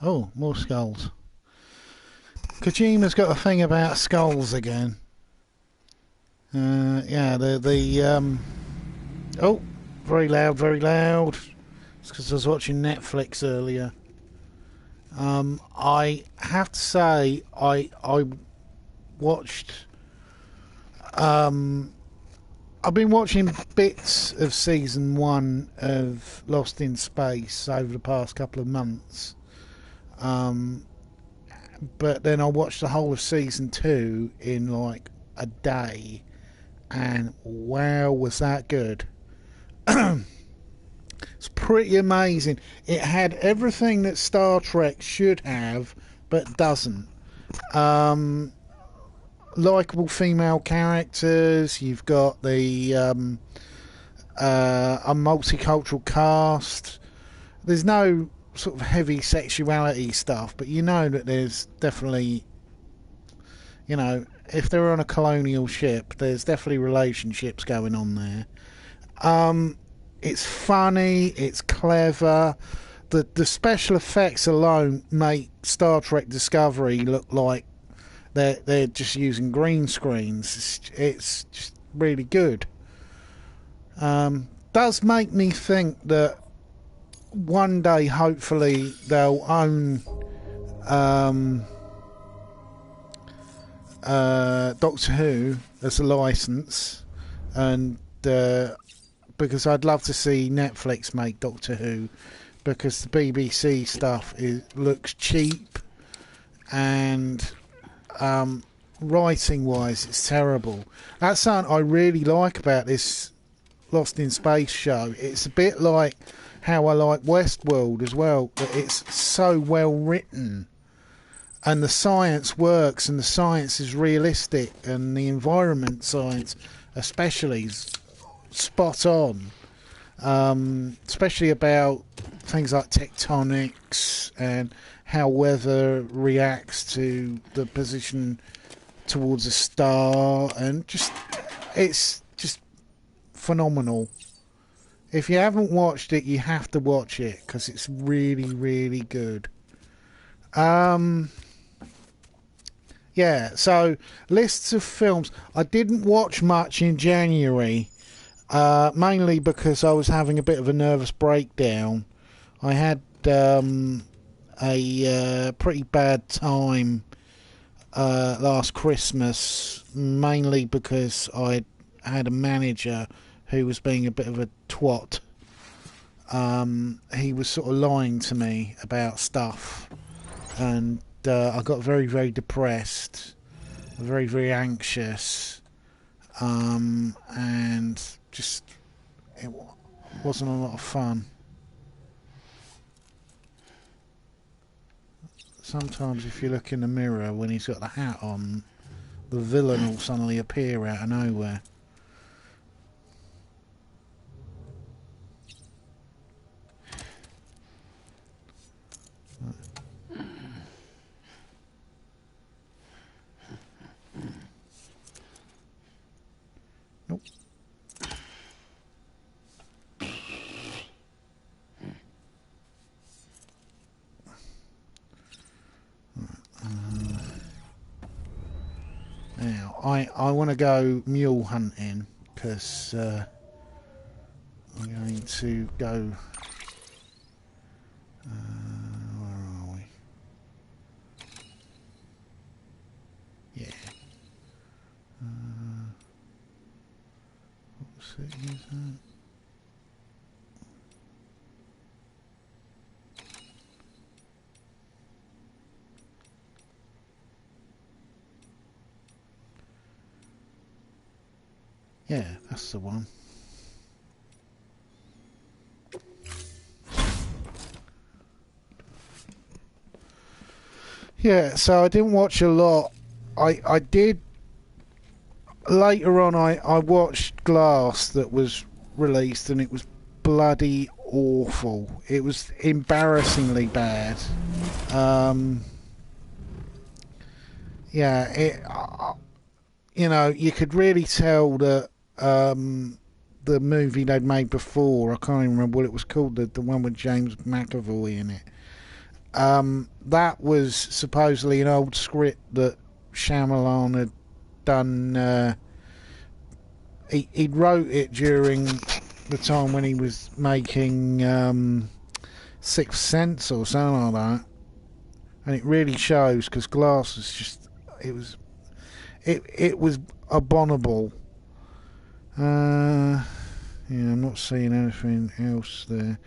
Oh, more skulls. Kojima's got a thing about skulls again. Yeah, oh, very loud, very loud. It's because I was watching Netflix earlier. I have to say, I watched. Um, I've been watching bits of season one of Lost in Space over the past couple of months. Um, but then I watched the whole of season two in like a day, and wow, was that good! It's pretty amazing. It had everything that Star Trek should have, but doesn't. Um, Likeable female characters. You've got a multicultural cast. There's no sort of heavy sexuality stuff, but you know that there's definitely, if they're on a colonial ship, there's definitely relationships going on there. It's funny, it's clever. The special effects alone make Star Trek Discovery look like they're just using green screens. It's just really good. Does make me think that one day, hopefully, they'll own Doctor Who as a license, and because I'd love to see Netflix make Doctor Who, because the BBC stuff looks cheap, and writing wise it's terrible. That's something I really like about this Lost in Space show. It's a bit like how I like Westworld as well, that it's so well written, and the science works, and the science is realistic, and the environment science especially is spot on, especially about things like tectonics and how weather reacts to the position towards a star, and it's just phenomenal. If you haven't watched it, you have to watch it because it's really, really good. Yeah, so lists of films. I didn't watch much in January, mainly because I was having a bit of a nervous breakdown. I had a pretty bad time last Christmas, mainly because I had a manager who was being a bit of a twat. He was sort of lying to me about stuff, and I got very, very depressed, very, very anxious, and just it wasn't a lot of fun. Sometimes if you look in the mirror when he's got the hat on, the villain will suddenly appear out of nowhere. Nope. Now, I want to go mule hunting because I'm going to go. Where are we? Yeah. What city is that? Yeah, that's the one. Yeah, so I didn't watch a lot. I did later on. I watched Glass that was released, and it was bloody awful. It was embarrassingly bad. Um, yeah, you could really tell that the movie they'd made before, I can't even remember what it was called, the one with James McAvoy in it. That was supposedly an old script that Shyamalan had done. He'd wrote it during the time when he was making Sixth Sense or something like that, and it really shows because Glass was just it was abominable. Yeah, I'm not seeing anything else there.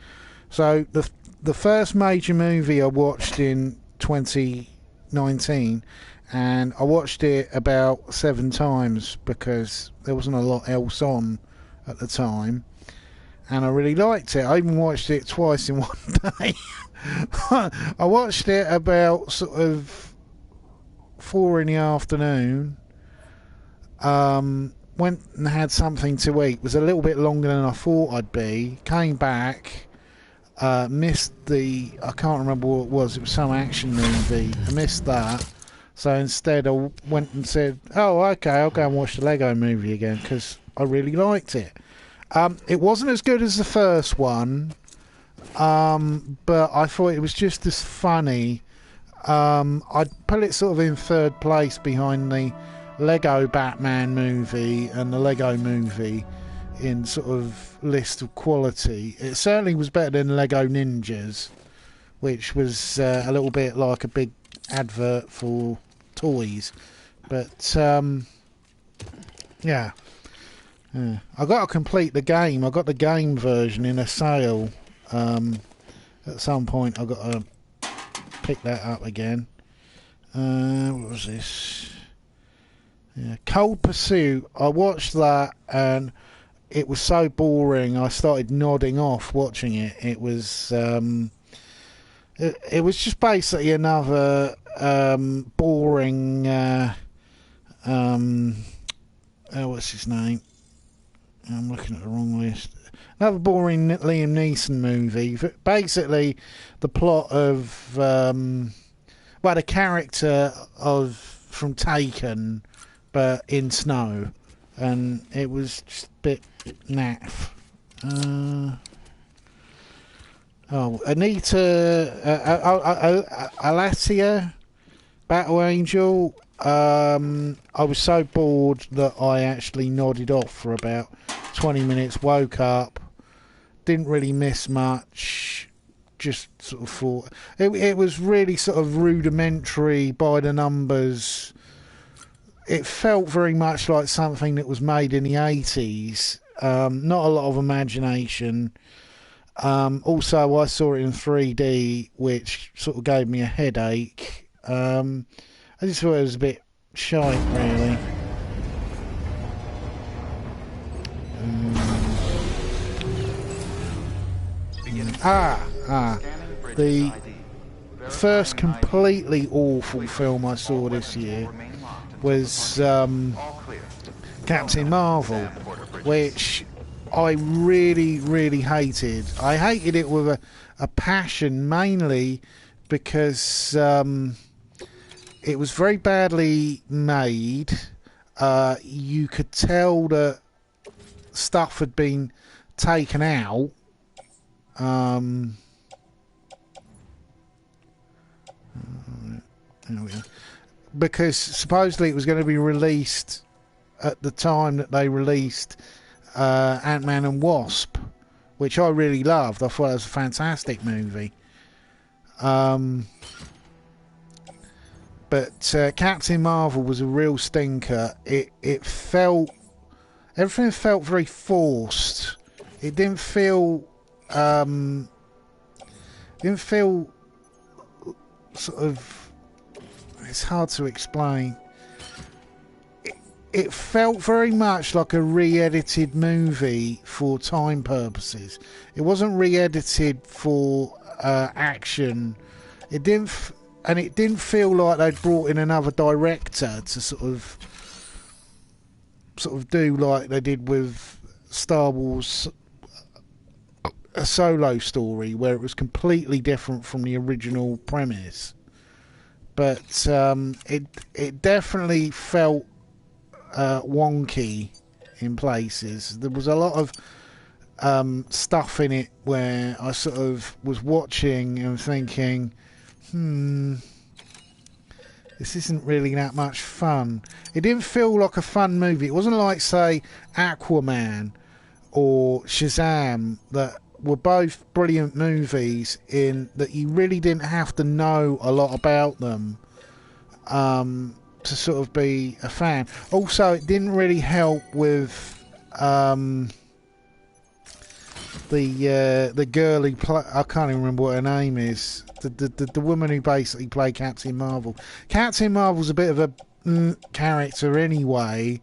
So the first major movie I watched in 2019, and I watched it about 7 times because there wasn't a lot else on at the time, and I really liked it. I even watched it twice in one day. I watched it about sort of 4 in the afternoon. Went and had something to eat. It was a little bit longer than I thought I'd be. Came back, missed I can't remember what it was. It was some action movie. I missed that. So instead I went and said, oh, okay, I'll go and watch the Lego movie again because I really liked it. It wasn't as good as the first one, but I thought it was just as funny. I'd put it sort of in third place behind the Lego Batman movie and the Lego movie in sort of list of quality. It certainly was better than Lego Ninjas, which was a little bit like a big advert for toys. But yeah, I got to complete the game. I got the game version in a sale. At some point I got to pick that up again. What was this? Yeah, Cold Pursuit. I watched that and it was so boring. I started nodding off watching it. It was it was just basically another boring. What's his name? I'm looking at the wrong list. Another boring Liam Neeson movie. Basically, the plot of the character from Taken, but in snow, and it was just a bit naff. Anita Alatia, Battle Angel. I was so bored that I actually nodded off for about 20 minutes, woke up, didn't really miss much, just sort of thought it was really sort of rudimentary, by the numbers. It felt very much like something that was made in the 80s. Not a lot of imagination. Also, I saw it in 3D, which sort of gave me a headache. I just thought it was a bit shite, really. The first completely awful film I saw this year was Captain Marvel, which I really, really hated. I hated it with a passion, mainly because it was very badly made. You could tell that stuff had been taken out. There we go. Because supposedly it was going to be released at the time that they released Ant-Man and Wasp, which I really loved. I thought it was a fantastic movie. But Captain Marvel was a real stinker. Everything felt very forced. It didn't feel sort of. It's hard to explain. It felt very much like a re-edited movie for time purposes. It wasn't re-edited for action. It didn't feel like they'd brought in another director to sort of do like they did with Star Wars, a Solo story, where it was completely different from the original premise. But it definitely felt wonky in places. There was a lot of stuff in it where I sort of was watching and thinking, this isn't really that much fun. It didn't feel like a fun movie. It wasn't like, say, Aquaman or Shazam, that were both brilliant movies in that you really didn't have to know a lot about them to sort of be a fan. Also, it didn't really help with the girl who I can't even remember what her name is. The woman who basically played Captain Marvel. Captain Marvel's a bit of a character anyway,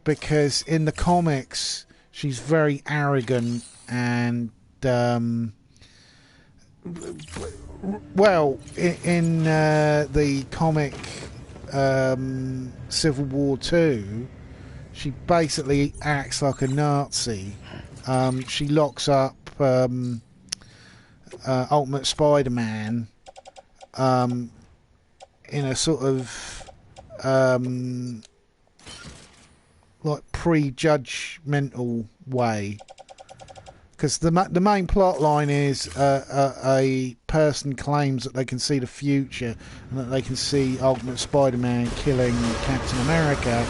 because in the comics she's very arrogant and well, in the comic Civil War 2, she basically acts like a Nazi. She locks up Ultimate Spider-Man in a sort of like prejudgmental way, because the main plot line is a person claims that they can see the future and that they can see Ultimate Spider-Man killing Captain America.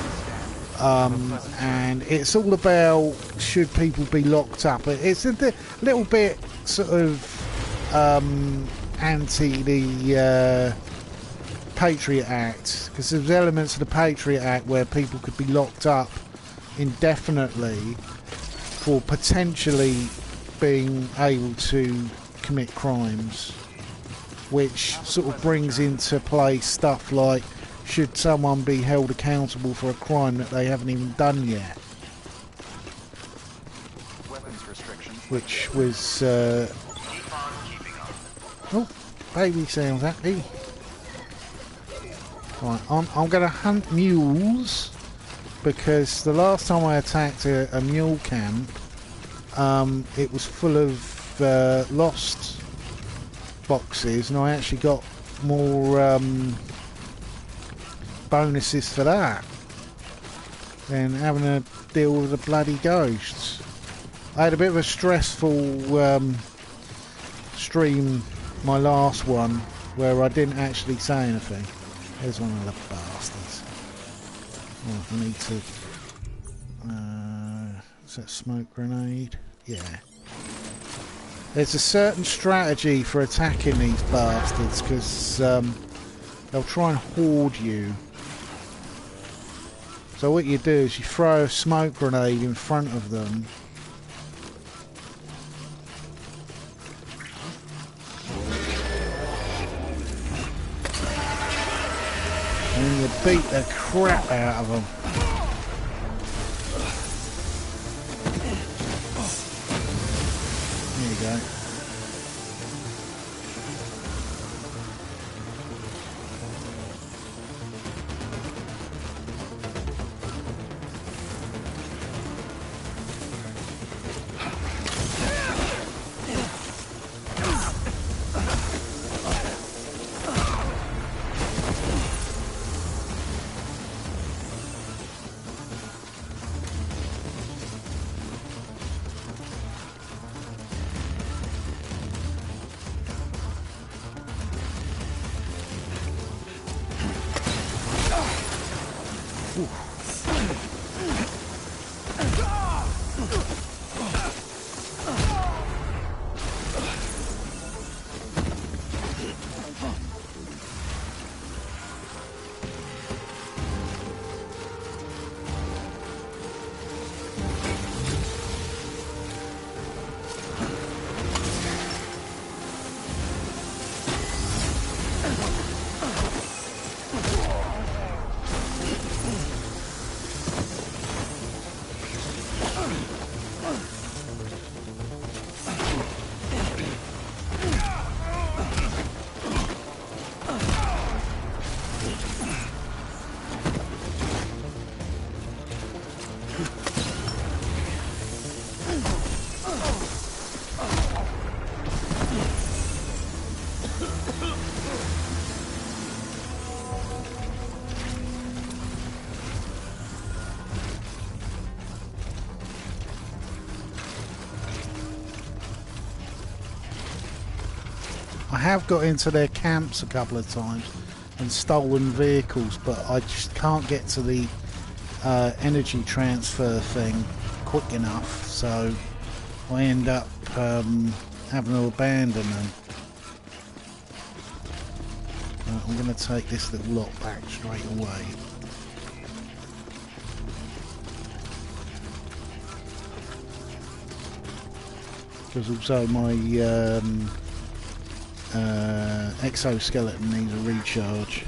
And it's all about, should people be locked up? It's a little bit sort of anti the Patriot Act, because there's elements of the Patriot Act where people could be locked up indefinitely for potentially being able to commit crimes, which sort of brings into play stuff like, should someone be held accountable for a crime that they haven't even done yet? Which was oh, baby sounds happy. Right, I'm going to hunt mules, because the last time I attacked a mule camp, it was full of lost boxes, and I actually got more bonuses for that than having to deal with the bloody ghosts. I had a bit of a stressful stream, my last one, where I didn't actually say anything. There's one of the bastards. Oh, I need to... is that smoke grenade? Yeah. There's a certain strategy for attacking these bastards, because they'll try and hoard you. So what you do is you throw a smoke grenade in front of them. And you beat the crap out of them. There you go. have got into their camps a couple of times and stolen vehicles, but I just can't get to the energy transfer thing quick enough, so I end up having to abandon them. I'm going to take this little lot back straight away. Because also my exoskeleton needs a recharge.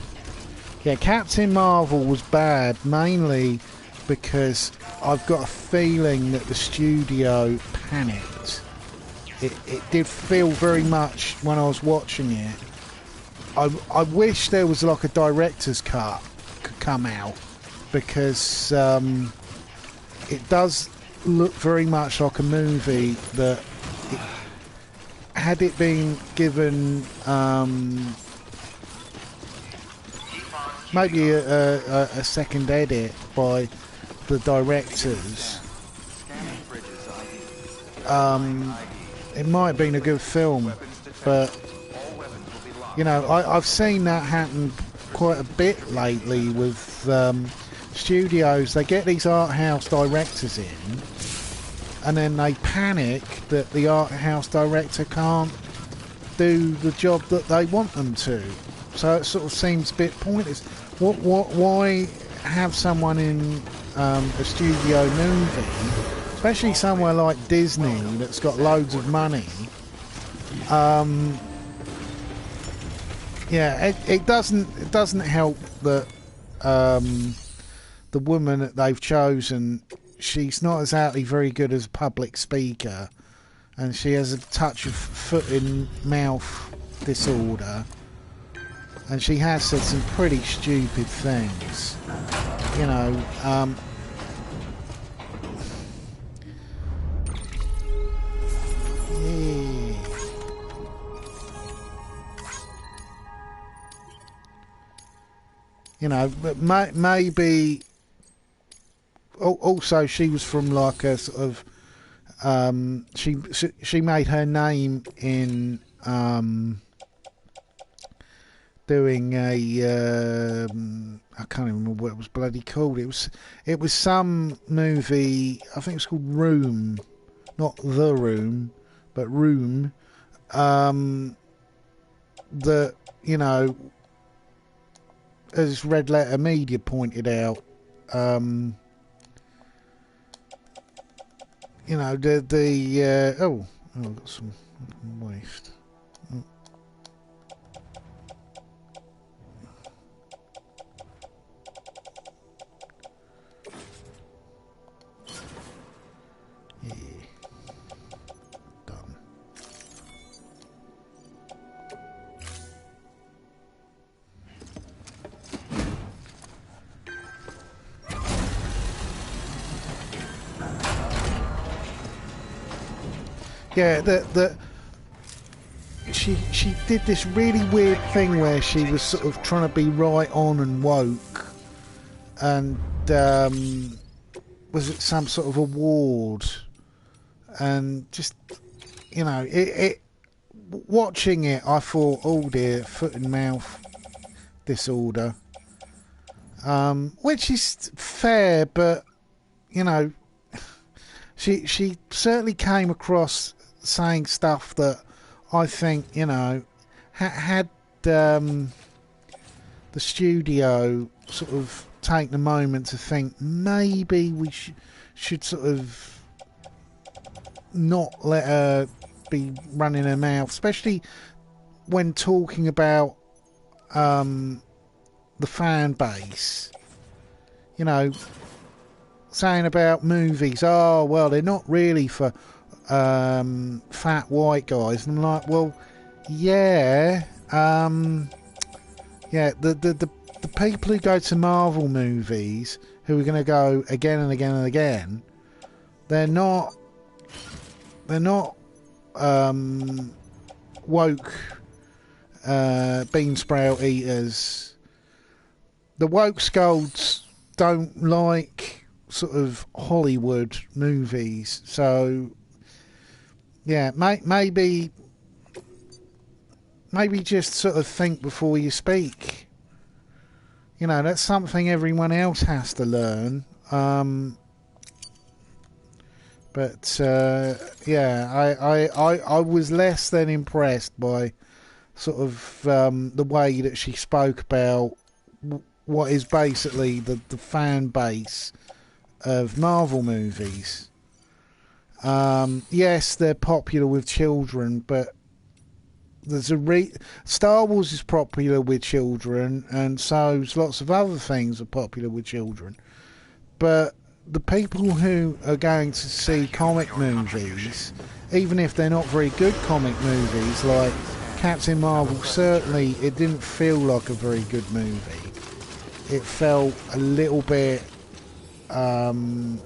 Yeah, Captain Marvel was bad, mainly because I've got a feeling that the studio panicked. It did feel very much when I was watching it. I wish there was like a director's cut could come out, because it does look very much like a movie that, had it been given maybe a second edit by the directors, it might have been a good film. But you know, I've seen that happen quite a bit lately with studios. They get these art house directors in, and then they panic that the art house director can't do the job that they want them to. So it sort of seems a bit pointless. Why have someone in a studio movie, especially somewhere like Disney that's got loads of money? Yeah, it doesn't help that the woman that they've chosen, she's not exactly very good as a public speaker, and she has a touch of foot and mouth disorder, and she has said some pretty stupid things, you know. Yeah. You know, but maybe also she was from like a sort of she made her name in doing a I can't even remember what it was bloody called. It was some movie, I think it's called Room, not The Room, but Room. That, you know, as Red Letter Media pointed out, you know, oh, I've got some waste. Oh. Yeah. Done. Yeah, she did this really weird thing where she was sort of trying to be right on and woke, and was it some sort of award, and just, you know, it watching it, I thought, oh dear, foot and mouth disorder, which is fair, but you know, she certainly came across saying stuff that I think, you know, had the studio sort of taken a moment to think maybe we should sort of not let her be running her mouth, especially when talking about the fan base, you know, saying about movies, oh well, they're not really for fat white guys, and I'm like, well, yeah, yeah, the people who go to Marvel movies, who are going to go again and again and again, they're not woke bean sprout eaters. The woke scolds don't like sort of Hollywood movies, so yeah, maybe maybe just sort of think before you speak. You know, that's something everyone else has to learn. But yeah, I was less than impressed by sort of the way that she spoke about what is basically the fan base of Marvel movies. Yes, they're popular with children, but there's Star Wars is popular with children, and so lots of other things are popular with children. But the people who are going to see comic movies, even if they're not very good comic movies, like Captain Marvel, certainly it didn't feel like a very good movie. It felt a little bit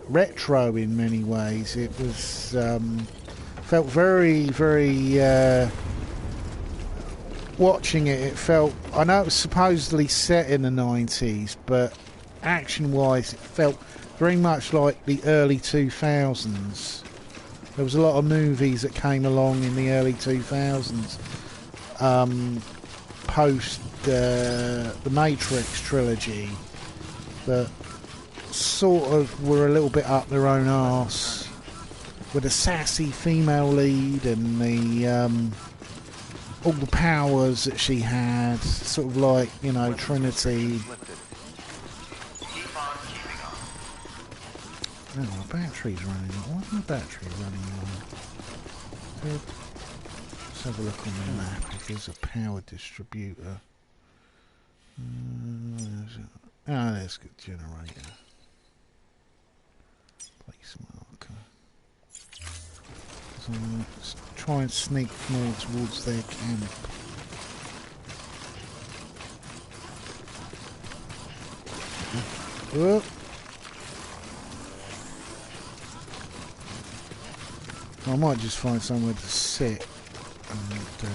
retro in many ways. It was felt very, very. Watching it, it felt. I know it was supposedly set in the 90s, but action-wise, it felt very much like the early 2000s. There was a lot of movies that came along in the early 2000s, post the Matrix trilogy, that sort of were a little bit up their own arse, with a sassy female lead and the all the powers that she had, sort of like, you know, Trinity. Oh, my battery's running out. Why's my battery running out? Let's have a look on the map if there's a power distributor. There's a generator. Place marker. So let's try and sneak more towards their camp. Oh. I might just find somewhere to sit. And,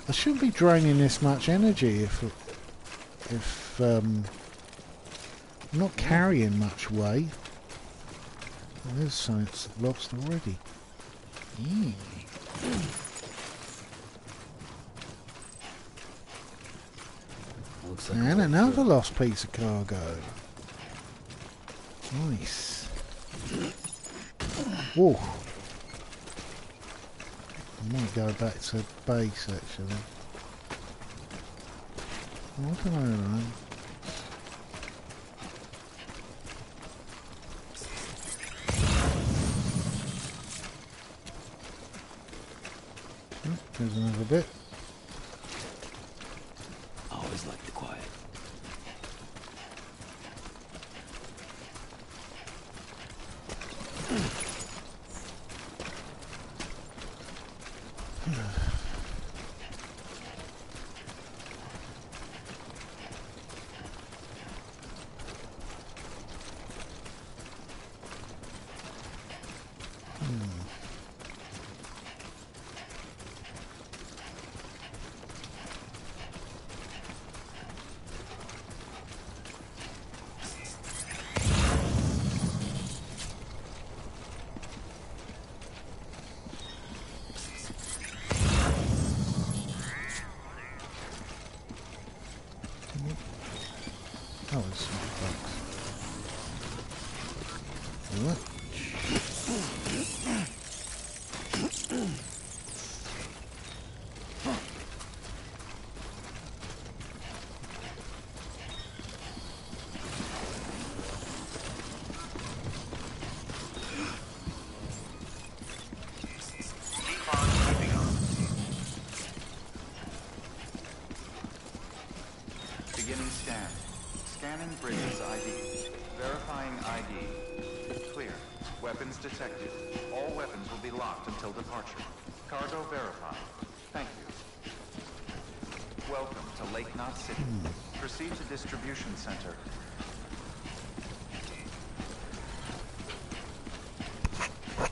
I shouldn't be draining this much energy if I'm not carrying much weight. Oh, there's science lost already. Mm. Looks like and another lost piece of cargo. Nice. Whoa. I might go back to base actually. I don't know. There's another bit. I always like the quiet. Oh, there's some bugs. What? Beginning scan. Scanning bridges ID. Verifying ID. Clear. Weapons detected. All weapons will be locked until departure. Cargo verified. Thank you. Welcome to Lake Knot City. Proceed to distribution center. Oh,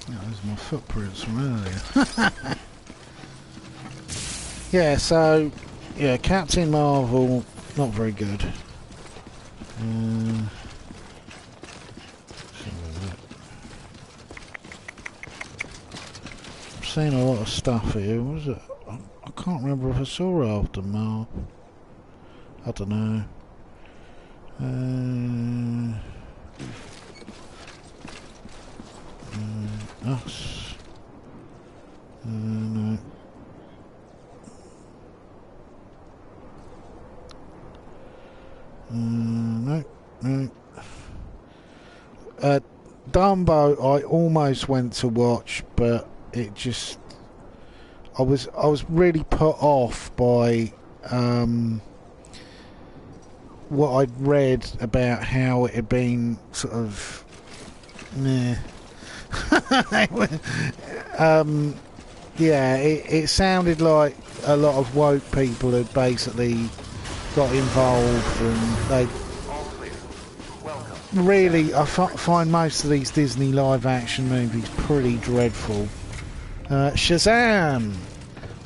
those are my footprints from earlier. Yeah, so yeah, Captain Marvel, not very good. seen a lot of stuff here. Was it? I can't remember if I saw Aftermath. I don't know. Us. No. No. Dumbo, I almost went to watch, but it just, I was really put off by what I'd read about how it had been sort of meh. Yeah, it sounded like a lot of woke people had basically got involved, and they really, I find most of these Disney live action movies pretty dreadful. Shazam,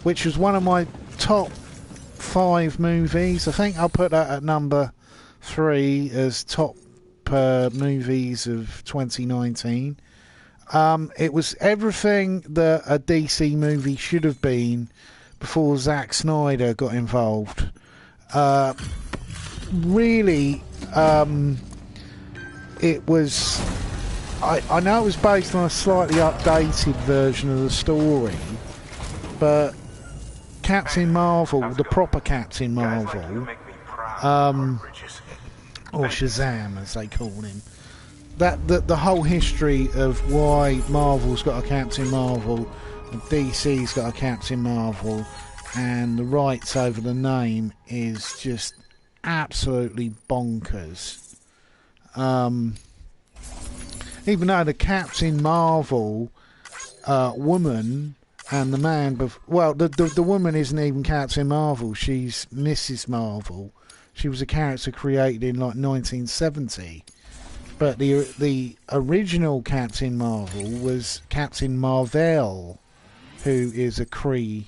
which was one of my top 5 movies. I think I'll put that at number 3 as top movies of 2019. It was everything that a DC movie should have been before Zack Snyder got involved. Really, it was... I know it was based on a slightly updated version of the story, but Captain Marvel, the proper Captain Marvel, or Shazam as they call him, the whole history of why Marvel's got a Captain Marvel and DC's got a Captain Marvel and the rights over the name is just absolutely bonkers. Even though the Captain Marvel woman and the man... the woman isn't even Captain Marvel. She's Mrs. Marvel. She was a character created in like 1970. But the original Captain Marvel was Captain Marvel, who is a Kree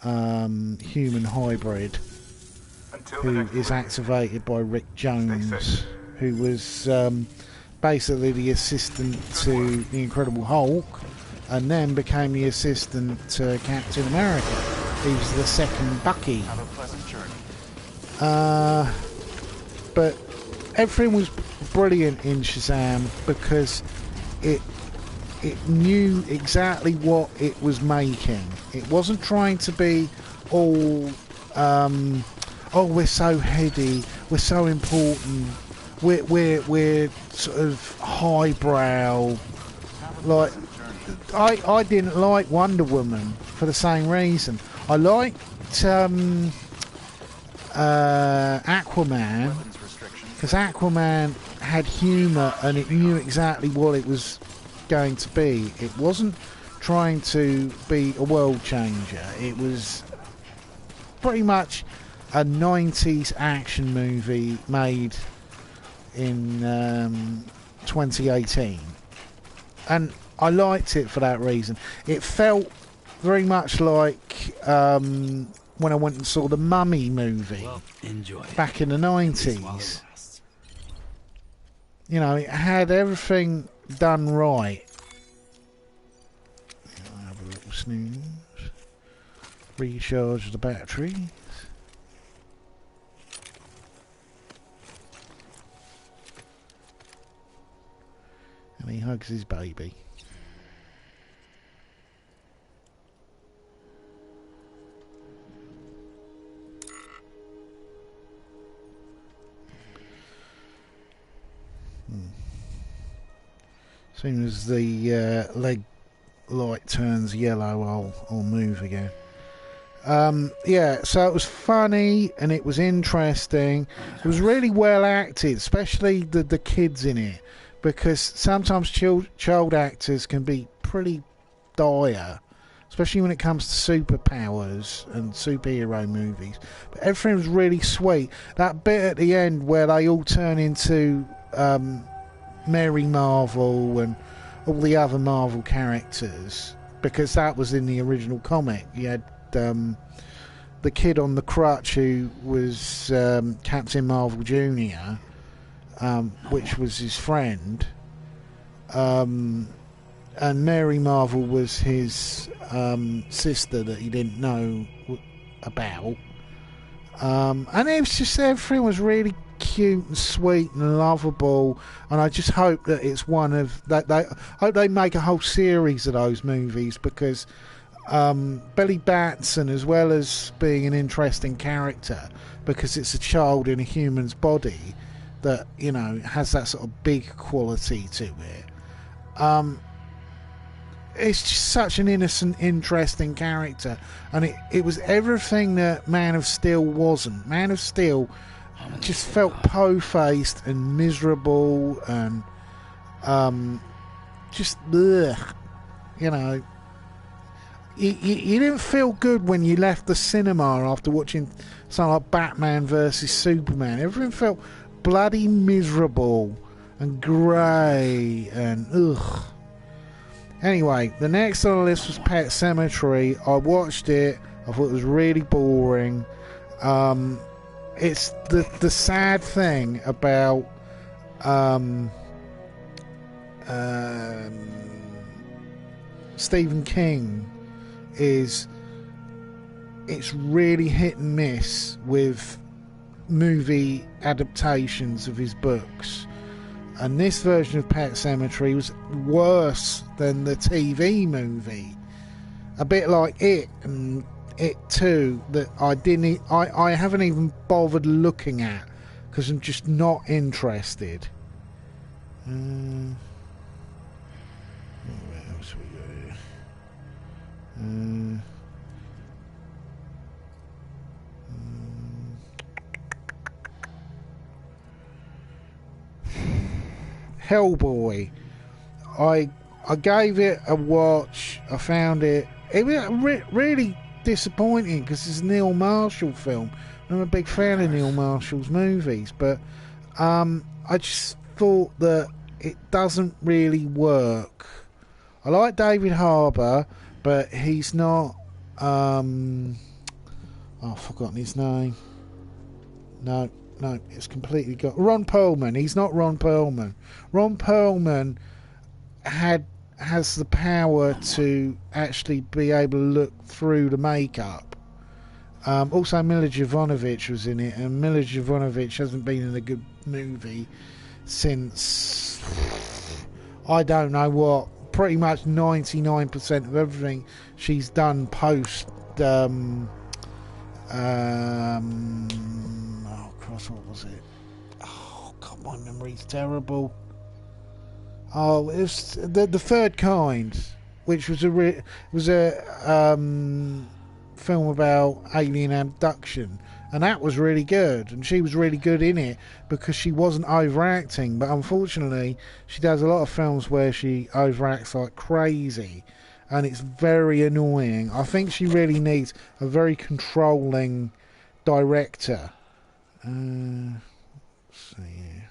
human hybrid who is activated by Rick Jones, who was... basically the assistant to the Incredible Hulk, and then became the assistant to Captain America. He was the second Bucky. Have a pleasant journey. But everything was brilliant in Shazam because it knew exactly what it was making. It wasn't trying to be all, we're so heady, we're so important. We're sort of highbrow. Like, I didn't like Wonder Woman for the same reason. I liked Aquaman because Aquaman had humour and it knew exactly what it was going to be. It wasn't trying to be a world changer. It was pretty much a 90s action movie made in 2018, and I liked it for that reason. It felt very much like when I went and saw the Mummy movie back in the 90s. You know, it had everything done right. I'll have a little snooze, recharge the battery. And he hugs his baby. As soon as the leg light turns yellow, I'll move again. Yeah, so it was funny and it was interesting. It was really well acted, especially the kids in it. Because sometimes child actors can be pretty dire, especially when it comes to superpowers and superhero movies. But everything was really sweet. That bit at the end where they all turn into Mary Marvel and all the other Marvel characters, because that was in the original comic. You had the kid on the crutch who was Captain Marvel Jr., which was his friend, and and Mary Marvel was his sister that he didn't know about. And it was just, everything was really cute and sweet and lovable, and I just hope that it's one of that. They hope they make a whole series of those movies, because Billy Batson, as well as being an interesting character, because it's a child in a human's body that, you know, has that sort of big quality to it. It's just such an innocent, interesting character, and it was everything that Man of Steel wasn't. Man of Steel just felt po-faced and miserable and just blech, you know. You didn't feel good when you left the cinema after watching something like Batman versus Superman. Everything felt bloody miserable and grey and ugh. Anyway, the next on the list was Pet Sematary. I watched it. I thought it was really boring. It's the sad thing about Stephen King is it's really hit and miss with movie adaptations of his books. And this version of Pet Sematary was worse than the TV movie. A bit like It and It 2, that I haven't even bothered looking at because I'm just not interested. What else we got here? Hellboy. I gave it a watch. I found it was really disappointing because it's a Neil Marshall film. I'm a big fan of Neil Marshall's movies, but I just thought that it doesn't really work. I like David Harbour, but he's not. I've forgotten his name. No, it's completely got Ron Perlman. He's not Ron Perlman. Ron Perlman has the power to actually be able to look through the makeup. Also, Mila Jovovich was in it, and Mila Jovovich hasn't been in a good movie since I don't know what. Pretty much 99% of everything she's done post. Oh Christ, what was it? Oh God, my memory's terrible. Oh, it was the Third Kind, which was a film about alien abduction, and that was really good, and she was really good in it because she wasn't overacting. But unfortunately, she does a lot of films where she overacts like crazy, and it's very annoying. I think she really needs a very controlling director. Let's see here.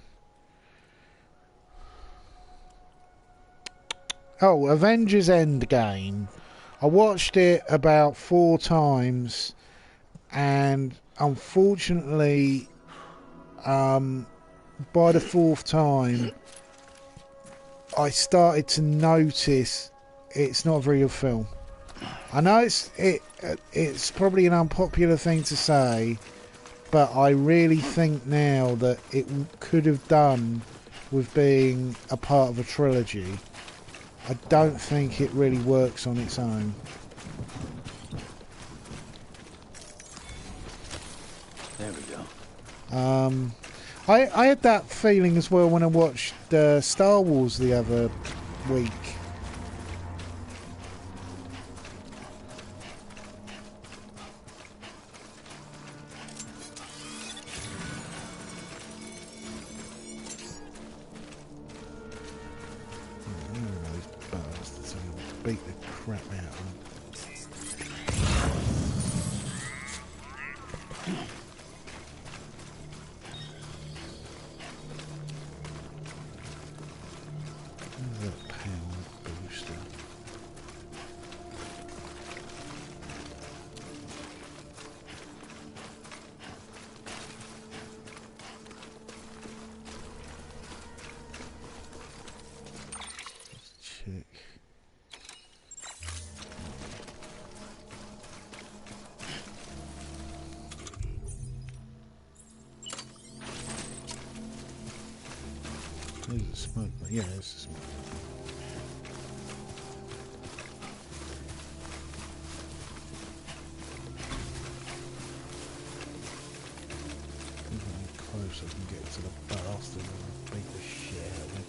Oh, Avengers Endgame. I watched it about 4 times, and unfortunately, by the 4th time, I started to notice it's not a very good film. I know it's probably an unpopular thing to say, but I really think now that it could have done with being a part of a trilogy. I don't think it really works on its own. There we go. I had that feeling as well when I watched Star Wars the other week. Beat the crap out of them. The power booster. Let's check. Where's the smoke? Yeah, there's the smoke. Close I can get to the bastard and beat the shit out of him.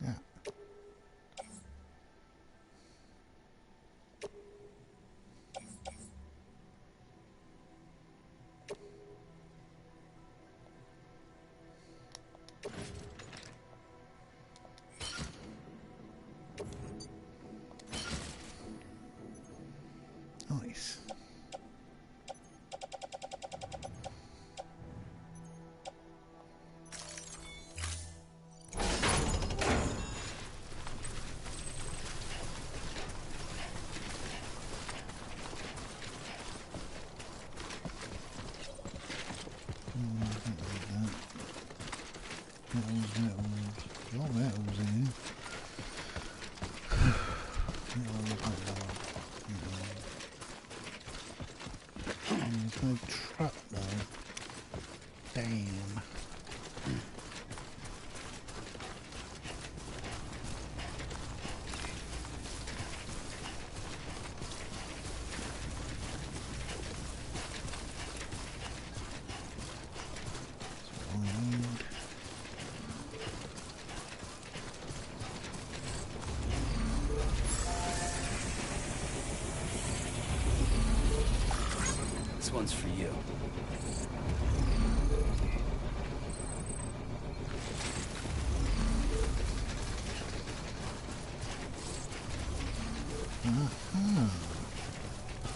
Yeah. Nice. Metals in here. There's no truck though. Damn. This one's for you.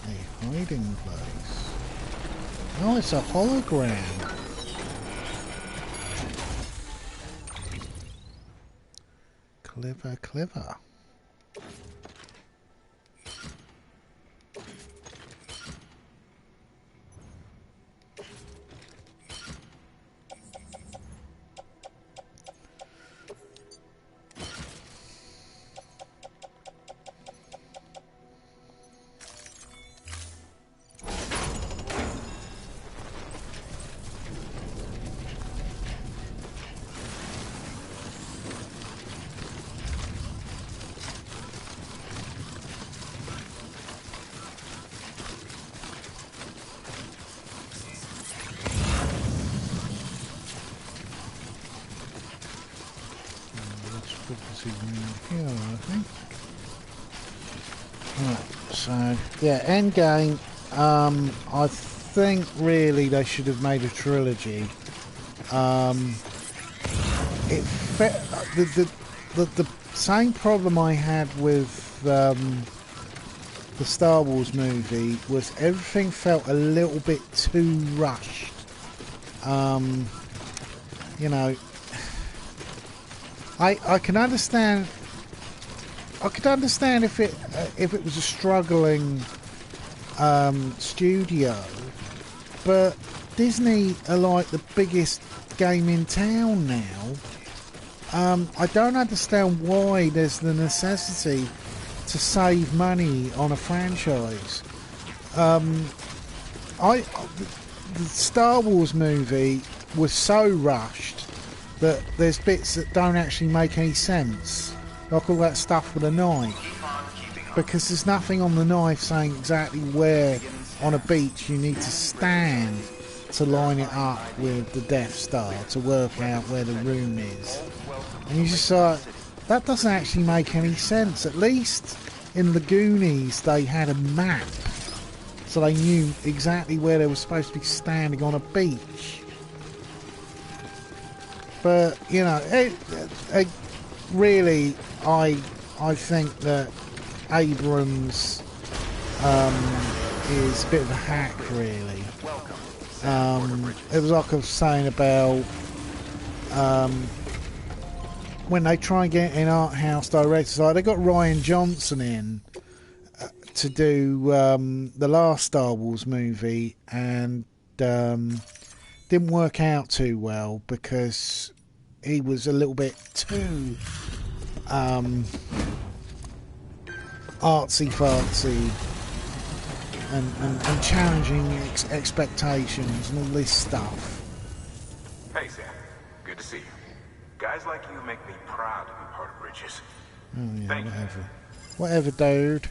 A hiding place. Oh, it's a hologram. Clever, clever. Here, I think. Right, so yeah, end game. I think really they should have made a trilogy. It the same problem I had with the Star Wars movie was everything felt a little bit too rushed. You know, I can understand. I could understand if it was a struggling studio, but Disney are like the biggest game in town now. I don't understand why there's the necessity to save money on a franchise. The Star Wars movie was so rushed that there's bits that don't actually make any sense, like all that stuff with the knife, because there's nothing on the knife saying exactly where on a beach you need to stand to line it up with the Death Star to work out where the room is. And you're just like, that doesn't actually make any sense. At least in the Goonies they had a map, so they knew exactly where they were supposed to be standing on a beach. But, you know, really, I think that Abrams is a bit of a hack, really. It was like I was saying about when they try and get in art house directors, like they got Ryan Johnson in to do the last Star Wars movie, and didn't work out too well because he was a little bit too artsy fartsy and challenging expectations and all this stuff. Hey Sam, good to see you. Guys like you make me proud to be part of Bridges. Oh yeah, Thank whatever. you. Whatever, dude.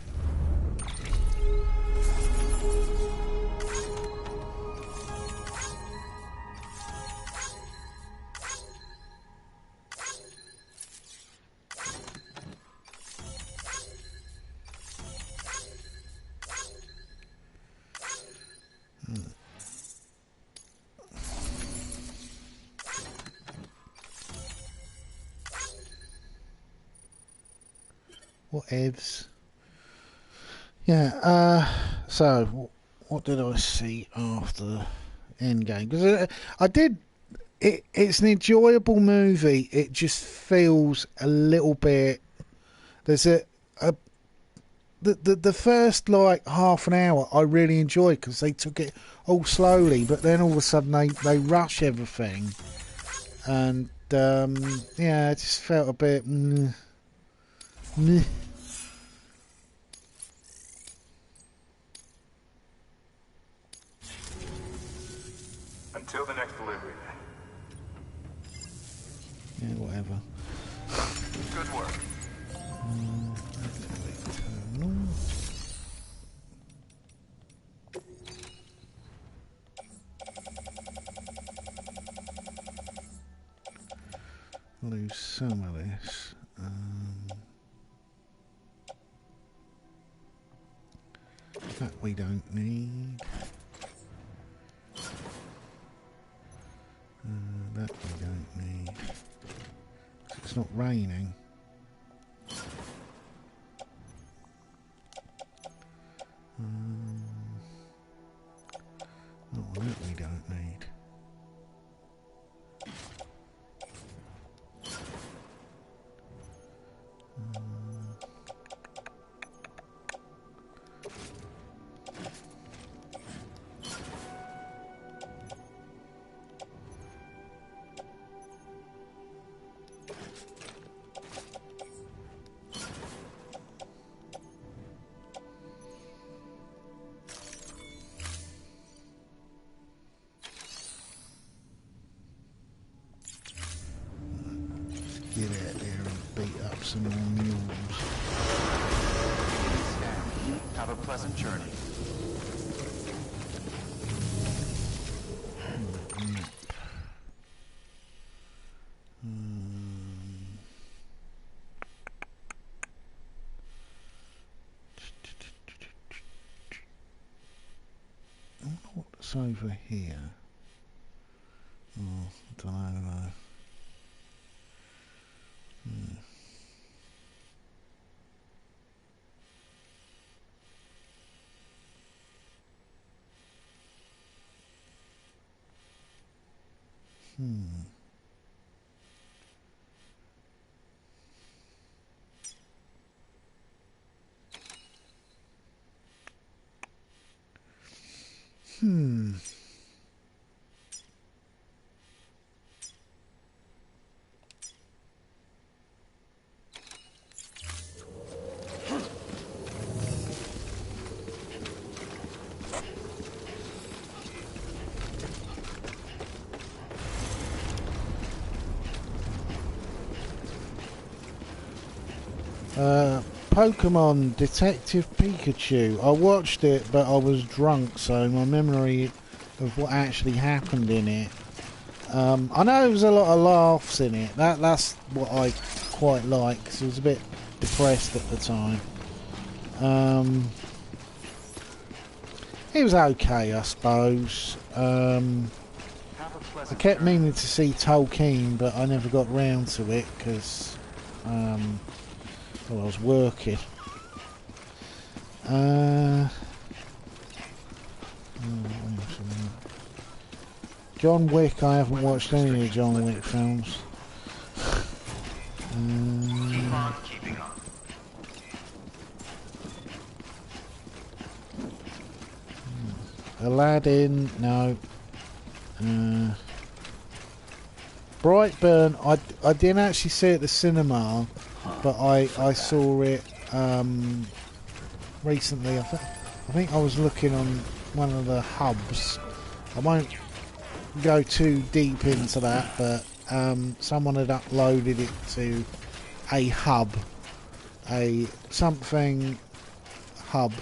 Whatevs. Yeah, so what did I see after Endgame? Because I did. It's an enjoyable movie. It just feels a little bit. There's the first like half an hour I really enjoyed because they took it all slowly, but then all of a sudden they rush everything, and yeah, it just felt a bit. Meh. Until the next delivery, then. Yeah, whatever. Good work. Lose some of this. That we don't need. That we don't need. It's not raining. Oh, that we don't need. Get out there and beat up some more mules. Have a pleasant journey. I wonder what's over here. Oh, I don't know though. Pokemon Detective Pikachu. I watched it, but I was drunk, so my memory of what actually happened in it. I know there was a lot of laughs in it. That's what I quite like, because I was a bit depressed at the time. It was okay, I suppose. I kept meaning to see Tolkien, but I never got round to it because I was working. John Wick, I haven't watched any of John Wick films. Keep on keeping up. Aladdin, no. Brightburn, I didn't actually see it at the cinema, but I saw it recently. I think I was looking on one of the hubs. I won't go too deep into that, but someone had uploaded it to a hub, a something hub.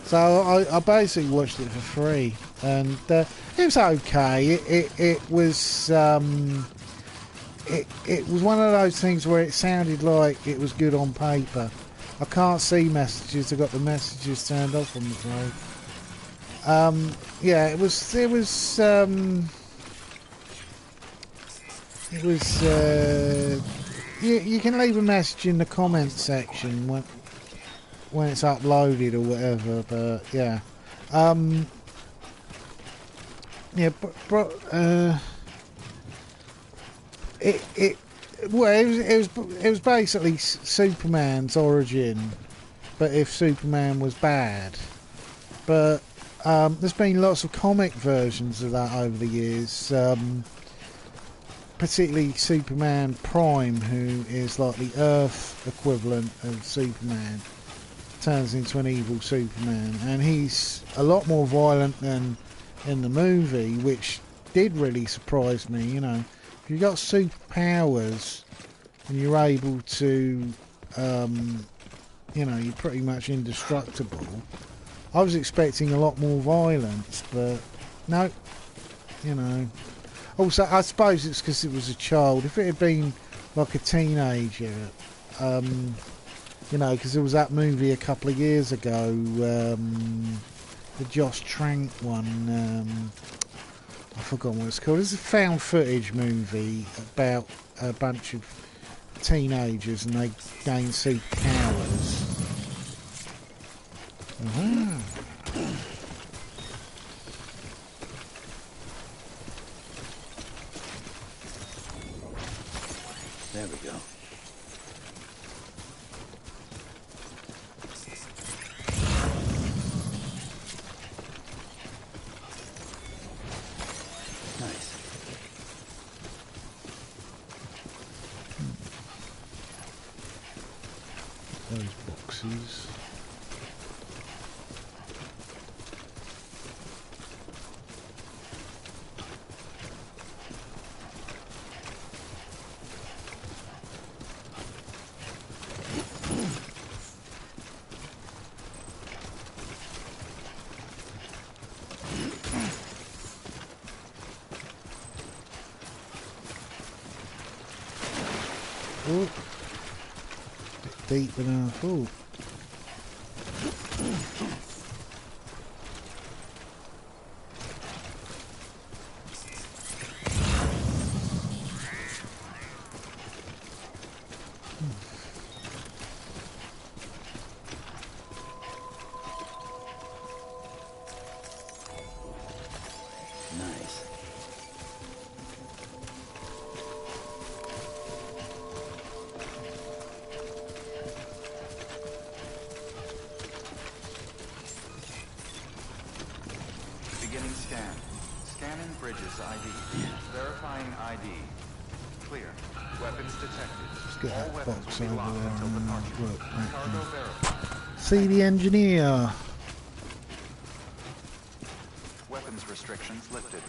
So I basically watched it for free, and it was okay. It was it was one of those things where it sounded like it was good on paper. I can't see messages. I got the messages turned off on the phone. Yeah, it was you can leave a message in the comments section when it's uploaded or whatever, but yeah. Yeah, but it was basically Superman's origin, but if Superman was bad. But there's been lots of comic versions of that over the years, particularly Superman Prime, who is like the Earth equivalent of Superman, turns into an evil Superman, and he's a lot more violent than in the movie, which did really surprise me. You know, if you've got superpowers and you're able to, you know, you're pretty much indestructible. I was expecting a lot more violence, but no, you know. Also, I suppose it's because it was a child. If it had been like a teenager, you know, because there was that movie a couple of years ago, the Josh Trank one. I forgot what it's called. It's a found footage movie about a bunch of teenagers and they gain superpowers. There we go. Nice. Those boxes. Oh, bit deeper than I thought. Nice. Beginning scan. Scanning bridges ID. Verifying ID. Clear. Weapons detected. Let's get All that weapons box will be over locked there until and departure. work back Cargo now. verified. See the engineer. Weapons restrictions lifted.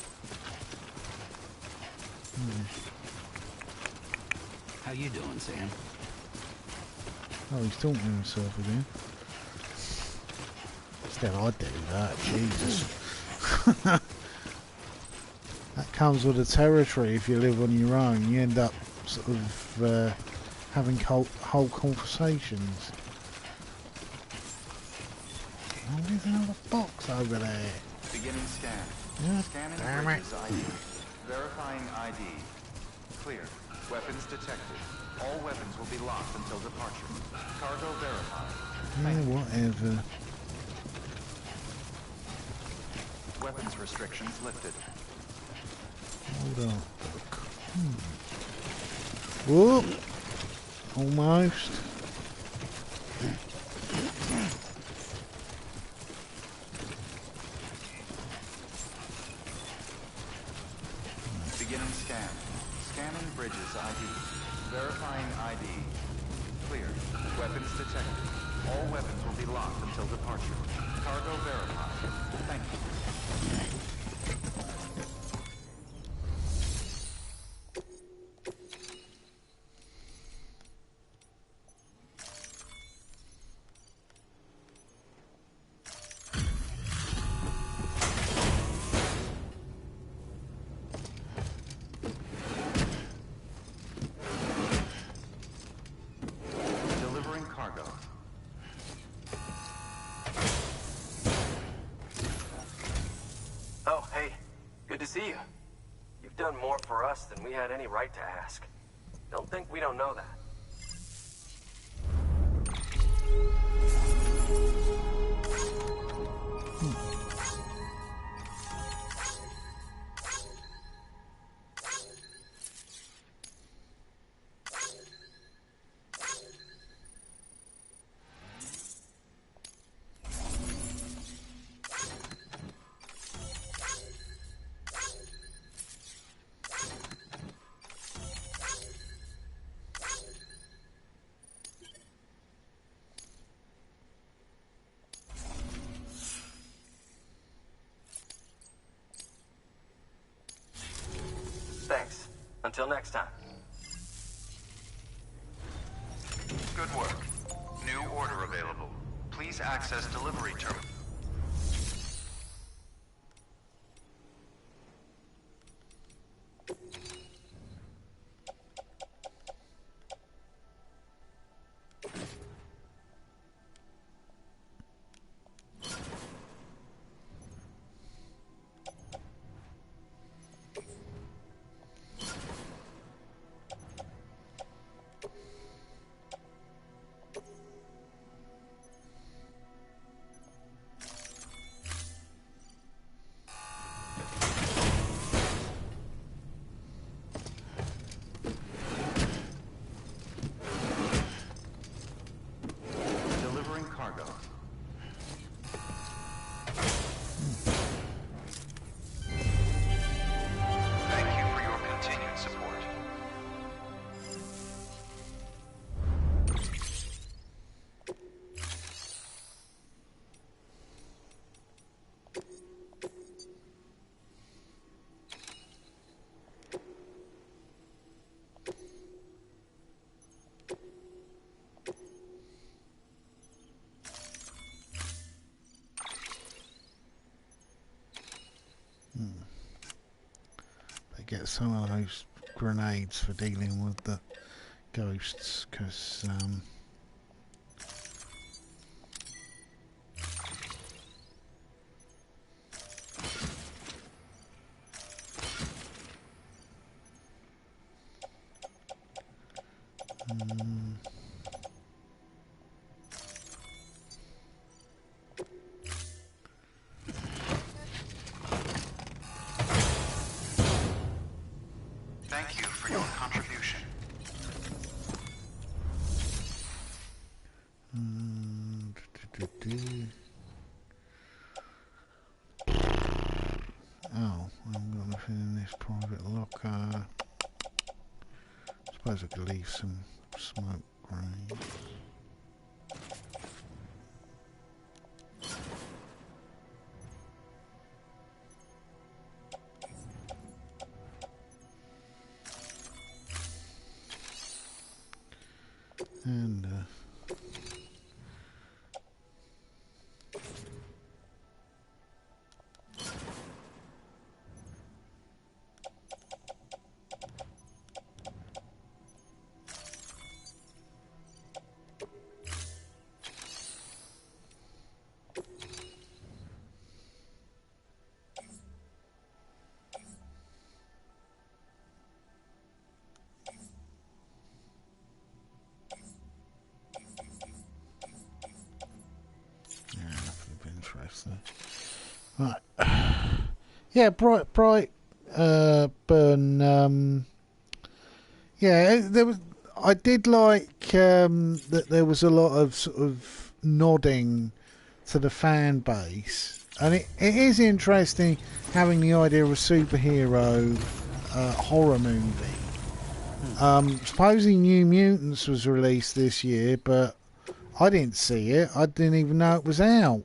How you doing, Sam? Oh, he's talking to himself again. Still, I'd do that. Jesus. That comes with the territory if you live on your own. You end up sort of having whole conversations. Oh, there's another box over there. Beginning scan. Yeah, Scanning damn it. bridges ID. Verifying ID. Clear. Weapons detected. All weapons will be locked until departure. Cargo verified. Yeah, whatever. Weapons restrictions lifted. Hold on. Whoop! Almost. Beginning scan. Scanning bridges ID. Verifying ID. Clear. Weapons detected. All weapons will be locked until departure. Cargo verified. Thank you. Delivering cargo. Oh, hey. Good to see you. You've done more for us than we had any right to ask. Don't think we don't know that. Thanks. Until next time. Good work. New order available. Please access delivery terminal. Delivering cargo. Thank you for your continued support. They get some of those grenades for dealing with the ghosts, because Thank you for your contribution. Oh, I'm got nothing in this private locker. Suppose I could leave some smoke grenades. And Right. Yeah, bright burn. Yeah, there was. I did like that there was a lot of sort of nodding to the fan base, and it is interesting having the idea of a superhero horror movie. Supposing New Mutants was released this year, but I didn't see it. I didn't even know it was out.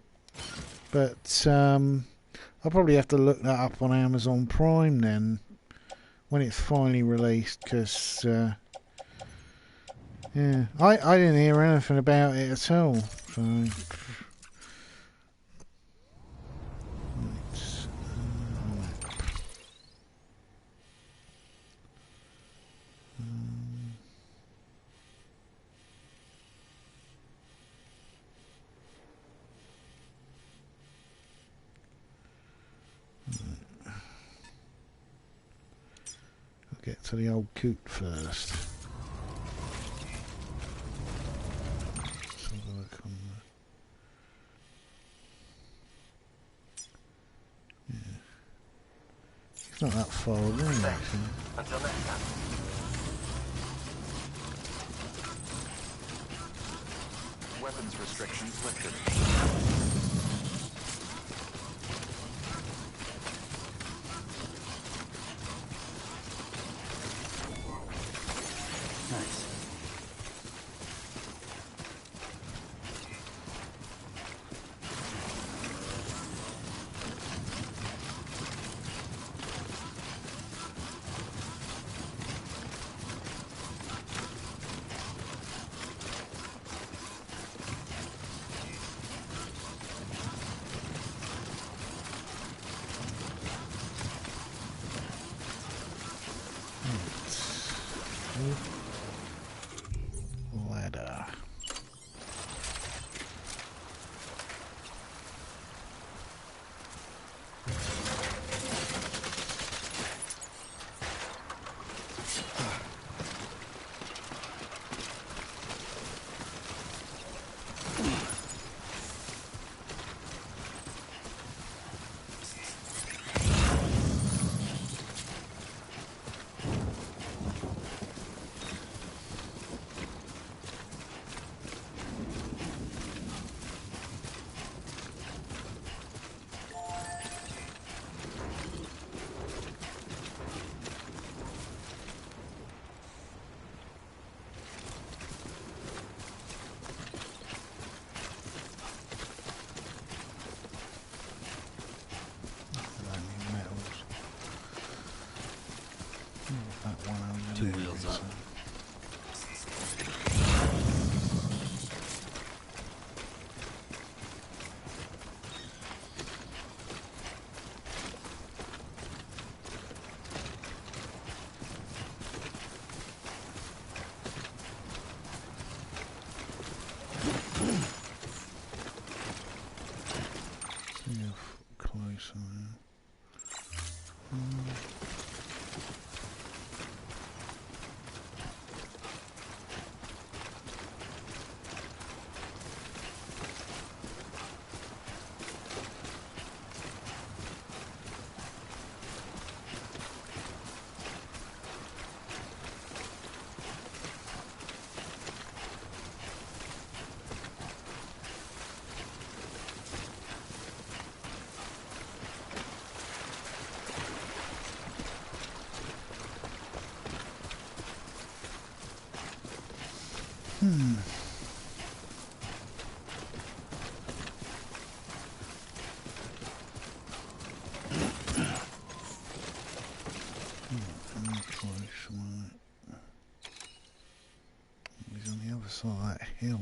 But I'll probably have to look that up on Amazon Prime then when it's finally released, because yeah, I didn't hear anything about it at all. So let's, I'll get to the old coot first. It's not that far away, actually. Until next time. Weapons restrictions lifted. Nice. Ladder. Two wheels up. See how close I am. He's on the other side of that hill.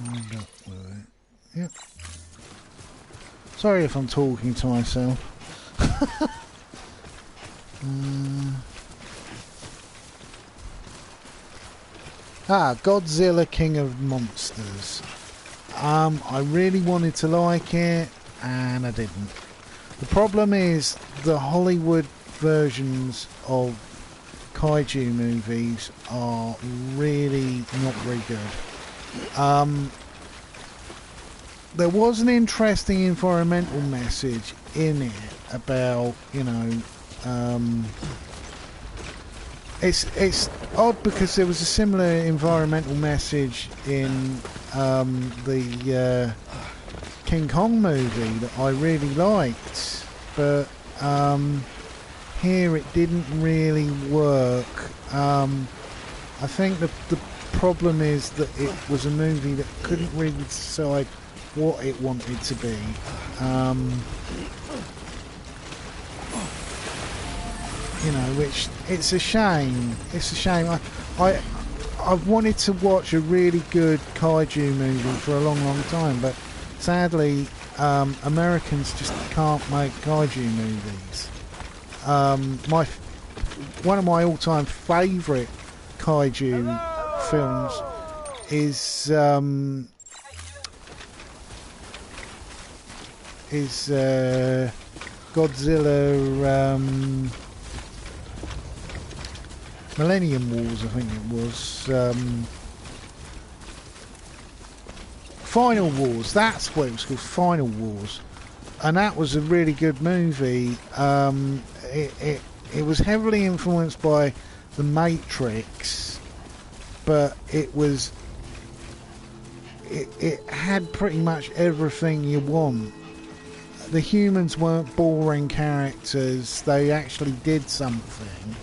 Lined up with it. Yep. Sorry if I'm talking to myself. Godzilla King of Monsters. I really wanted to like it, and I didn't. The problem is the Hollywood versions of kaiju movies are really not very good. There was an interesting environmental message in it about, you know, it's odd because there was a similar environmental message in the King Kong movie that I really liked, but here it didn't really work. I think the problem is that it was a movie that couldn't really decide what it wanted to be. You know, which it's a shame. It's a shame. I've wanted to watch a really good kaiju movie for a long time, but sadly, Americans just can't make kaiju movies. One of my all-time favourite kaiju films is Godzilla. Millennium Wars, I think it was. Final Wars, that's what it was called, Final Wars. And that was a really good movie. It was heavily influenced by The Matrix, but it had pretty much everything you want. The humans weren't boring characters, they actually did something.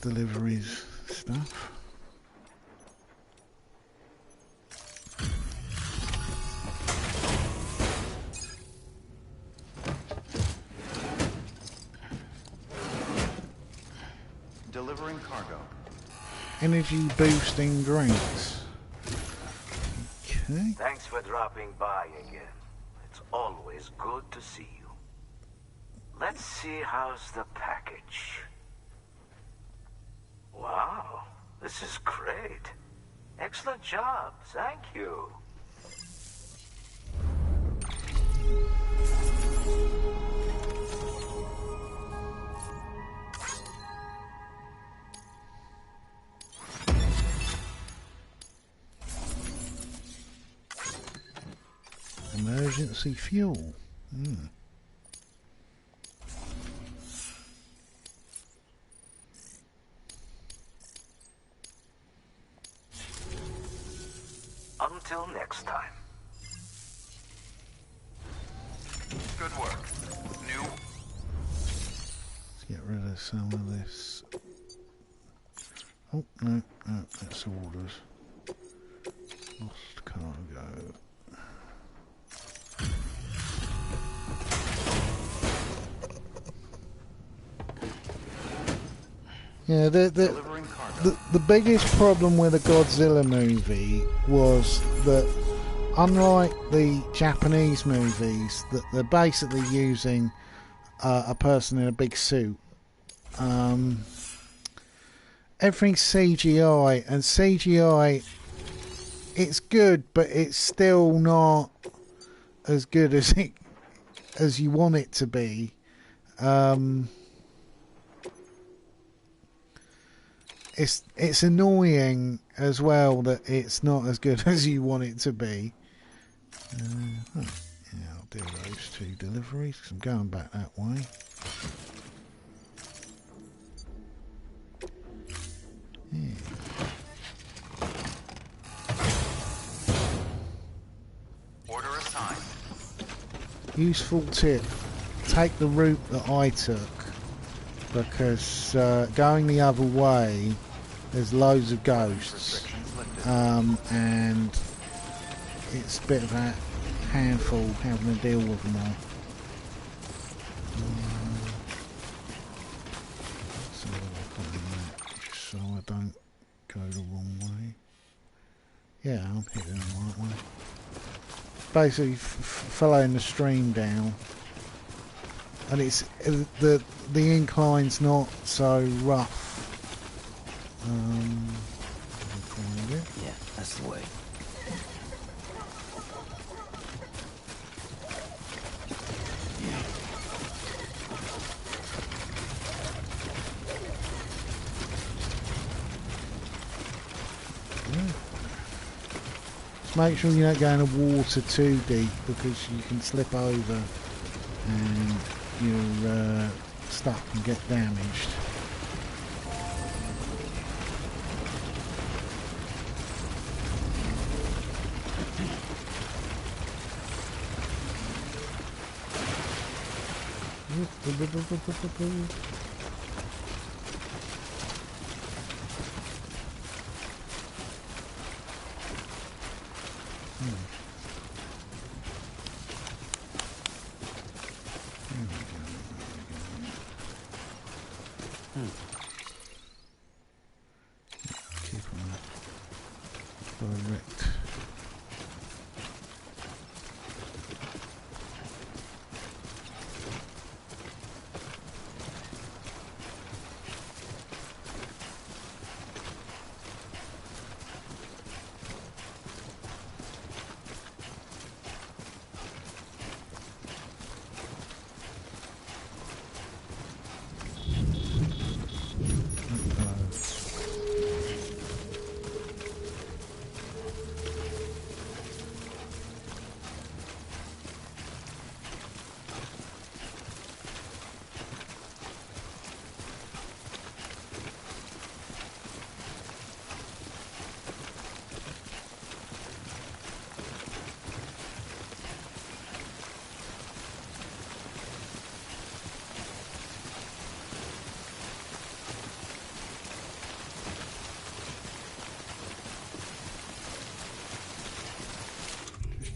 Deliveries stuff. Delivering cargo. Energy boosting drinks. Okay. Thanks for dropping by again. It's always good to see you. Let's see how's the package. Wow, this is great. Excellent job, thank you. Emergency fuel. Until next time. Good work. New. Let's get rid of some of this. Oh, no, that's orders. Lost cargo. Yeah, the biggest problem with the Godzilla movie was that, unlike the Japanese movies, that they're basically using a person in a big suit. Everything's CGI, and CGI, it's good, but it's still not as good as you want it to be. It's annoying as well that it's not as good as you want it to be. Yeah, I'll do those two deliveries because I'm going back that way. Yeah. Order assigned. Useful tip: take the route that I took, because going the other way, there's loads of ghosts, and it's a bit of a handful having to deal with them all. Yeah, I'm hitting the right way. Basically, following the stream down, and it's the incline's not so rough. Find it. Yeah, that's the way. Just make sure you don't go in the water too deep because you can slip over and your stuff can get damaged. Keep on that direct.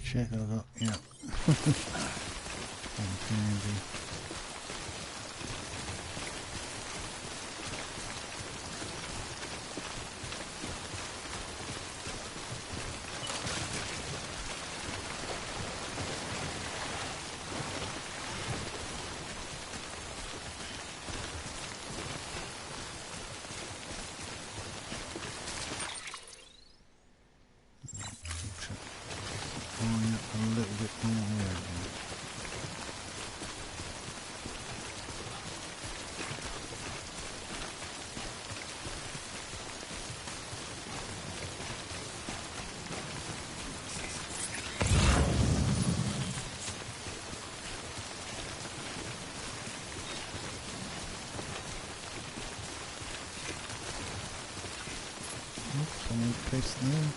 Check I got, yeah. Handy. A little bit more here again. Oops, I need to paste there.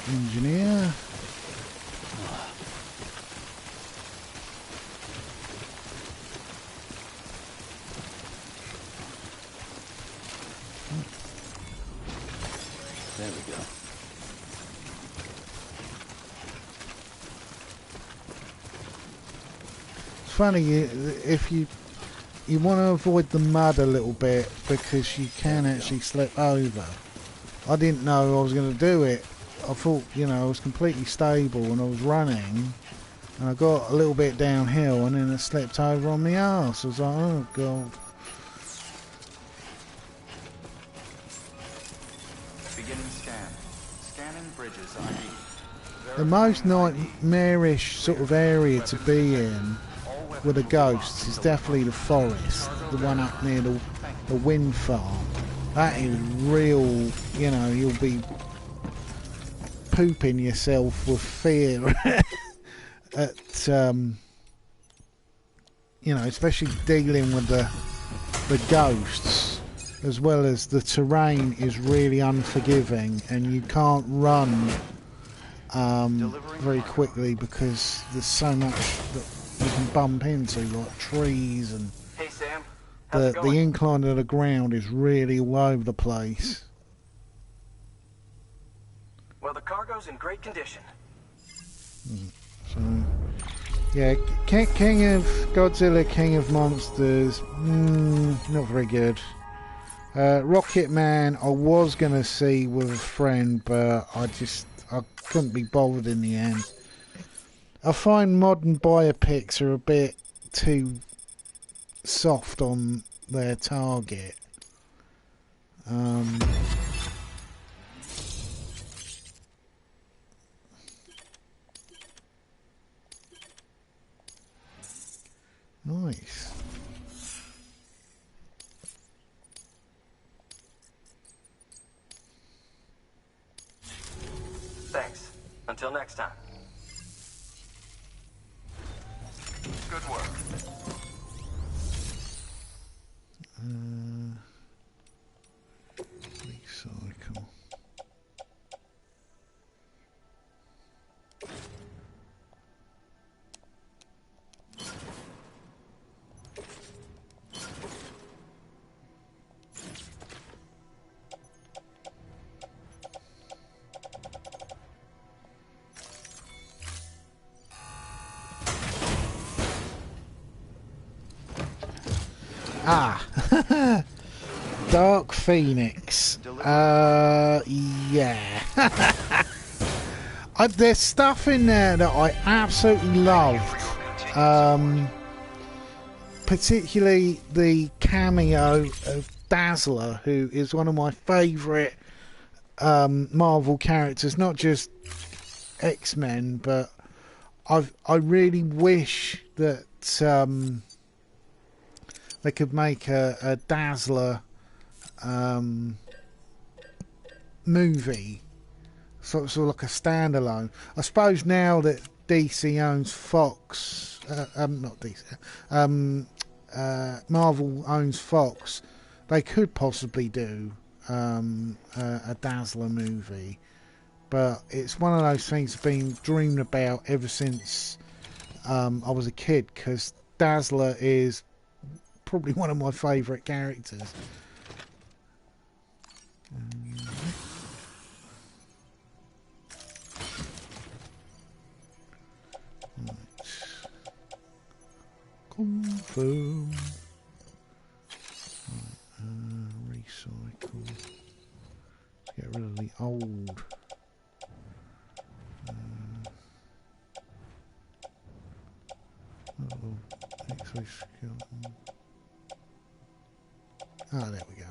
Engineer. There we go. It's funny if you want to avoid the mud a little bit because you can actually slip over. I didn't know I was going to do it. I thought, you know, I was completely stable and I was running and I got a little bit downhill and then it slipped over on my arse. I was like, oh god. Beginning scan. Scanning bridges ID. The most nightmarish sort of area to be in with the ghosts is definitely the forest, the one up near the wind farm. That is real, you know, you'll be pooping yourself with fear at you know, especially dealing with the ghosts, as well as the terrain is really unforgiving and you can't run very quickly because there's so much that you can bump into, like trees, and Hey, Sam. How's it the going? incline of the ground is really all over the place. Well, the cargo's in great condition. So, yeah, King of Godzilla, King of Monsters, not very good. Rocket Man I was going to see with a friend, but I couldn't be bothered in the end. I find modern biopics are a bit too soft on their target. Nice. Thanks. Until next time. Good work. Recycle. Ah, Dark Phoenix. Yeah. There's stuff in there that I absolutely loved. Particularly the cameo of Dazzler, who is one of my favourite Marvel characters, not just X-Men, but I really wish that they could make a Dazzler movie, sort of like a standalone. I suppose now that DC owns Fox, not DC, Marvel owns Fox, they could possibly do a Dazzler movie. But it's one of those things that's been dreamed about ever since I was a kid, because Dazzler is probably one of my favourite characters. Right. Confirm. Right, recycle. Let's get rid of the old. Exoskeleton. Ah, there we go.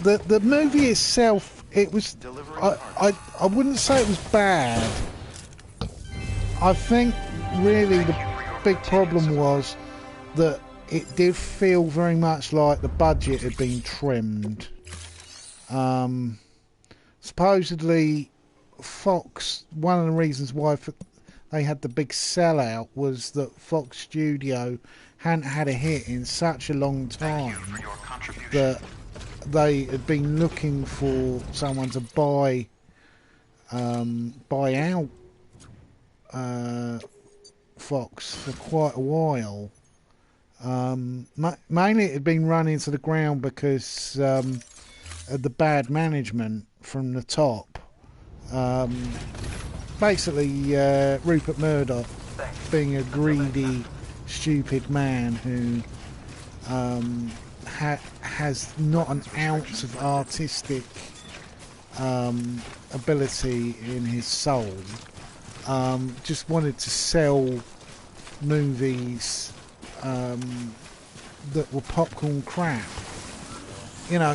The movie itself, it was, I wouldn't say it was bad. I think really the big problem was that it did feel very much like the budget had been trimmed. Supposedly Fox, one of the reasons why they had the big sellout was that Fox Studio hadn't had a hit in such a long time that they had been looking for someone to buy out Fox for quite a while. Mainly it had been run into the ground because of the bad management from the top. Basically, Rupert Murdoch being a greedy, stupid man who has not an ounce of artistic ability in his soul. Just wanted to sell movies that were popcorn crap. You know,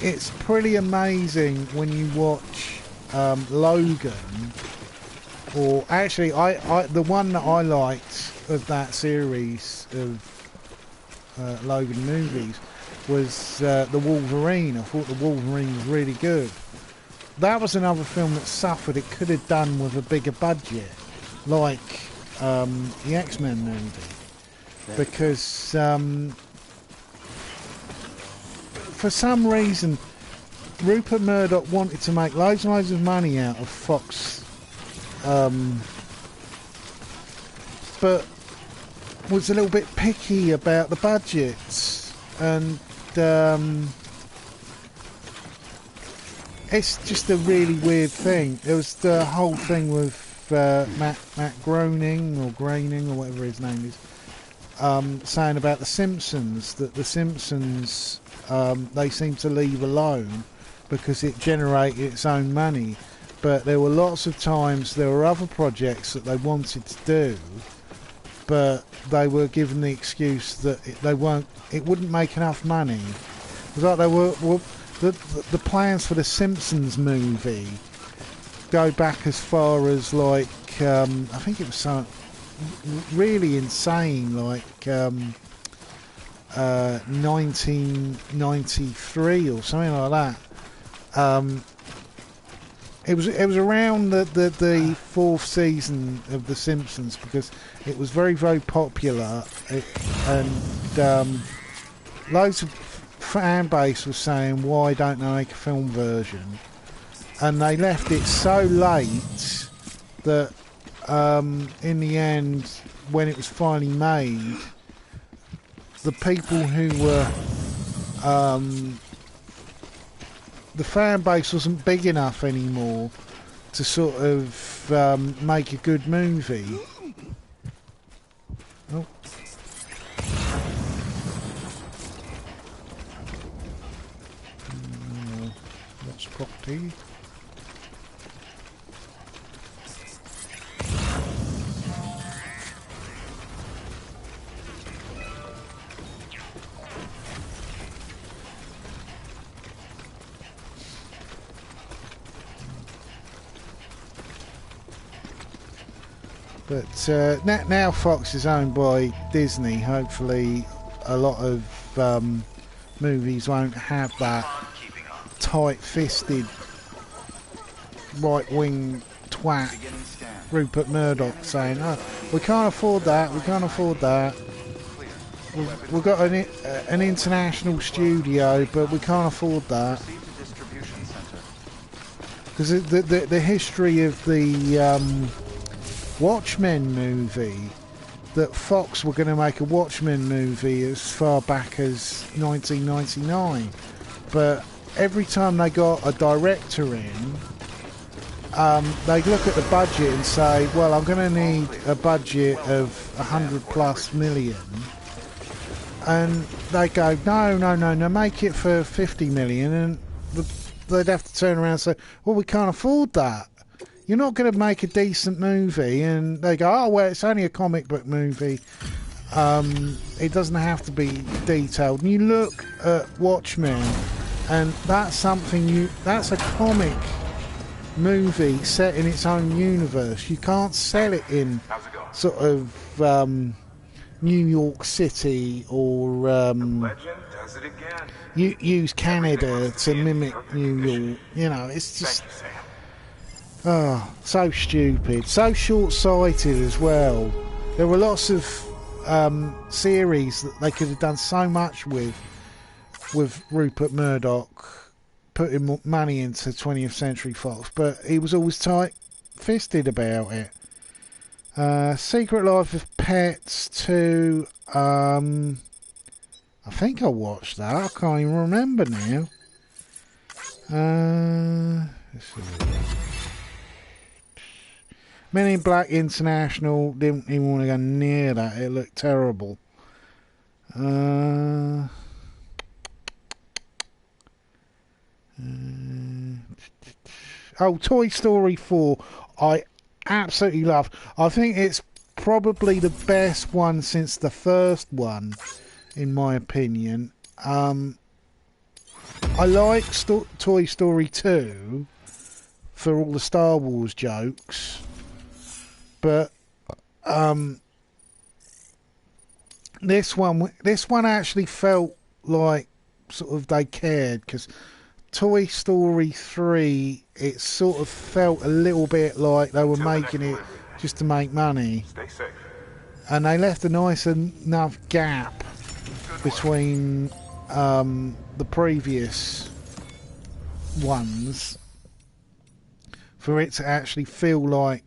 it's pretty amazing when you watch Logan, or actually I the one that I liked of that series of Logan movies was the Wolverine. I thought the Wolverine was really good. That was another film that suffered. It could have done with a bigger budget, like the X-Men movie, because for some reason Rupert Murdoch wanted to make loads and loads of money out of Fox, but was a little bit picky about the budgets, and it's just a really weird thing. There was the whole thing with Matt Groening or Groening or whatever his name is, saying about the Simpsons, that the Simpsons they seem to leave alone because it generated its own money. But there were lots of times there were other projects that they wanted to do, but they were given the excuse that it wouldn't make enough money. It was like they were the plans for the Simpsons movie go back as far as like I think it was some really insane, like 1993 or something like that. It was around the fourth season of The Simpsons, because it was very, very popular, and loads of fan base was saying, why don't they make a film version? And they left it so late that in the end, when it was finally made, the people who were the fan base wasn't big enough anymore to sort of make a good movie. Oh. Lost property. But now Fox is owned by Disney. Hopefully a lot of movies won't have that tight-fisted right-wing twat Rupert Murdoch saying, oh, we can't afford that, we can't afford that. We've got an international studio, but we can't afford that. Because the history of the Watchmen movie, that Fox were going to make a Watchmen movie as far back as 1999, but every time they got a director in, they'd look at the budget and say, well, I'm going to need a budget of 100+ million, and they go, no, make it for 50 million, and they'd have to turn around and say, well, we can't afford that. You're not going to make a decent movie. And they go, oh, well, it's only a comic book movie. It doesn't have to be detailed. And you look at Watchmen, and that's that's a comic movie set in its own universe. You can't sell it in sort of New York City or use Canada to mimic New York. You know, it's just... Oh, so stupid, so short-sighted as well. There were lots of series that they could have done so much with Rupert Murdoch putting money into 20th Century Fox, but he was always tight-fisted about it. Secret Life of Pets 2, I think I watched that, I can't even remember now. Let's see. Men in Black International, didn't even want to go near that. It looked terrible. Toy Story 4, I absolutely love. I think it's probably the best one since the first one, in my opinion. I like Toy Story 2 for all the Star Wars jokes. But this one actually felt like sort of they cared, because Toy Story 3, it sort of felt a little bit like they were making it just to make money. Stay safe. And they left a nice enough gap between the previous ones for it to actually feel like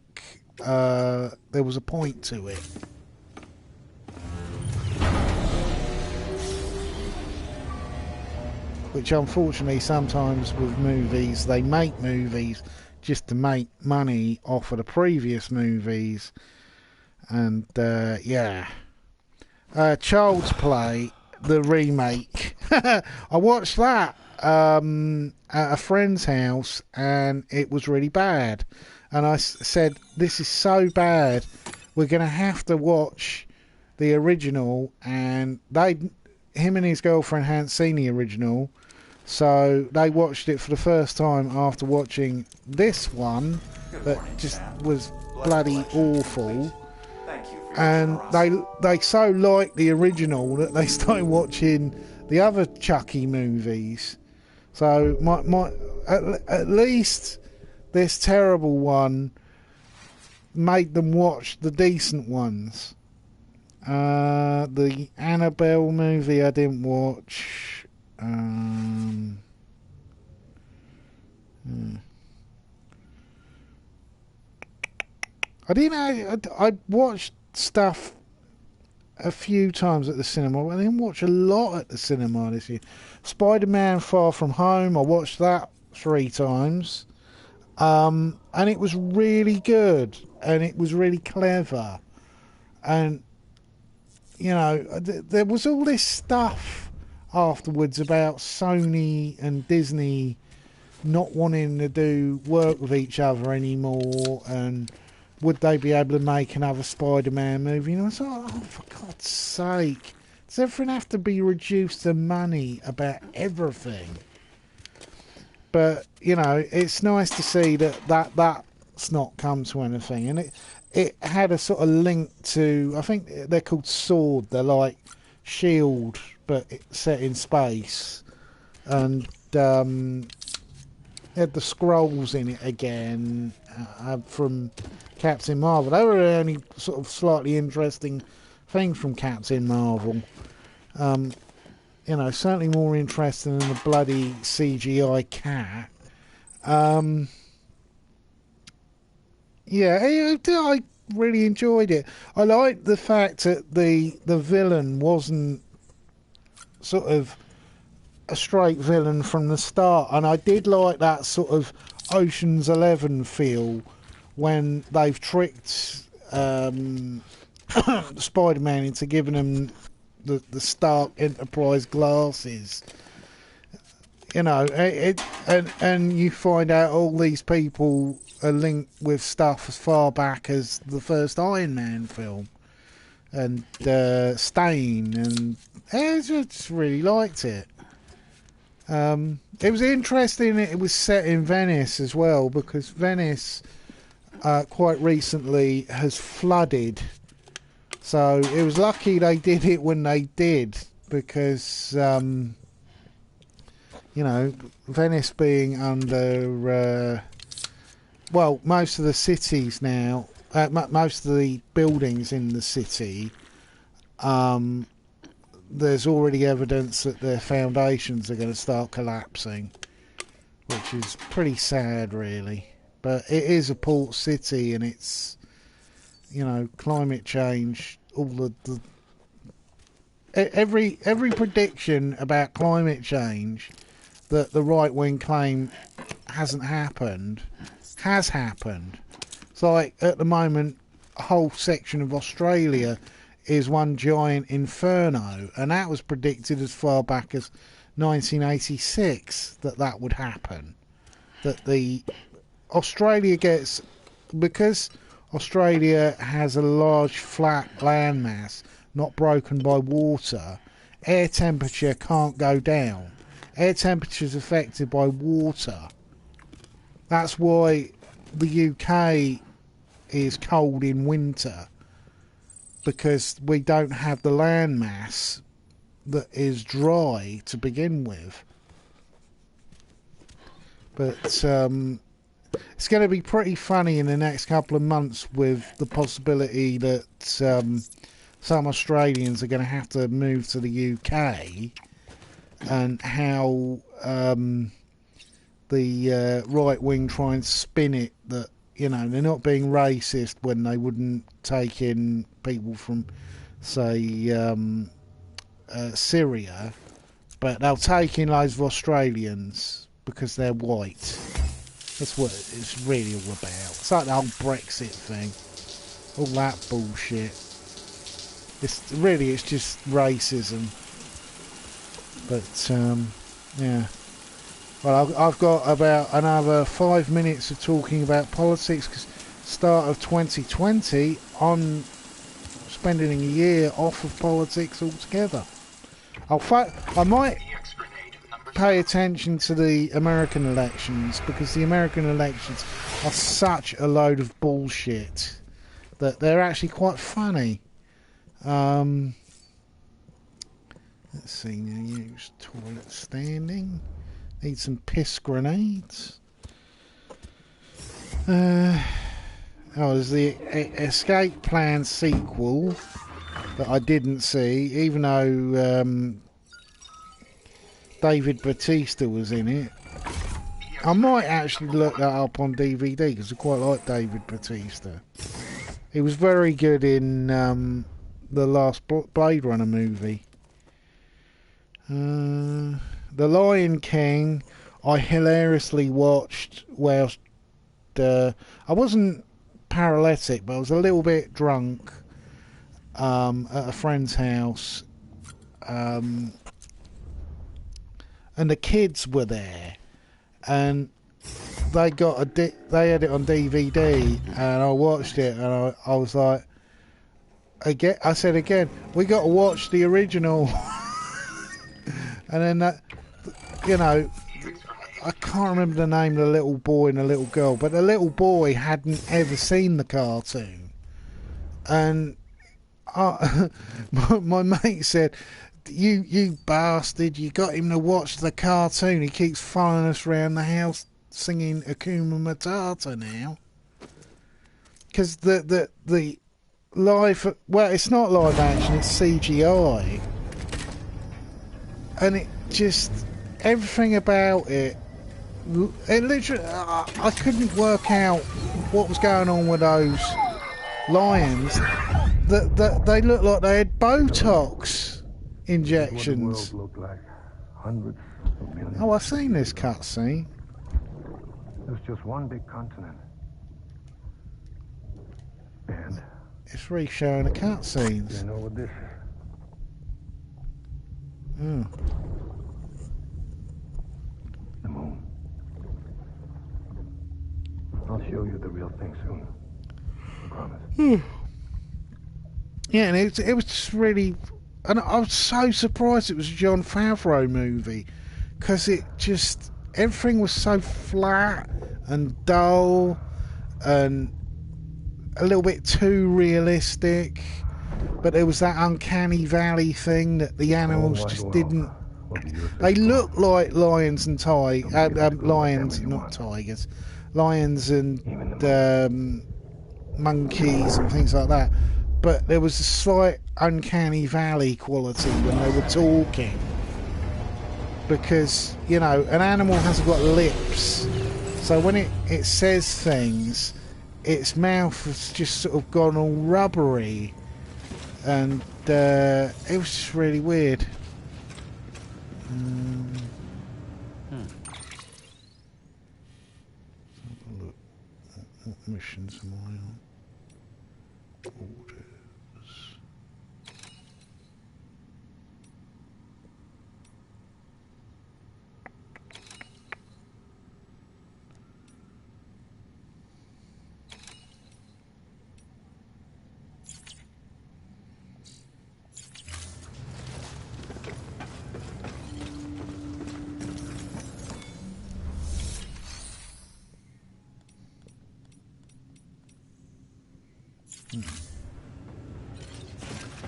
there was a point to it. which unfortunately sometimes with movies, they make movies just to make money off of the previous movies. And Child's Play, the remake. I watched that at a friend's house, and it was really bad. And I said, this is so bad, we're going to have to watch the original. And him and his girlfriend hadn't seen the original, so they watched it for the first time after watching this one that just was bloody awful. And they so liked the original that they started watching the other Chucky movies. So at least this terrible one made them watch the decent ones. The Annabelle movie I didn't watch. I didn't know. I watched stuff a few times at the cinema. I didn't watch a lot at the cinema this year. Spider-Man Far From Home, I watched that 3 times. And it was really good. And it was really clever. And, you know, there was all this stuff afterwards about Sony and Disney not wanting to do work with each other anymore, and would they be able to make another Spider-Man movie? And I thought, oh, for God's sake, does everything have to be reduced to money about everything? But, you know, it's nice to see that's not come to anything. And it had a sort of link to, I think they're called Sword, they're like S.H.I.E.L.D., but it's set in space. And had the scrolls in it again from Captain Marvel. They were the only sort of slightly interesting thing from Captain Marvel. You know, certainly more interesting than the bloody CGI cat. I really enjoyed it. I liked the fact that the villain wasn't sort of a straight villain from the start, and I did like that sort of Ocean's 11 feel when they've tricked Spider-Man into giving him the Stark Enterprise glasses. You know, and you find out all these people are linked with stuff as far back as the first Iron Man film and Stain, and I just really liked it. It was interesting. It was set in Venice as well, because Venice quite recently has flooded. So it was lucky they did it when they did, because, you know, Venice being under, most of the cities now, most of the buildings in the city, there's already evidence that their foundations are going to start collapsing, which is pretty sad, really. But it is a port city, and it's, you know, climate change, all every prediction about climate change that the right wing claim hasn't happened has happened. It's like at the moment, a whole section of Australia is one giant inferno, and that was predicted as far back as 1986 that would happen. That the Australia gets, because Australia has a large flat landmass not broken by water, air temperature can't go down. Air temperature is affected by water. That's why the UK is cold in winter, because we don't have the land mass that is dry to begin with. But it's going to be pretty funny in the next couple of months with the possibility that some Australians are going to have to move to the UK, and how the right wing try and spin it that, you know, they're not being racist when they wouldn't take in people from, say, Syria, but they'll take in loads of Australians because they're white. That's what it's really all about. It's like the whole Brexit thing. All that bullshit. It's just racism. But, yeah. Well, I've got about another 5 minutes of talking about politics, because start of 2020, I'm spending a year off of politics altogether. I might pay attention to the American elections, because the American elections are such a load of bullshit that they're actually quite funny. Let's see, now use toilet standing. Need some piss grenades. There's the Escape Plan sequel that I didn't see, even though David Bautista was in it. I might actually look that up on DVD because I quite like David Bautista. He was very good in the last Blade Runner movie. The Lion King, I hilariously watched whilst I wasn't paralytic, but I was a little bit drunk at a friend's house, and the kids were there, and they had it on DVD, and I watched it, and I was like, I said again, we got to watch the original. And then that, you know, I can't remember the name of the little boy and the little girl, but the little boy hadn't ever seen the cartoon. And my mate said, you bastard, you got him to watch the cartoon. He keeps following us around the house singing Hakuna Matata now. Because the live, well, it's not live action, it's CGI. And it just, everything about it literally, I couldn't work out what was going on with those lions. That they looked like they had Botox injections. What the world looked like. Hundreds of millions. Oh, I've seen this cutscene. There's just one big continent. And It's really showing the you cutscenes. know what this is? The moon. I'll show you the real thing soon. I promise. Yeah, and it was just really, and I was so surprised it was a Jon Favreau movie, because it just, everything was so flat and dull and a little bit too realistic, but there was that uncanny valley thing that the animals just didn't. They look like lions and lions, not tigers, lions and monkeys and things like that. But there was a slight uncanny valley quality when they were talking, because, you know, an animal hasn't got lips, so when it says things, its mouth has just sort of gone all rubbery, and it was just really weird. Look, what missions am I on? Orders.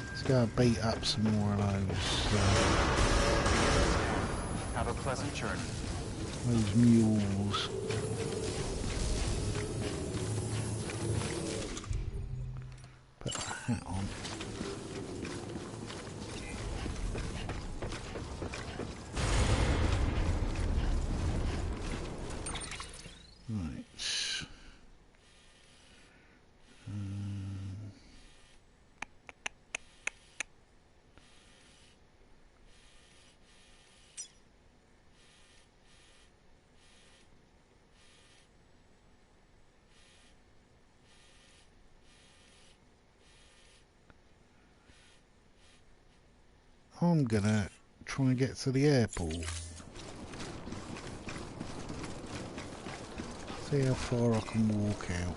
Let's go and beat up some more of Have a pleasant journey. those mules. Put a hat on. Right. I'm gonna try and get to the airport. See how far I can walk out.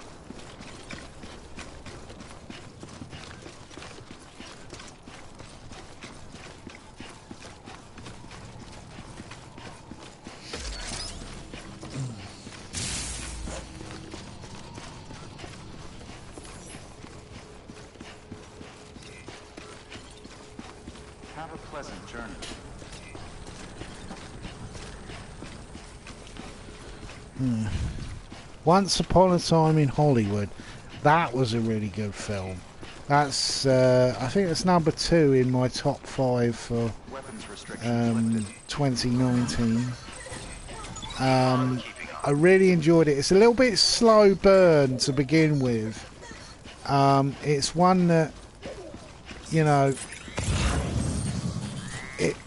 Have a pleasant journey. Once Upon a Time in Hollywood. That was a really good film. That's I think it's number 2 in my top 5 for Weapons restrictions lifted. 2019. I really enjoyed it. It's a little bit slow burn to begin with. It's one that, you know,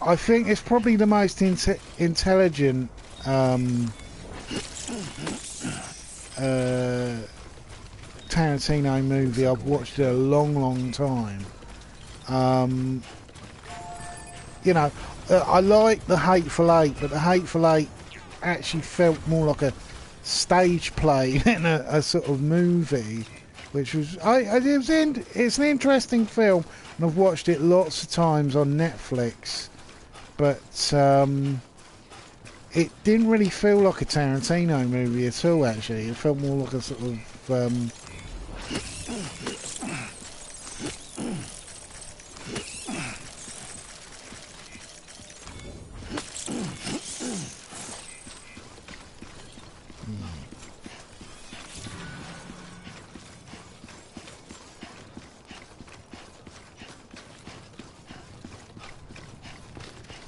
I think it's probably the most intelligent Tarantino movie I've watched in a long time. You know, I like The Hateful Eight, but The Hateful Eight actually felt more like a stage play than a sort of movie, which was it's an interesting film, and I've watched it lots of times on Netflix, but it didn't really feel like a Tarantino movie at all. Actually, it felt more like a sort of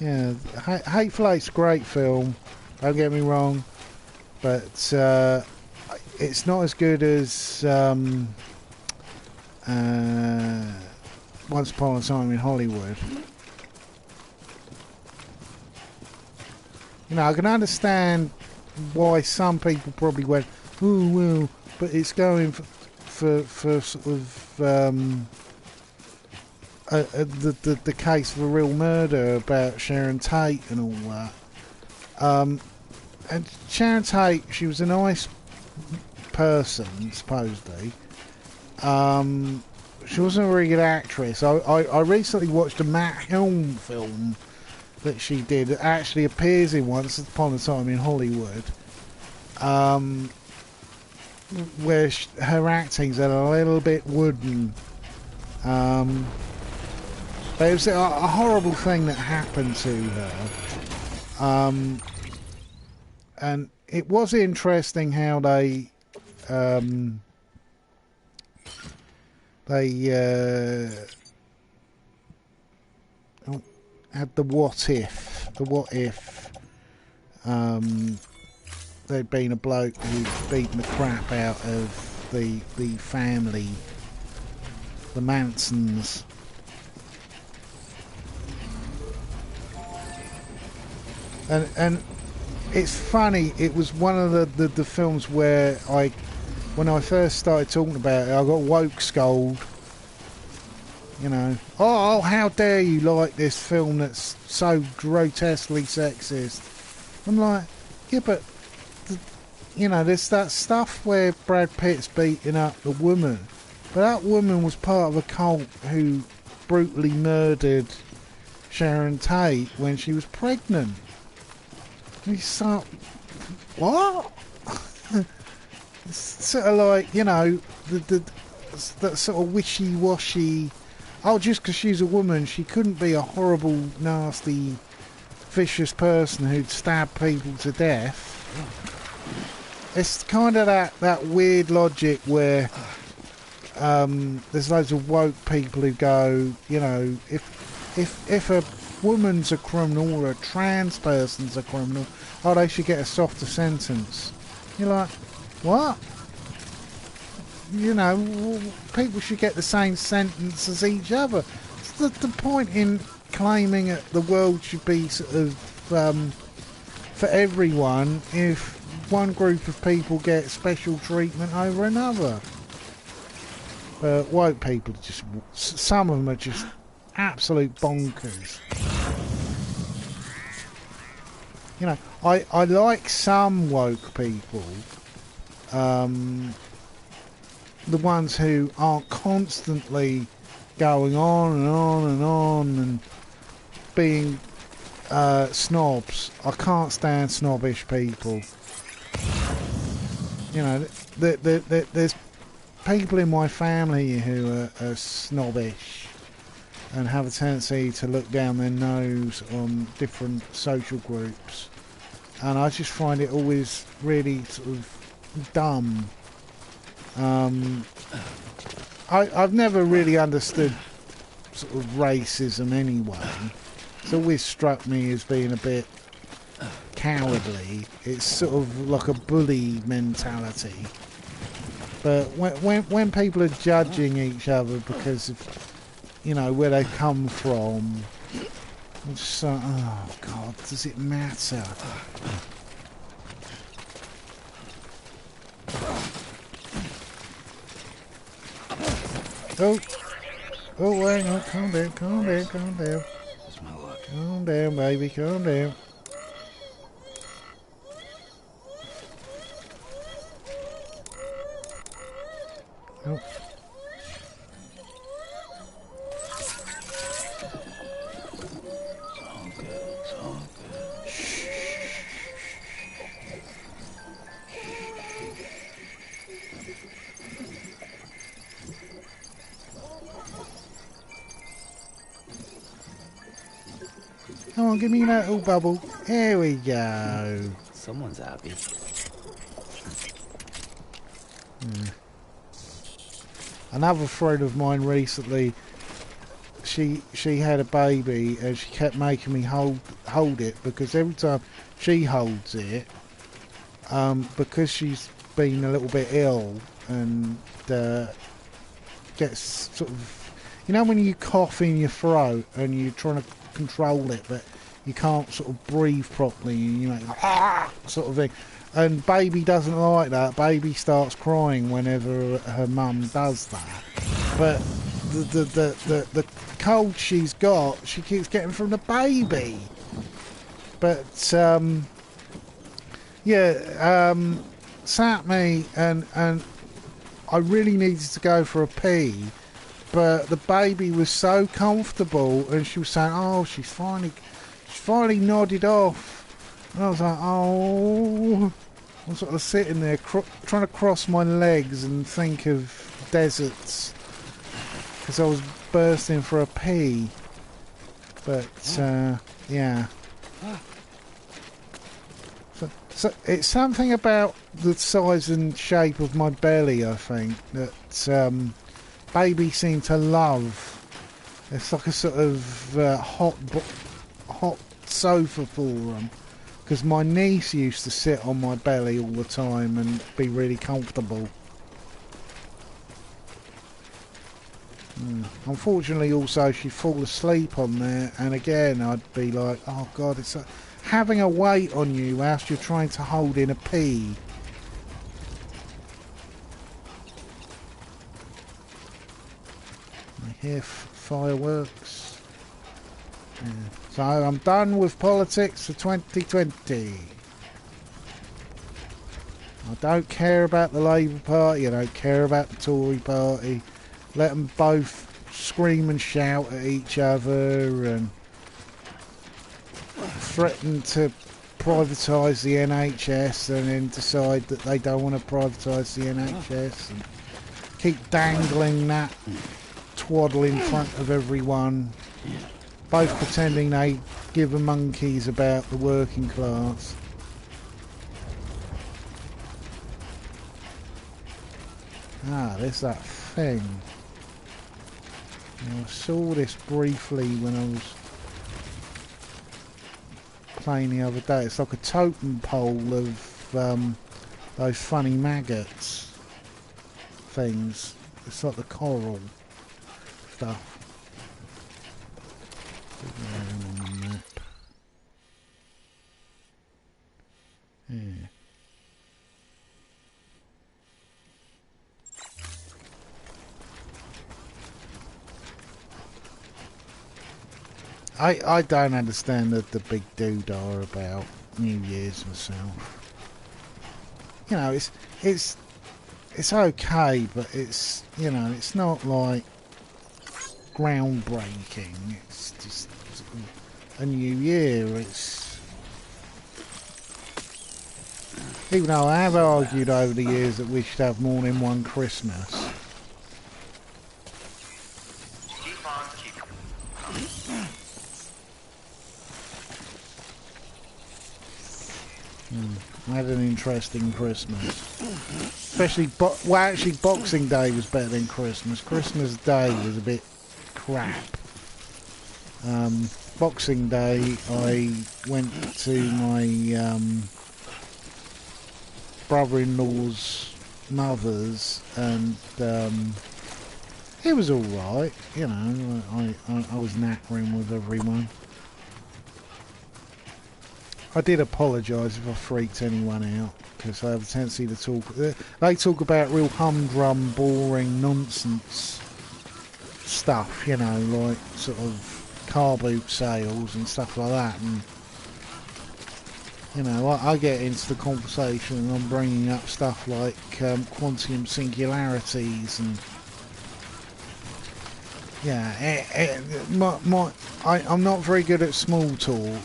yeah, Hateful Eight's a great film, don't get me wrong, but it's not as good as Once Upon a Time in Hollywood. You know, I can understand why some people probably went, oh well, but it's going for sort of the case of a real murder about Sharon Tate and all that. And Sharon Tate, she was a nice person, supposedly. She wasn't a very good actress. I recently watched a Matt Helm film that she did. It actually appears in Once Upon a Time in Hollywood, where her acting's a little bit wooden. But it was a horrible thing that happened to her. And it was interesting how they had the what if there'd been a bloke who'd beaten the crap out of the family, the Mansons. And it's funny, it was one of the films where when I first started talking about it, I got woke scold. You know, oh, how dare you like this film that's so grotesquely sexist. I'm like, yeah, but, you know, there's that stuff where Brad Pitt's beating up the woman. But that woman was part of a cult who brutally murdered Sharon Tate when she was pregnant. And you start, what? It's sort of like, you know, that sort of wishy-washy, oh, just because she's a woman, she couldn't be a horrible, nasty, vicious person who'd stab people to death. It's kind of that weird logic where there's loads of woke people who go, you know, if a woman's a criminal or a trans person's a criminal, oh, they should get a softer sentence. You're like, what? You know, people should get the same sentence as each other. It's the point in claiming that the world should be sort of for everyone if one group of people get special treatment over another. But woke people, just some of them are just absolute bonkers. You know, I like some woke people, the ones who aren't constantly going on and on and on and being snobs. I can't stand snobbish people. You know, there's people in my family who are snobbish and have a tendency to look down their nose on different social groups, and I just find it always really sort of dumb. I've never really understood sort of racism anyway. It's always struck me as being a bit cowardly. It's sort of like a bully mentality. But when people are judging each other because of, you know, where they come from, I'm just like, oh God, does it matter? Oh, hang on, calm down, calm down, calm down. That's my luck. Calm down, baby, calm down. Oh. It's all good. It's all good. Come on, give me that little bubble. Here we go. Someone's happy. Another friend of mine recently, she had a baby and she kept making me hold it, because every time she holds it, because she's been a little bit ill and gets sort of, you know, when you cough in your throat and you're trying to control it but you can't sort of breathe properly and you make like, sort of thing. And baby doesn't like that. Baby starts crying whenever her mum does that. But the cold she's got, she keeps getting from the baby. But sat me and I really needed to go for a pee. But the baby was so comfortable, and she was saying, "Oh, she's finally nodded off." And I was like, "Oh," I'm sort of sitting there trying to cross my legs and think of deserts because I was bursting for a pee. But yeah. So it's something about the size and shape of my belly, I think, that babies seem to love. It's like a sort of hot sofa for them. Because my niece used to sit on my belly all the time and be really comfortable. Unfortunately, also, she'd fall asleep on there, and again, I'd be like, oh God, it's having a weight on you whilst you're trying to hold in a pee. I hear fireworks. Yeah. So I'm done with politics for 2020. I don't care about the Labour Party, I don't care about the Tory Party. Let them both scream and shout at each other and threaten to privatise the NHS and then decide that they don't want to privatise the NHS and keep dangling that twaddle in front of everyone, both pretending they give a monkeys about the working class. There's that thing. I saw this briefly when I was playing the other day. It's like a totem pole of those funny maggots things. It's like the coral stuff. On the map. Yeah. I don't understand the big doodah about New Year's myself. You know, it's okay, but it's, you know, it's not like groundbreaking. It's just a new year. It's, even though I have argued over the years that we should have more than one Christmas. Keep on keeping. I had an interesting Christmas. Especially, actually Boxing Day was better than Christmas. Christmas Day was a bit crap. Boxing Day, I went to my brother-in-law's mother's, and it was all right. You know, I was nattering with everyone. I did apologise if I freaked anyone out, because I have a tendency to talk. They talk about real humdrum, boring nonsense stuff, you know, like sort of car boot sales and stuff like that. And you know, I get into the conversation and I'm bringing up stuff like quantum singularities and yeah. I'm not very good at small talk.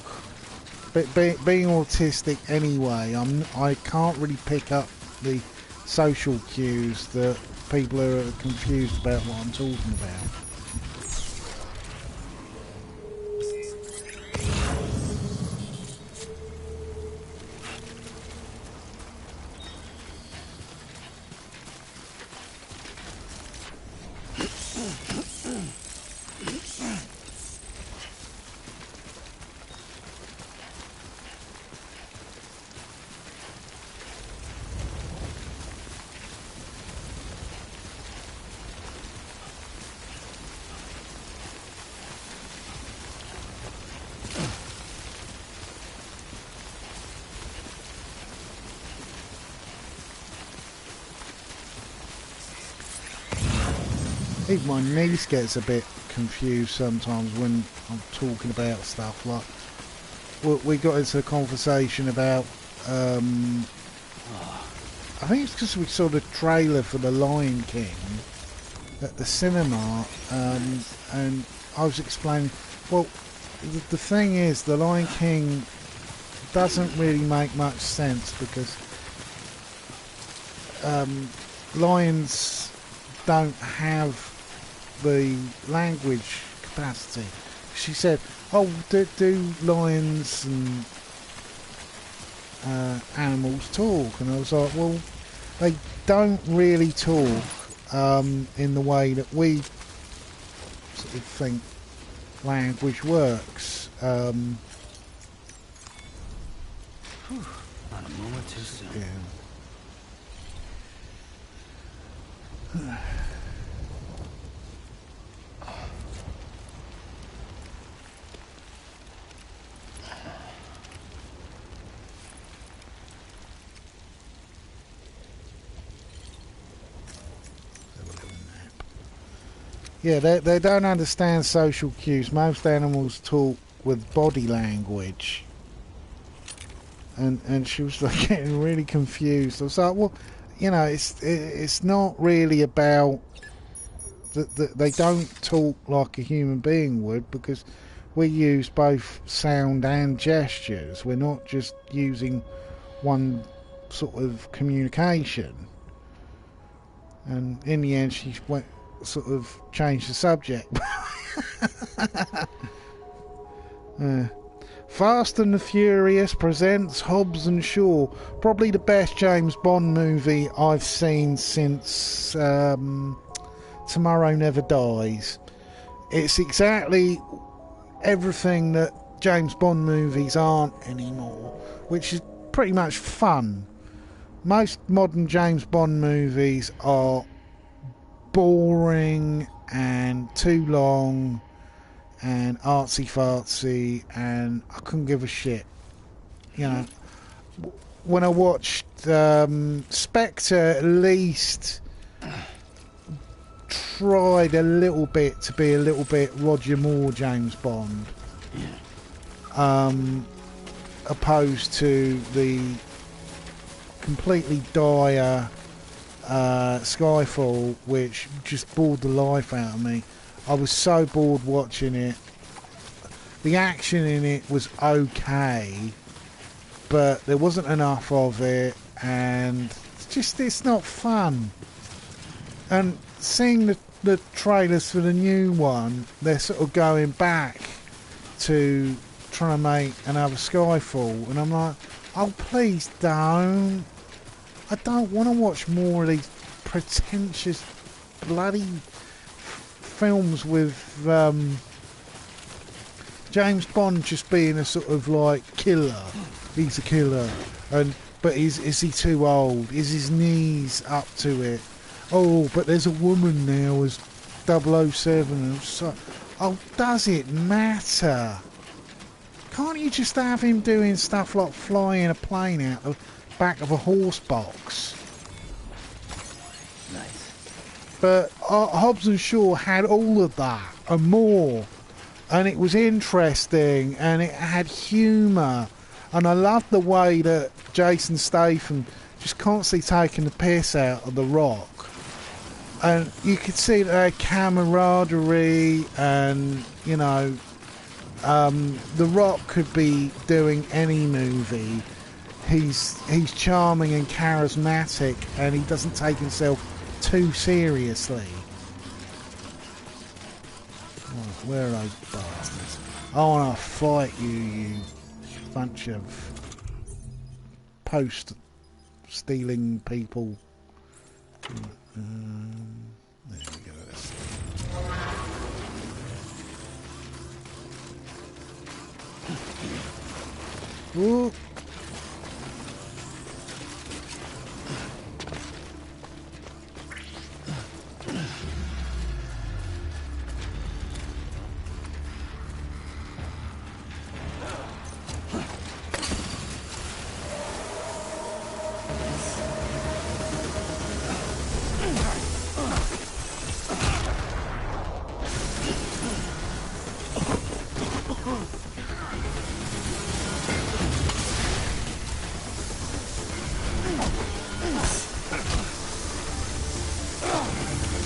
But being autistic anyway, I can't really pick up the social cues that people are confused about what I'm talking about. Even my niece gets a bit confused sometimes when I'm talking about stuff. Like, we got into a conversation about, I think it's because we saw the trailer for The Lion King at the cinema, and I was explaining, well, the thing is, The Lion King doesn't really make much sense because lions don't have the language capacity. She said, oh, do lions and animals talk? And I was like, well, they don't really talk in the way that we sort of think language works. Not a moment too soon. Yeah. Yeah, they don't understand social cues. Most animals talk with body language. And she was like getting really confused. I was like, well, you know, it's not really about they don't talk like a human being would, because we use both sound and gestures. We're not just using one sort of communication. And in the end, she went sort of changed the subject. Fast and the Furious presents Hobbs and Shaw, probably the best James Bond movie I've seen since Tomorrow Never Dies. It's exactly everything that James Bond movies aren't anymore, which is pretty much fun. Most modern James Bond movies are boring and too long and artsy fartsy, and I couldn't give a shit. You know, when I watched Spectre, at least tried a little bit to be a little bit Roger Moore James Bond. opposed to the completely dire Skyfall, which just bored the life out of me. I was so bored watching it. The action in it was okay, but there wasn't enough of it, and it's not fun. And seeing the trailers for the new one, they're sort of going back to trying to make another Skyfall, and I'm like, oh please don't. I don't want to watch more of these pretentious bloody films with James Bond just being a sort of like killer. He's a killer, but is he too old? Is his knees up to it? Oh, but there's a woman now as 007. And so, oh, does it matter? Can't you just have him doing stuff like flying a plane out the back of a horse box? Nice. But Hobbs and Shaw had all of that and more, and it was interesting and it had humour, and I loved the way that Jason Statham just constantly taking the piss out of The Rock, and you could see that they had camaraderie, and you know, The Rock could be doing any movie. He's charming and charismatic, and he doesn't take himself too seriously. Oh, where are those bastards? I want to fight you, you bunch of post-stealing people. There we go. Ooh.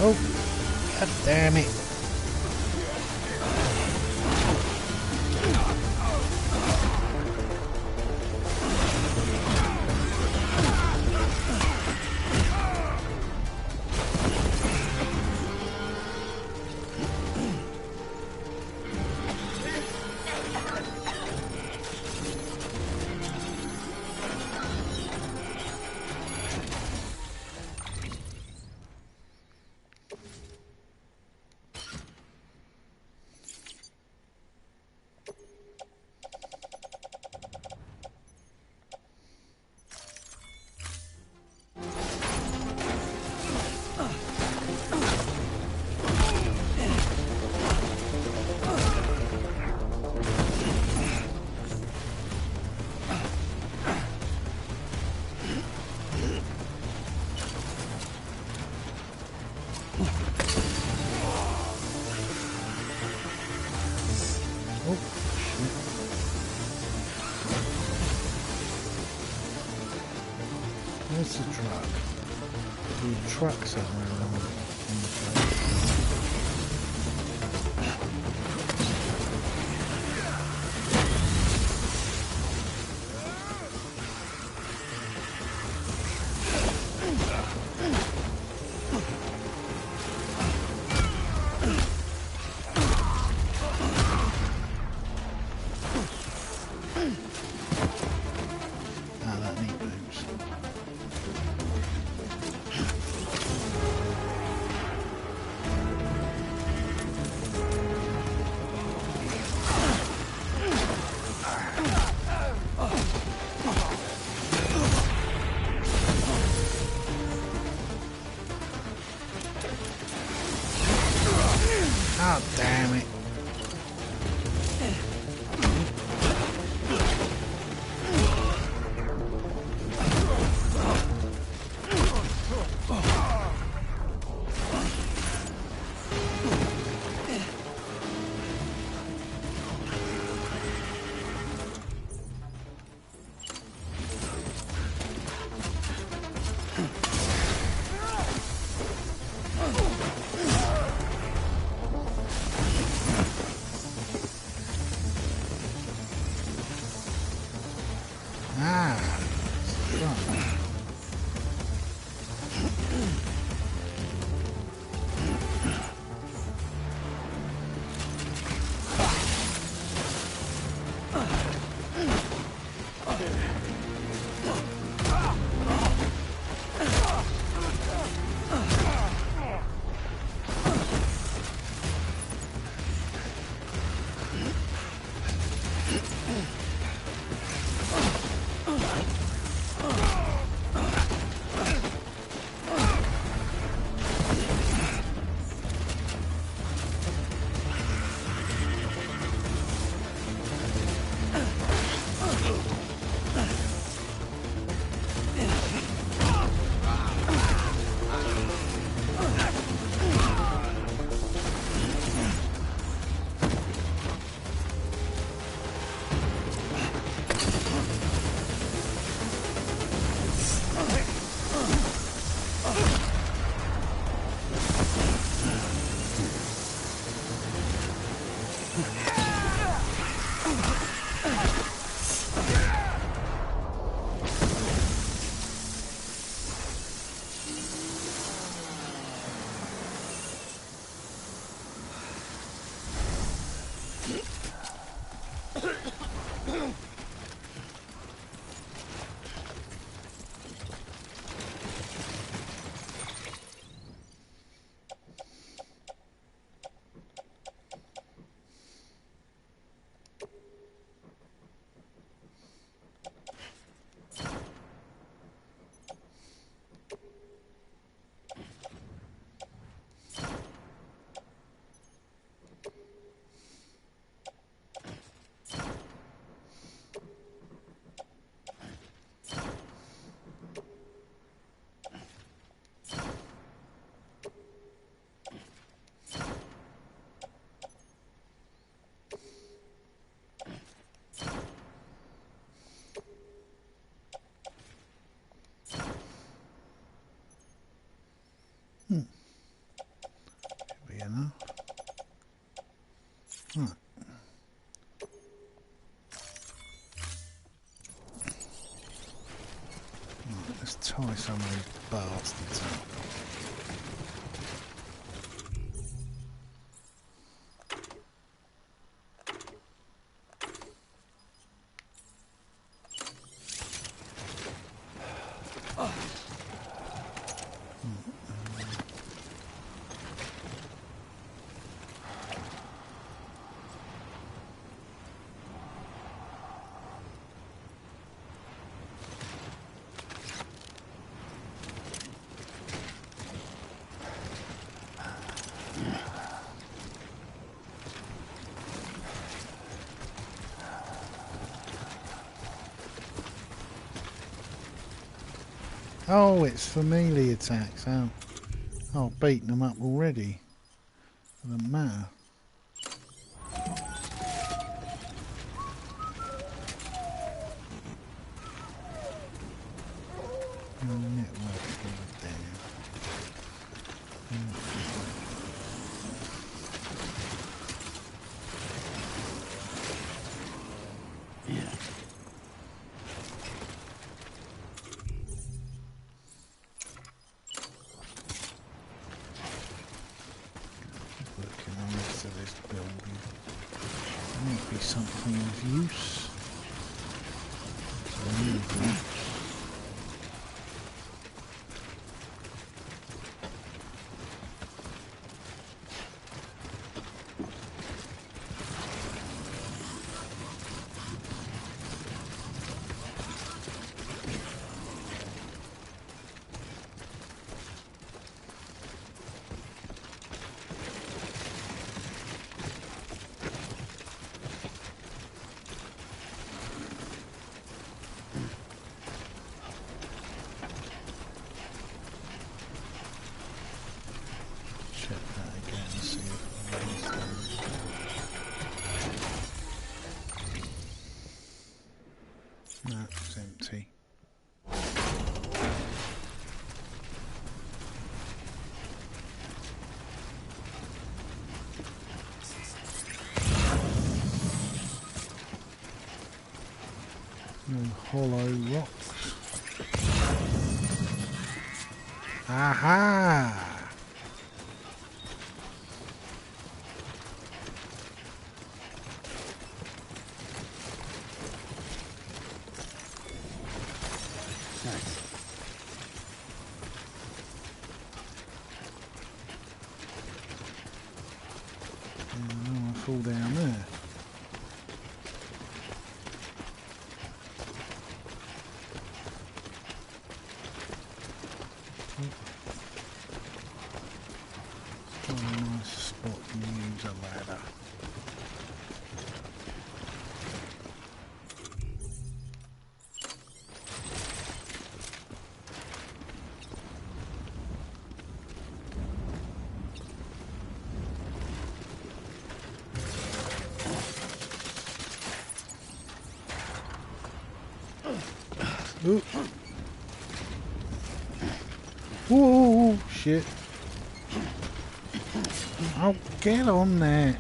Oh, god damn it. Where's the truck? There's a truck somewhere around in the place. tie some of these bastards up. Oh, it's for melee attacks. Oh, I've beaten them up already. Doesn't matter. Network down. Yeah. Looking on this of this building. Might be something of use. Check that again, see if no, it's empty. No hollow rocks. Aha! Nice. I fall down there. Got a nice spot to use a ladder. Ooh. Ooh, shit. Oh, get on there.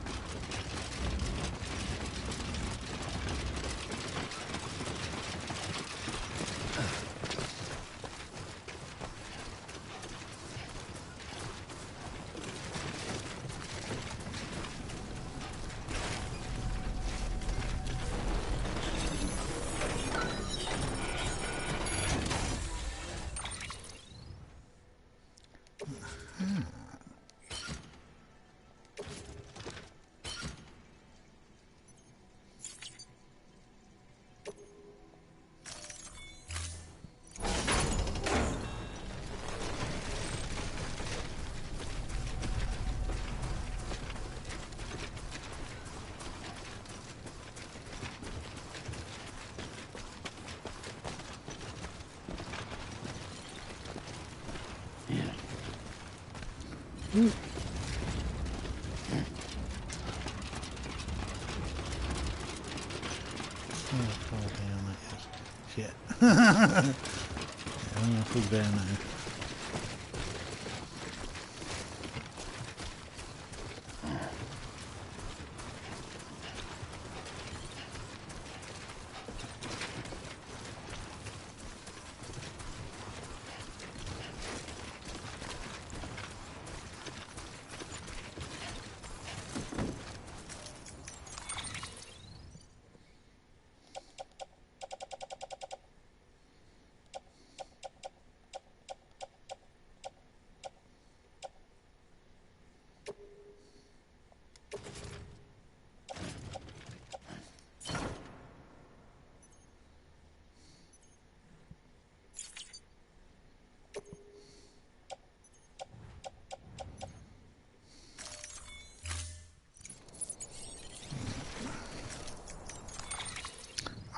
Ooh. Oh, fall down that is. Shit. I'm gonna fall down there.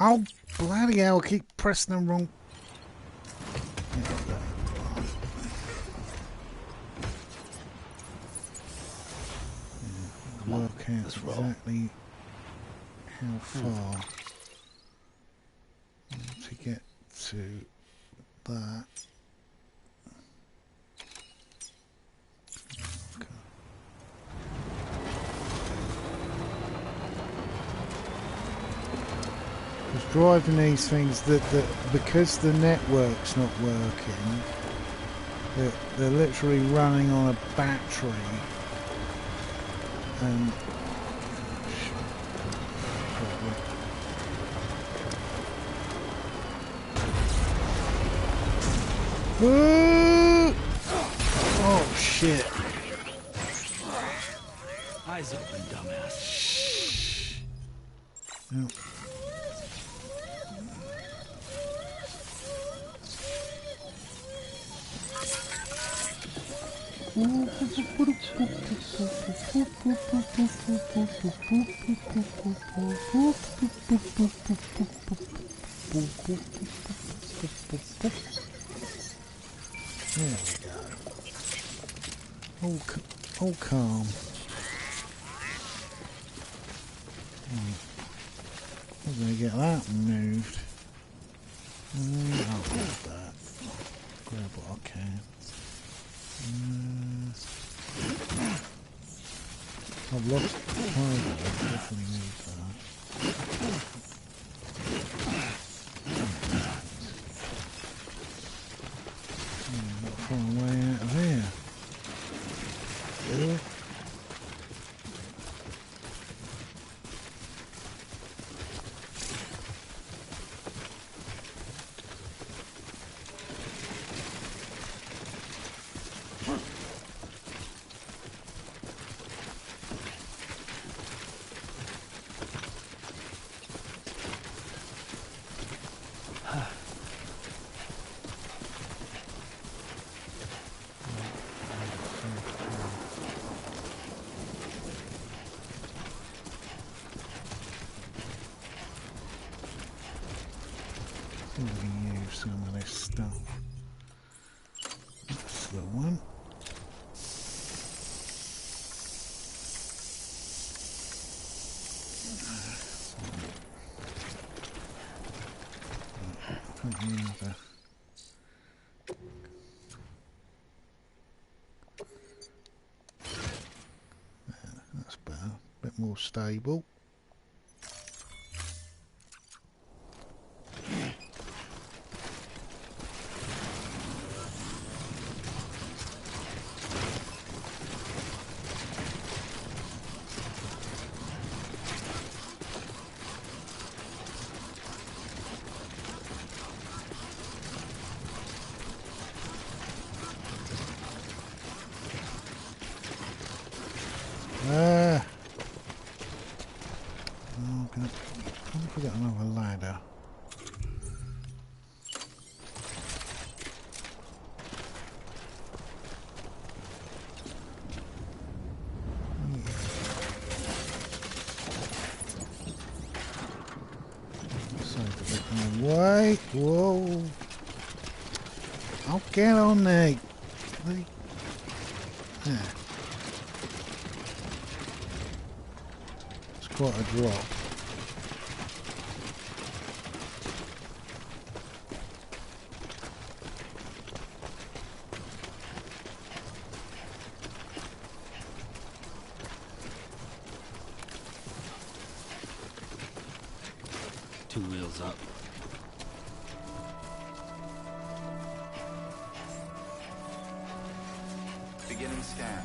Oh, bloody hell, I keep pressing the wrong... Work out exactly how far to get to that. Because driving these things, that because the network's not working, they're literally running on a battery. And oh shit! Eyes open, dumbass. No. There we go. All calm. I'm going to get that moved. I'll grab that. Grab what I can. I've lost the fibre. I definitely need that. I've got to find a way out of here. Yeah. We can use some of this stuff. That's the one. That's better. A bit more stable. I've got another ladder. Wait, whoa. I'll get on there. Yeah. It's quite a drop. Two wheels up. Beginning scan.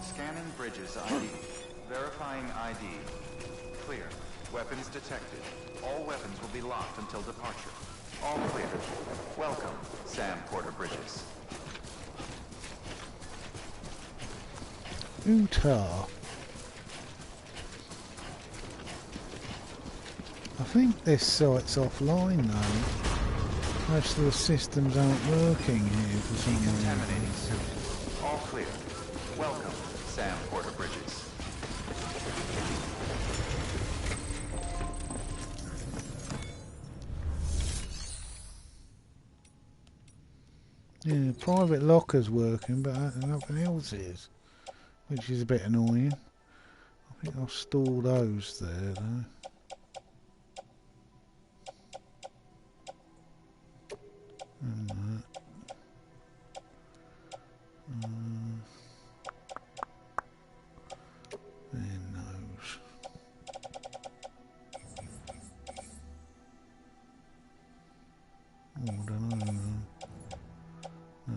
Scanning bridges ID. Verifying ID. Clear. Weapons detected. All weapons will be locked until departure. All clear. Welcome, Sam Porter Bridges. Utah. I think this site's offline though. Most of the systems aren't working here for some Decontaminating reason. suit. All clear. Welcome, Sam Porter Bridges. Yeah, private locker's working, but nothing else is, which is a bit annoying. I think I'll store those there though. And those. Oh, I don't know. No.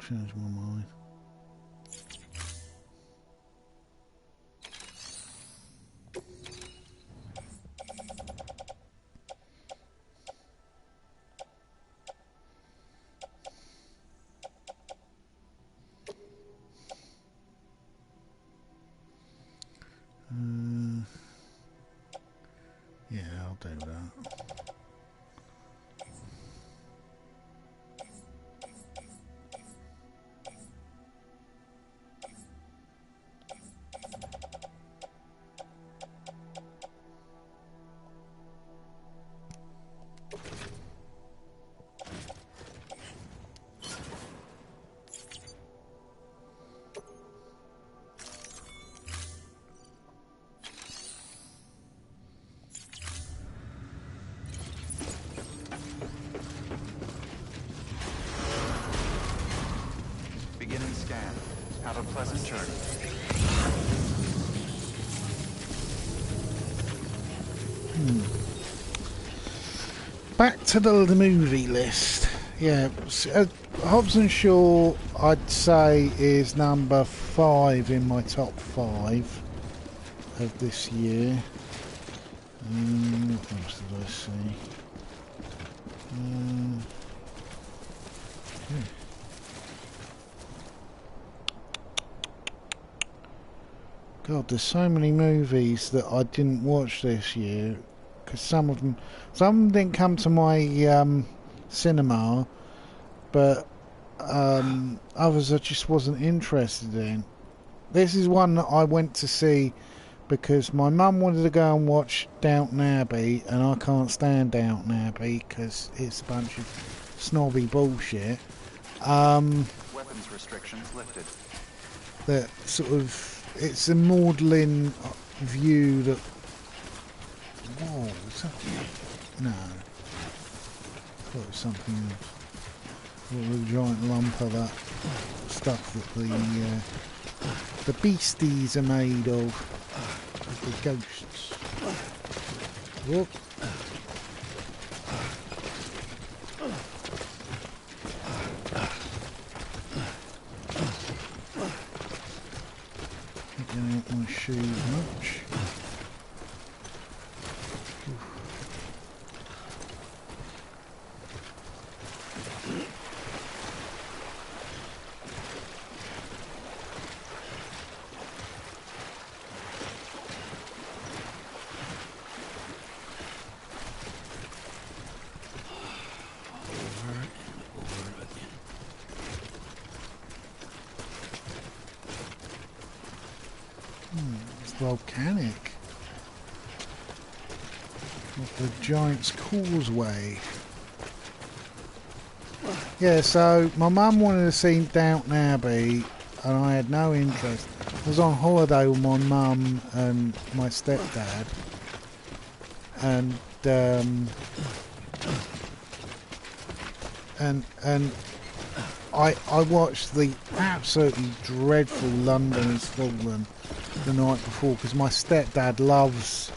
Change my mind. Yeah, I'll do that. Beginning scan. Have a pleasant journey. Back to the movie list. Yeah, Hobbs and Shaw, I'd say, is number 5 in my top 5 of this year. What else did I see? God, there's so many movies that I didn't watch this year, because some of them didn't come to my cinema, but others I just wasn't interested in. This is one that I went to see because my mum wanted to go and watch Downton Abbey, and I can't stand Downton Abbey because it's a bunch of snobby bullshit. Weapons restrictions lifted. That sort of, it's a maudlin view that. Whoa, is that? No. I thought it was something else. A giant lump of that stuff that the beasties are made of. The ghosts. Whoop. Getting out my shoes much. It's volcanic. Off the Giant's Causeway. Yeah, so my mum wanted to see Downton Abbey and I had no interest. I was on holiday with my mum and my stepdad, and I watched the absolutely dreadful London Has Fallen the night before because my stepdad loves.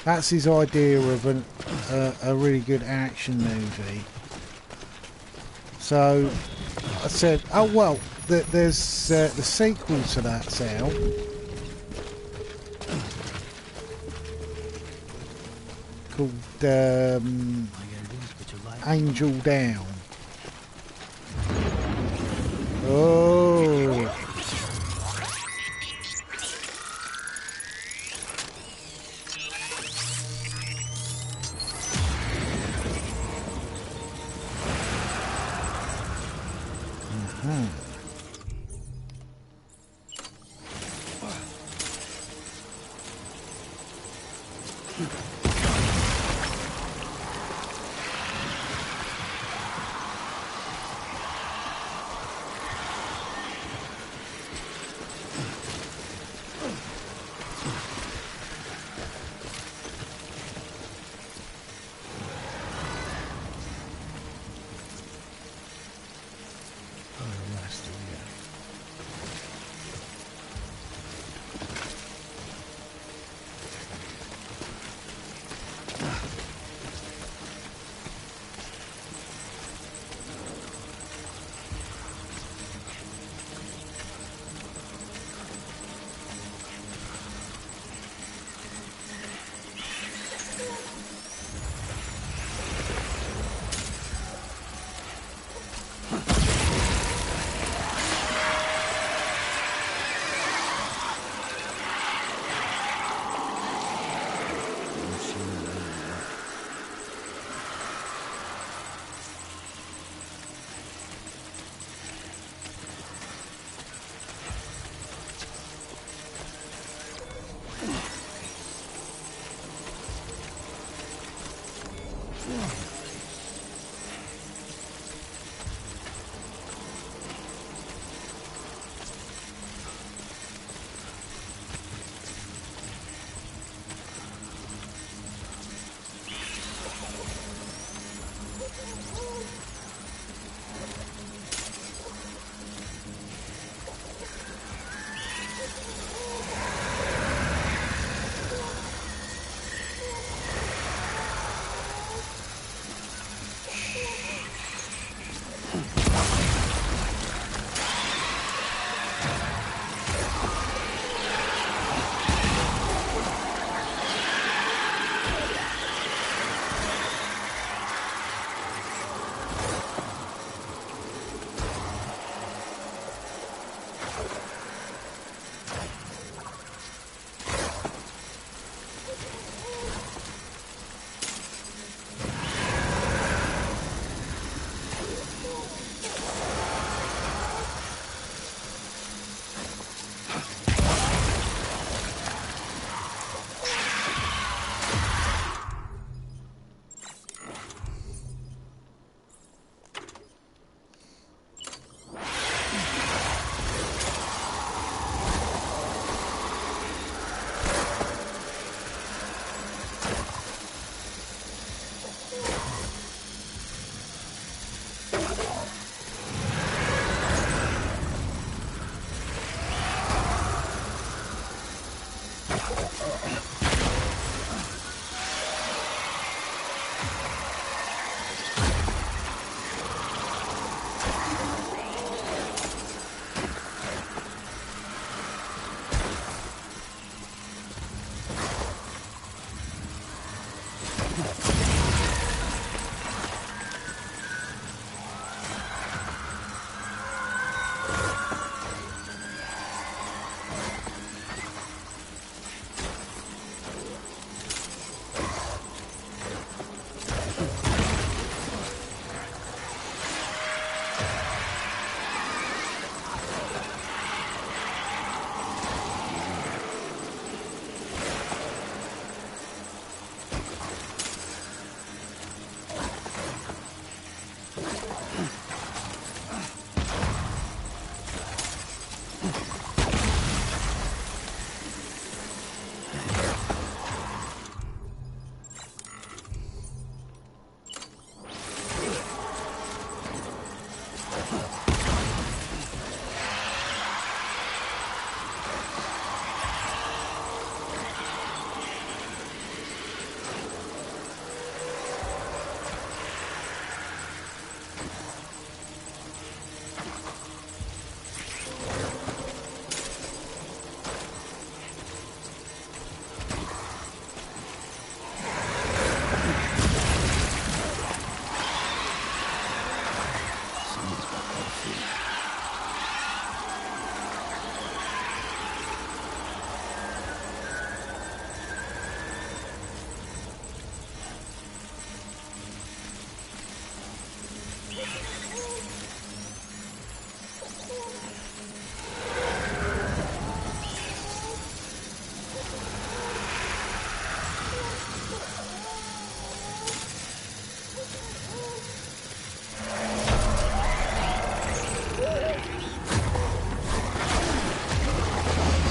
That's his idea of a really good action movie. So I said, "Oh well, there's the sequel to that's out." Called Angel Down. Oh.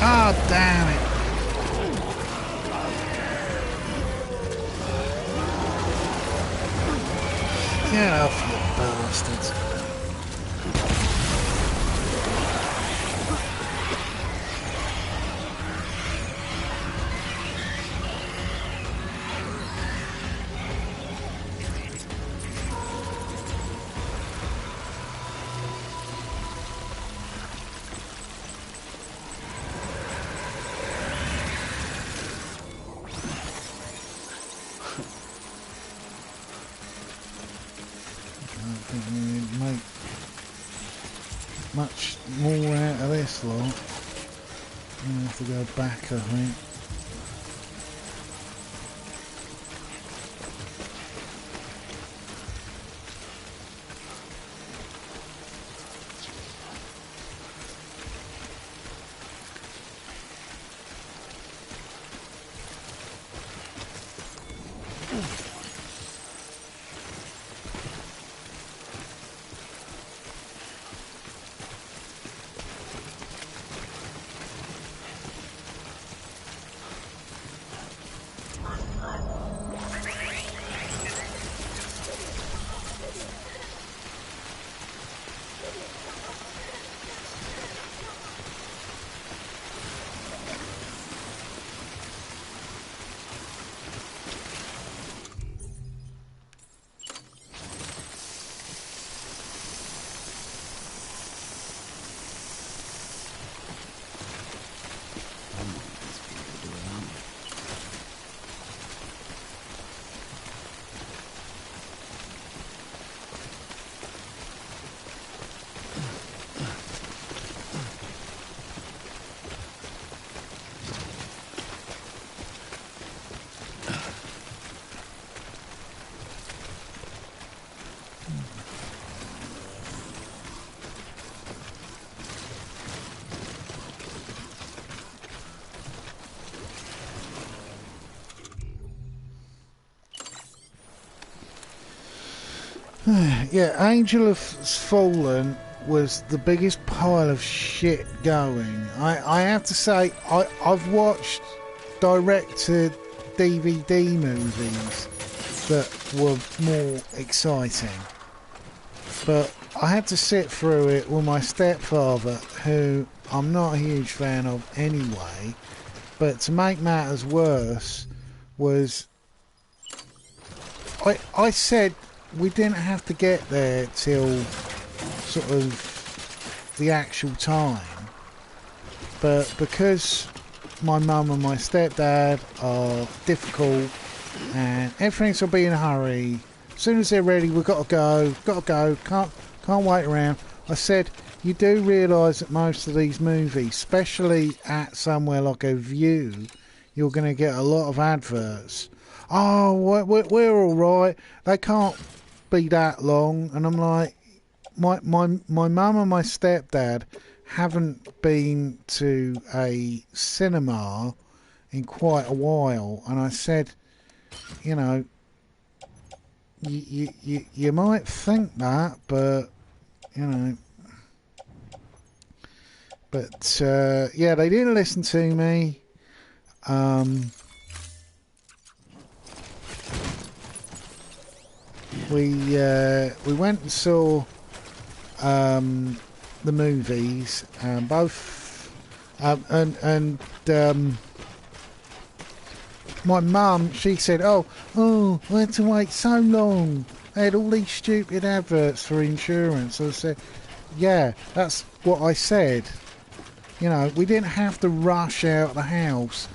Ah, damn it. Get off, you bastards. Make much more out of this lot. I'm gonna have to go back, I think. Yeah, Angel has Fallen was the biggest pile of shit going. I have to say, I've watched direct-to DVD movies that were more exciting. But I had to sit through it with my stepfather, who I'm not a huge fan of anyway. But to make matters worse was... I said we didn't have to get there till sort of the actual time. But because my mum and my stepdad are difficult and everything's will be in a hurry, as soon as they're ready, we've got to go, can't wait around. I said, you do realise that most of these movies, especially at somewhere like a View, you're going to get a lot of adverts. Oh, we're all right. They can't be that long. And I'm like, my mum and my stepdad haven't been to a cinema in quite a while. And I said, you know, you might think that, but, you know. But, yeah, they didn't listen to me. We went and saw the movies, both, and my mum, she said, oh, I had to wait so long. They had all these stupid adverts for insurance. I said, yeah, that's what I said. You know, we didn't have to rush out the house.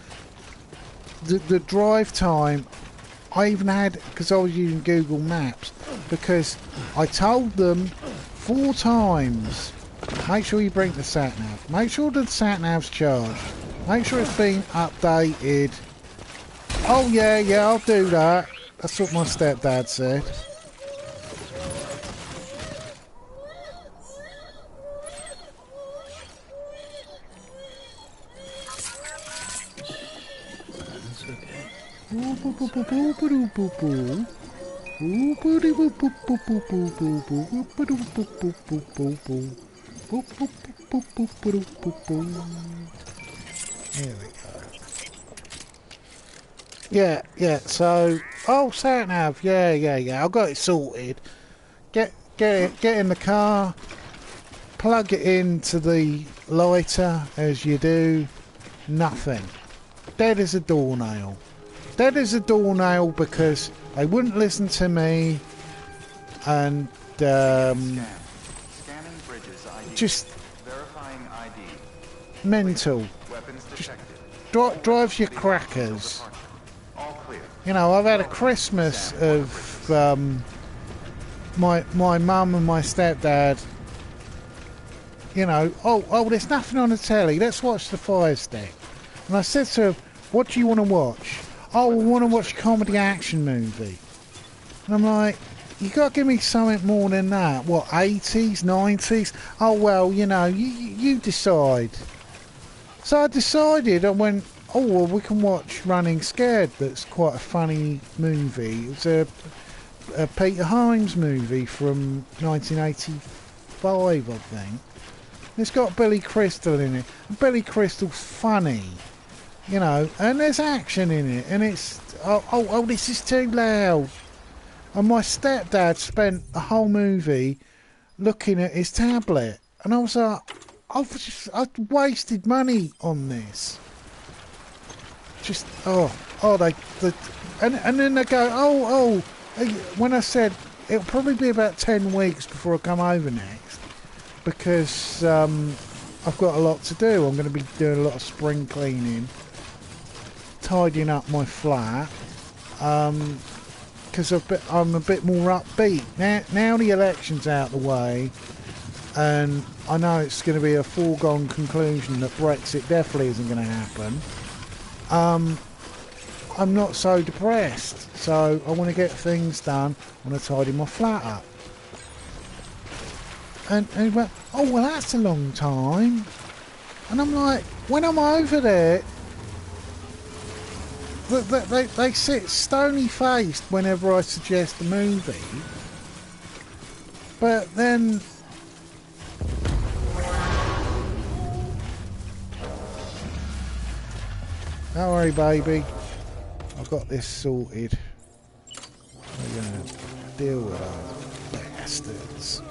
The drive time, I even had, because I was using Google Maps, because I told them 4 times, make sure you bring the sat-nav, make sure the sat-nav's charged, make sure it's been updated. Oh yeah, I'll do that. That's what my stepdad said. There we go. Yeah, so... Oh, sat-nav, yeah, I got it sorted. Get in the car, plug it into the lighter, as you do. Nothing. Dead as a doornail. Dead as a doornail because they wouldn't listen to me, and Scanning bridges ID. just Verifying ID. mental. Weapons detected. Drives you crackers. All clear. You know, I've had a Christmas of my mum and my stepdad. You know, oh, there's nothing on the telly. Let's watch the Fire Stick. And I said to her, what do you want to watch? Oh, I want to watch a comedy action movie. And I'm like, you got to give me something more than that. What, 80s, 90s? Oh, well, you know, you decide. So I decided, I went, oh, well, we can watch Running Scared. That's quite a funny movie. It's a Peter Hyams movie from 1985, I think. It's got Billy Crystal in it. Billy Crystal's funny. You know, and there's action in it, and it's oh, this is too loud. And my stepdad spent the whole movie looking at his tablet, and I was like, I've wasted money on this. Just they and then they go, when I said it'll probably be about 10 weeks before I come over next, because I've got a lot to do. I'm going to be doing a lot of spring cleaning, tidying up my flat, because I'm a bit more upbeat now the election's out of the way, and I know it's going to be a foregone conclusion that Brexit definitely isn't going to happen. I'm not so depressed, so I want to get things done. I want to tidy my flat up. And he went, oh, well, that's a long time. And I'm like, when I'm over there, they sit stony-faced whenever I suggest a movie. But then... Don't worry, baby. I've got this sorted. We're going to deal with those bastards.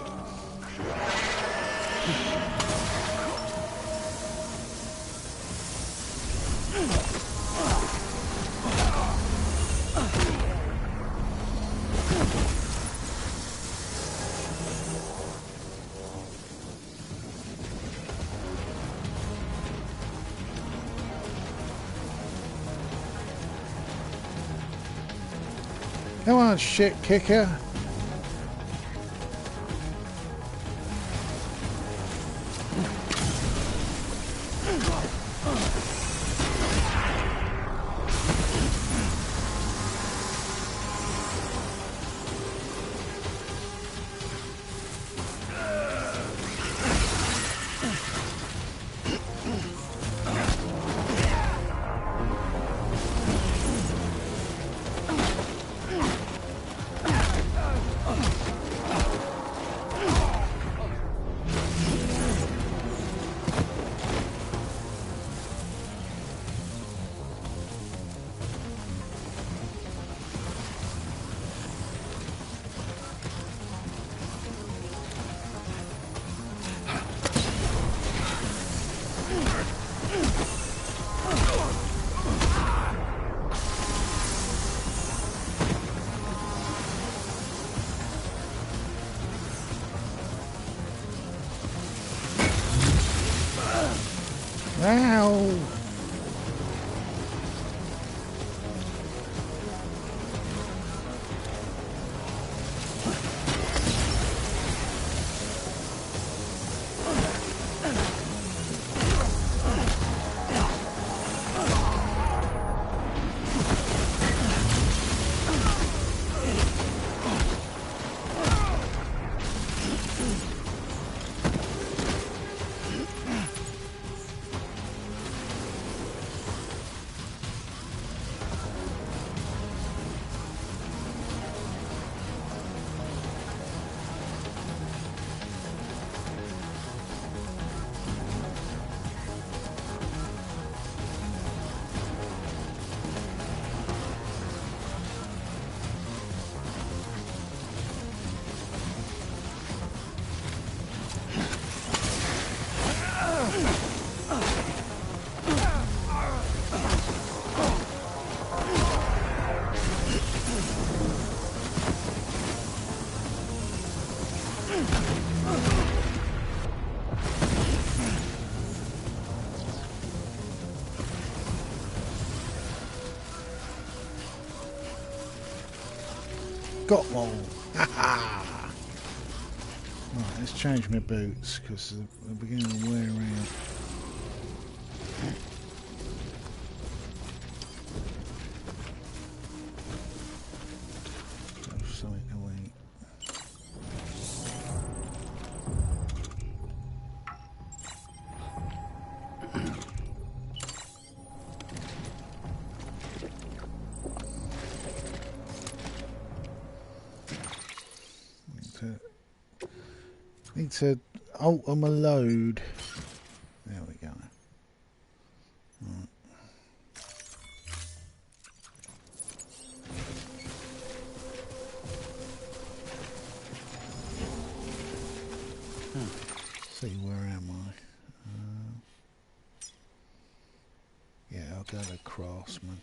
Come on, shit kicker. Ow! Got one. Right, let's change my boots because they're beginning to wear out. Something to eat. Need to alter my load. There we go. Right. See, where am I? Yeah, I'll go to Craftsman.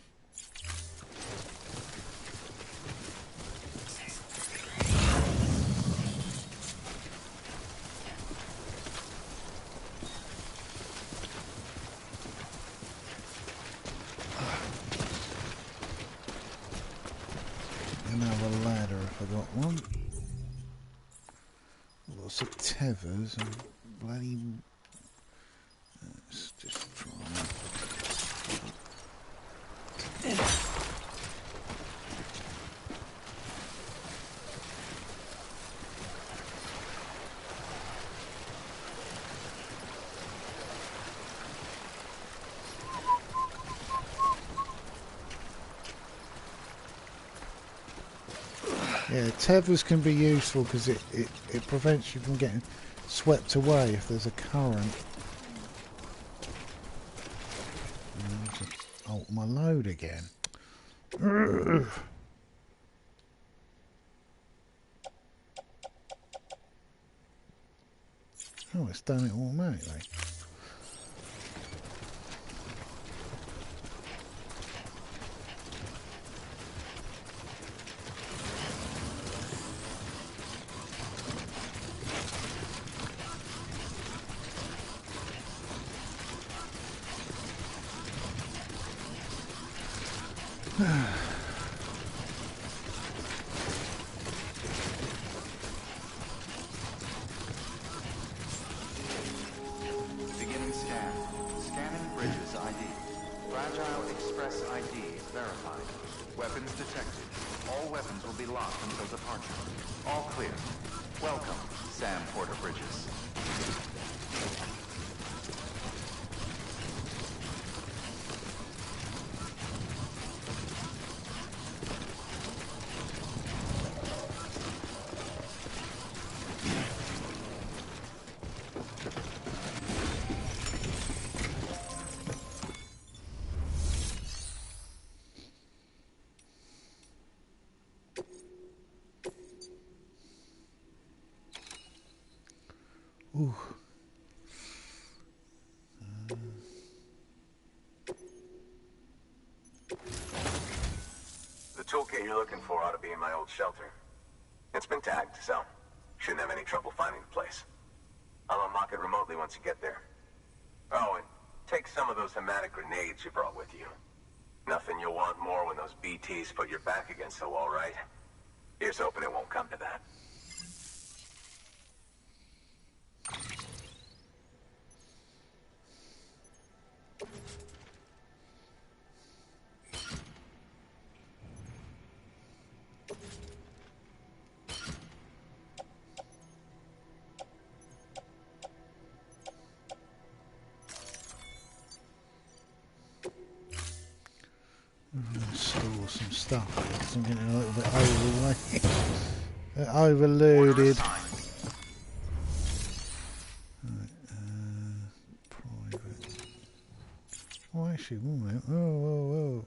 Another ladder if I got one. Lots of tethers and bloody... Let's just try Yeah, tethers can be useful because it prevents you from getting swept away if there's a current. Oh, my load again. Ugh. Oh, it's done it automatically. Beginning scan. Scanning bridges ID. Fragile Express ID verified. Weapons detected. All weapons will be locked until departure. All clear. Welcome, Sam Porter Bridges. Ooh. The toolkit you're looking for ought to be in my old shelter. It's been tagged, so shouldn't have any trouble finding the place. I'll unlock it remotely once you get there. Oh, and take some of those hematic grenades you brought with you. Nothing you'll want more when those BTs put your back against the wall, right? Here's hoping it won't come to that. Store some stuff because I'm getting a little bit overloaded. Private. Oh, actually, one minute. Oh.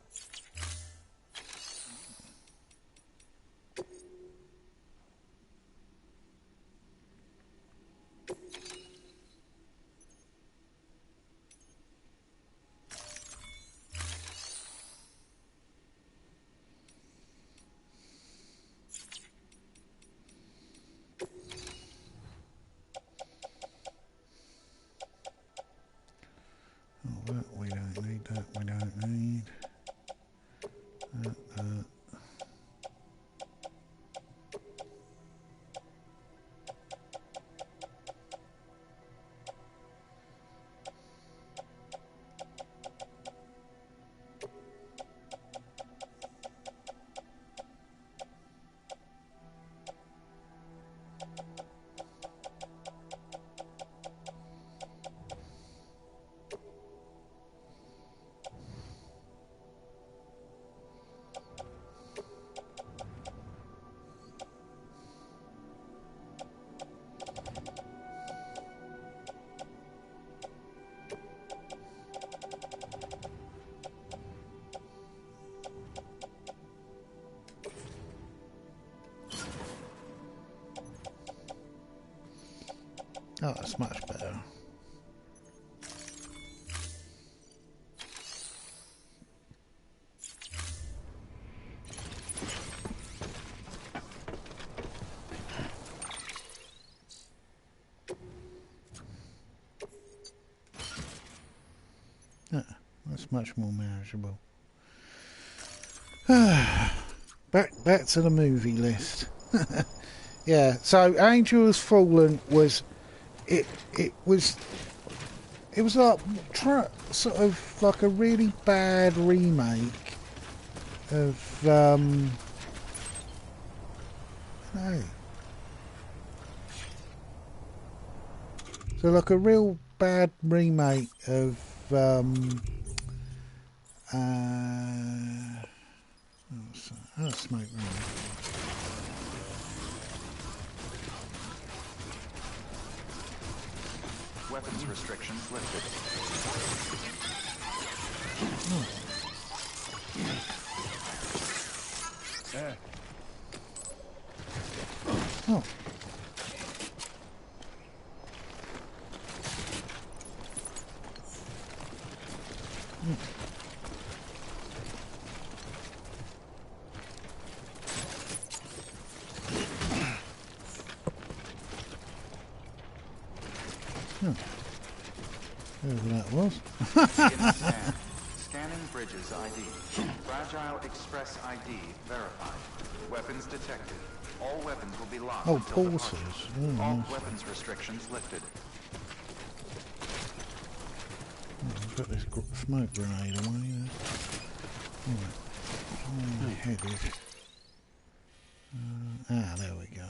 That we don't need, that we don't need. That. Oh, that's much better. That's much more manageable. Back to the movie list. Yeah, so Angel Has Fallen was it was like sort of like a really bad remake of no. So like a real bad remake of smoke. Weapons restrictions lifted. Oh. Whoever that was. Beginning scan. Scanning Bridges ID. Fragile Express ID verified. Weapons detected. All weapons will be locked Oh, until portals. departure. All weapons restrictions lifted. I've got this smoke grenade away. Right. Where am I headed? There we go.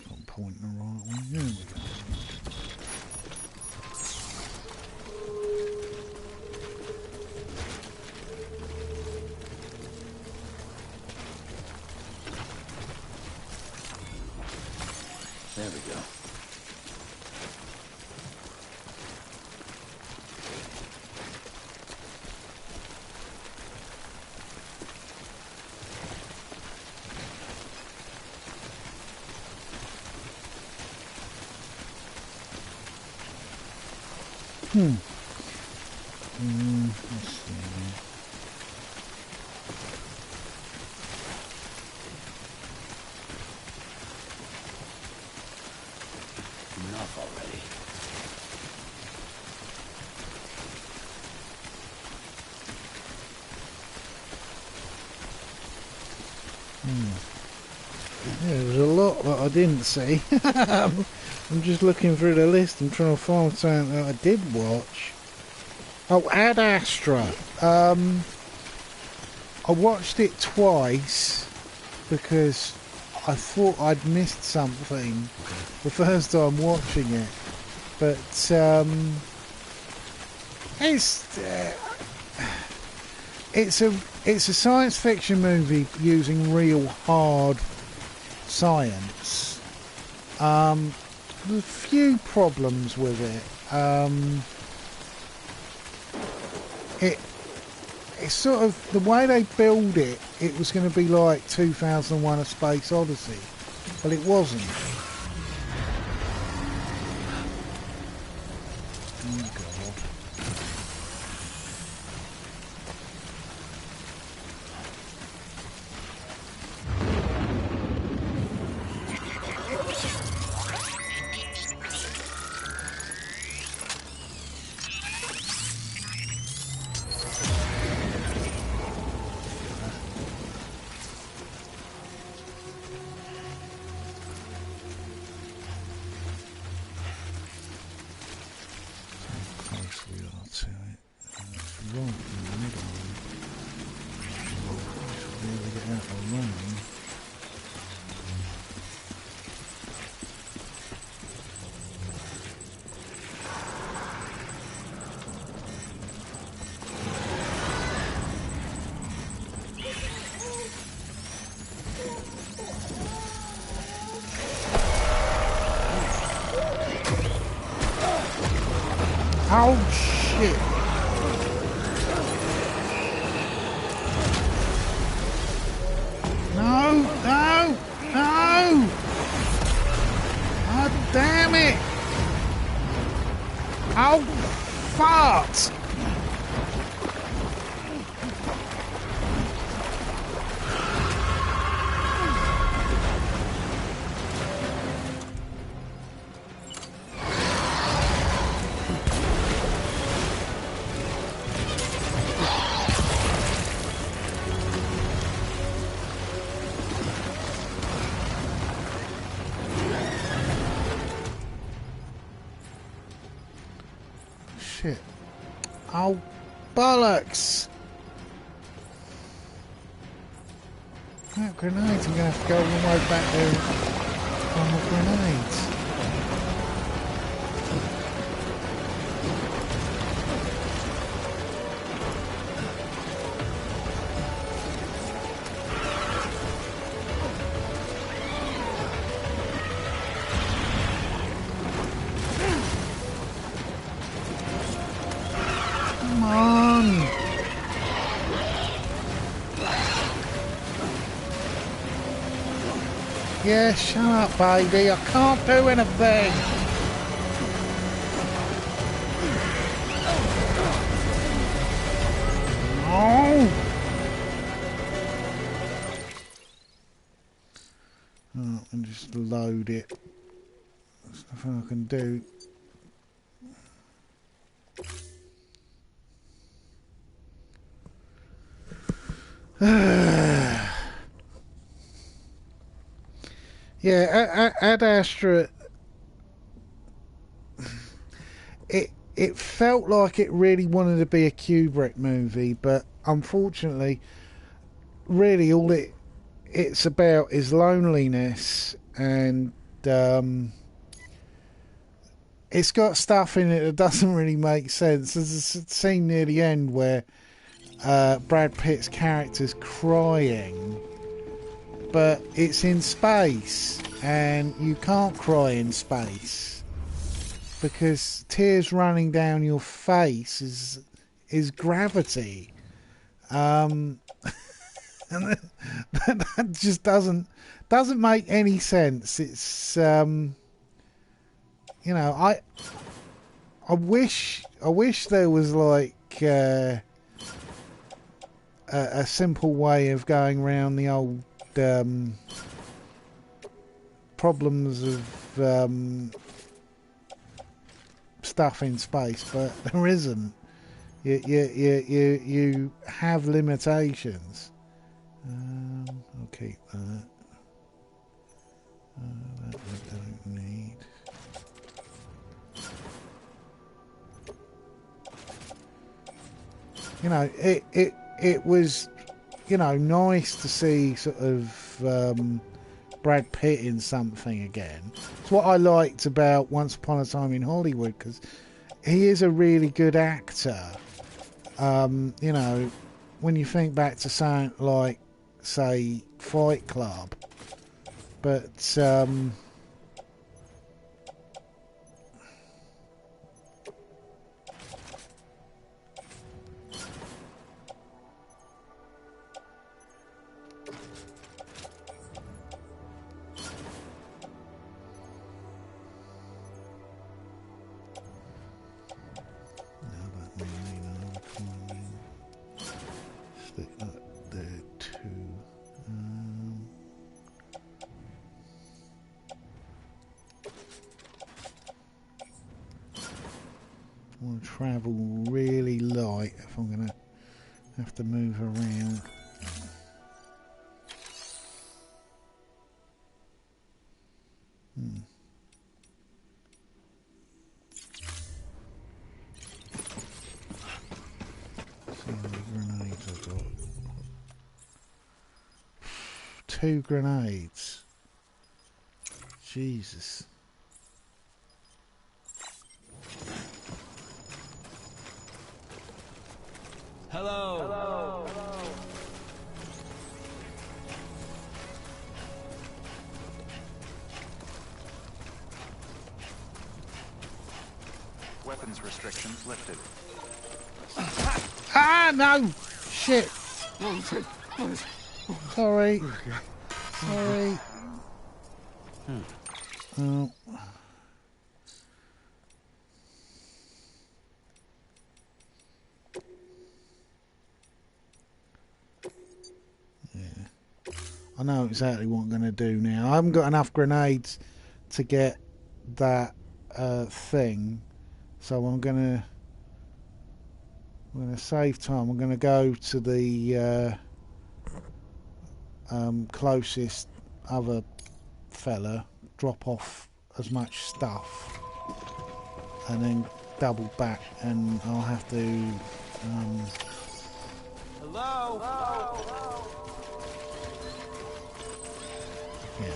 I'm pointing the right way. There we go. There we go. Let's see. Enough already. Yeah, there was a lot that I didn't see. I'm just looking through the list and trying to find something that I did watch. Oh, Ad Astra. I watched it twice because I thought I'd missed something the first time watching it. But it's a science fiction movie using real hard science. There's a few problems with it. It's sort of the way they build it. It was going to be like 2001: A Space Odyssey, but it wasn't. Oh God. Close we are to it. It's right in the middle. Should be able to get out of the rain. Oh shit! No! No! No! God damn it! Oh, fart! Shit. Oh, bollocks! That grenades, I'm going to have to go all the way back there. find my grenades. Come on! Yeah, shut up, baby. I can't do anything. No. Oh, and just load it. There's nothing I can do. Yeah, Ad Astra, it felt like it really wanted to be a Kubrick movie, but unfortunately, really all it's about is loneliness, and it's got stuff in it that doesn't really make sense. There's a scene near the end where Brad Pitt's character's crying, but it's in space, and you can't cry in space because tears running down your face is gravity, and that just doesn't make any sense. It's you know, I wish there was like a simple way of going around the old problems of stuff in space, but there isn't. You have limitations. I'll keep that. That I don't need. You know, it was, you know, nice to see sort of Brad Pitt in something again. It's what I liked about Once Upon a Time in Hollywood, because he is a really good actor. You know, when you think back to something like, say, Fight Club, but stick that there too. I want to travel really light if I'm going to have to move around. See how many grenades I've got. 2 grenades. Jesus. Hello. Weapons restrictions lifted. Ah, no! Shit! Sorry. Sorry. Oh. Yeah. I know exactly what I'm going to do now. I haven't got enough grenades to get that thing, so I'm going to save time. I'm going to go to the closest other fella, drop off as much stuff, and then double back, and I'll have to yeah.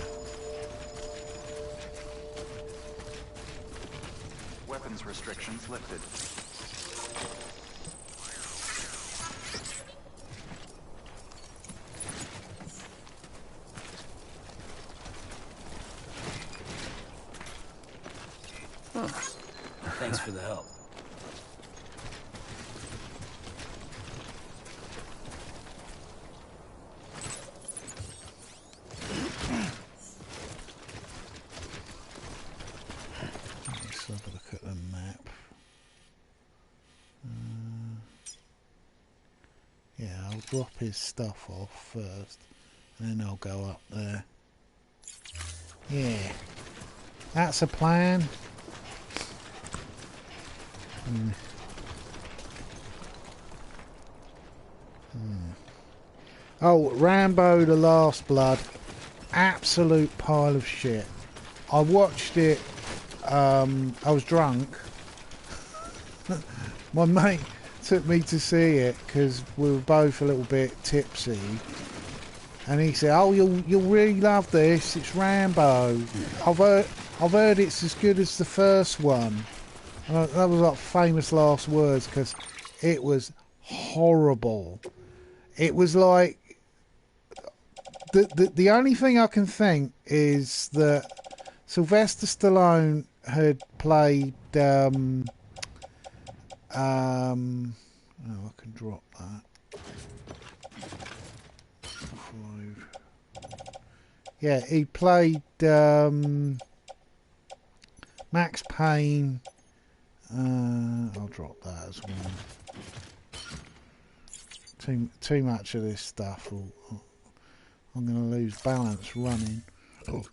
weapons restrictions lifted. Thanks for the help. Let's have a look at the map. Yeah, I'll drop his stuff off first, and then I'll go up there. Yeah, that's a plan. Oh, Rambo: The Last Blood, absolute pile of shit. I watched it. I was drunk. My mate took me to see it because we were both a little bit tipsy, and he said, "Oh, you'll really love this. It's Rambo. I've heard it's as good as the first one." And that was like famous last words because it was horrible. It was like the only thing I can think is that Sylvester Stallone had played oh, I can drop that. 5. Yeah, he played Max Payne. I'll drop that as well. Too much of this stuff. I'm going to lose balance running. Oh.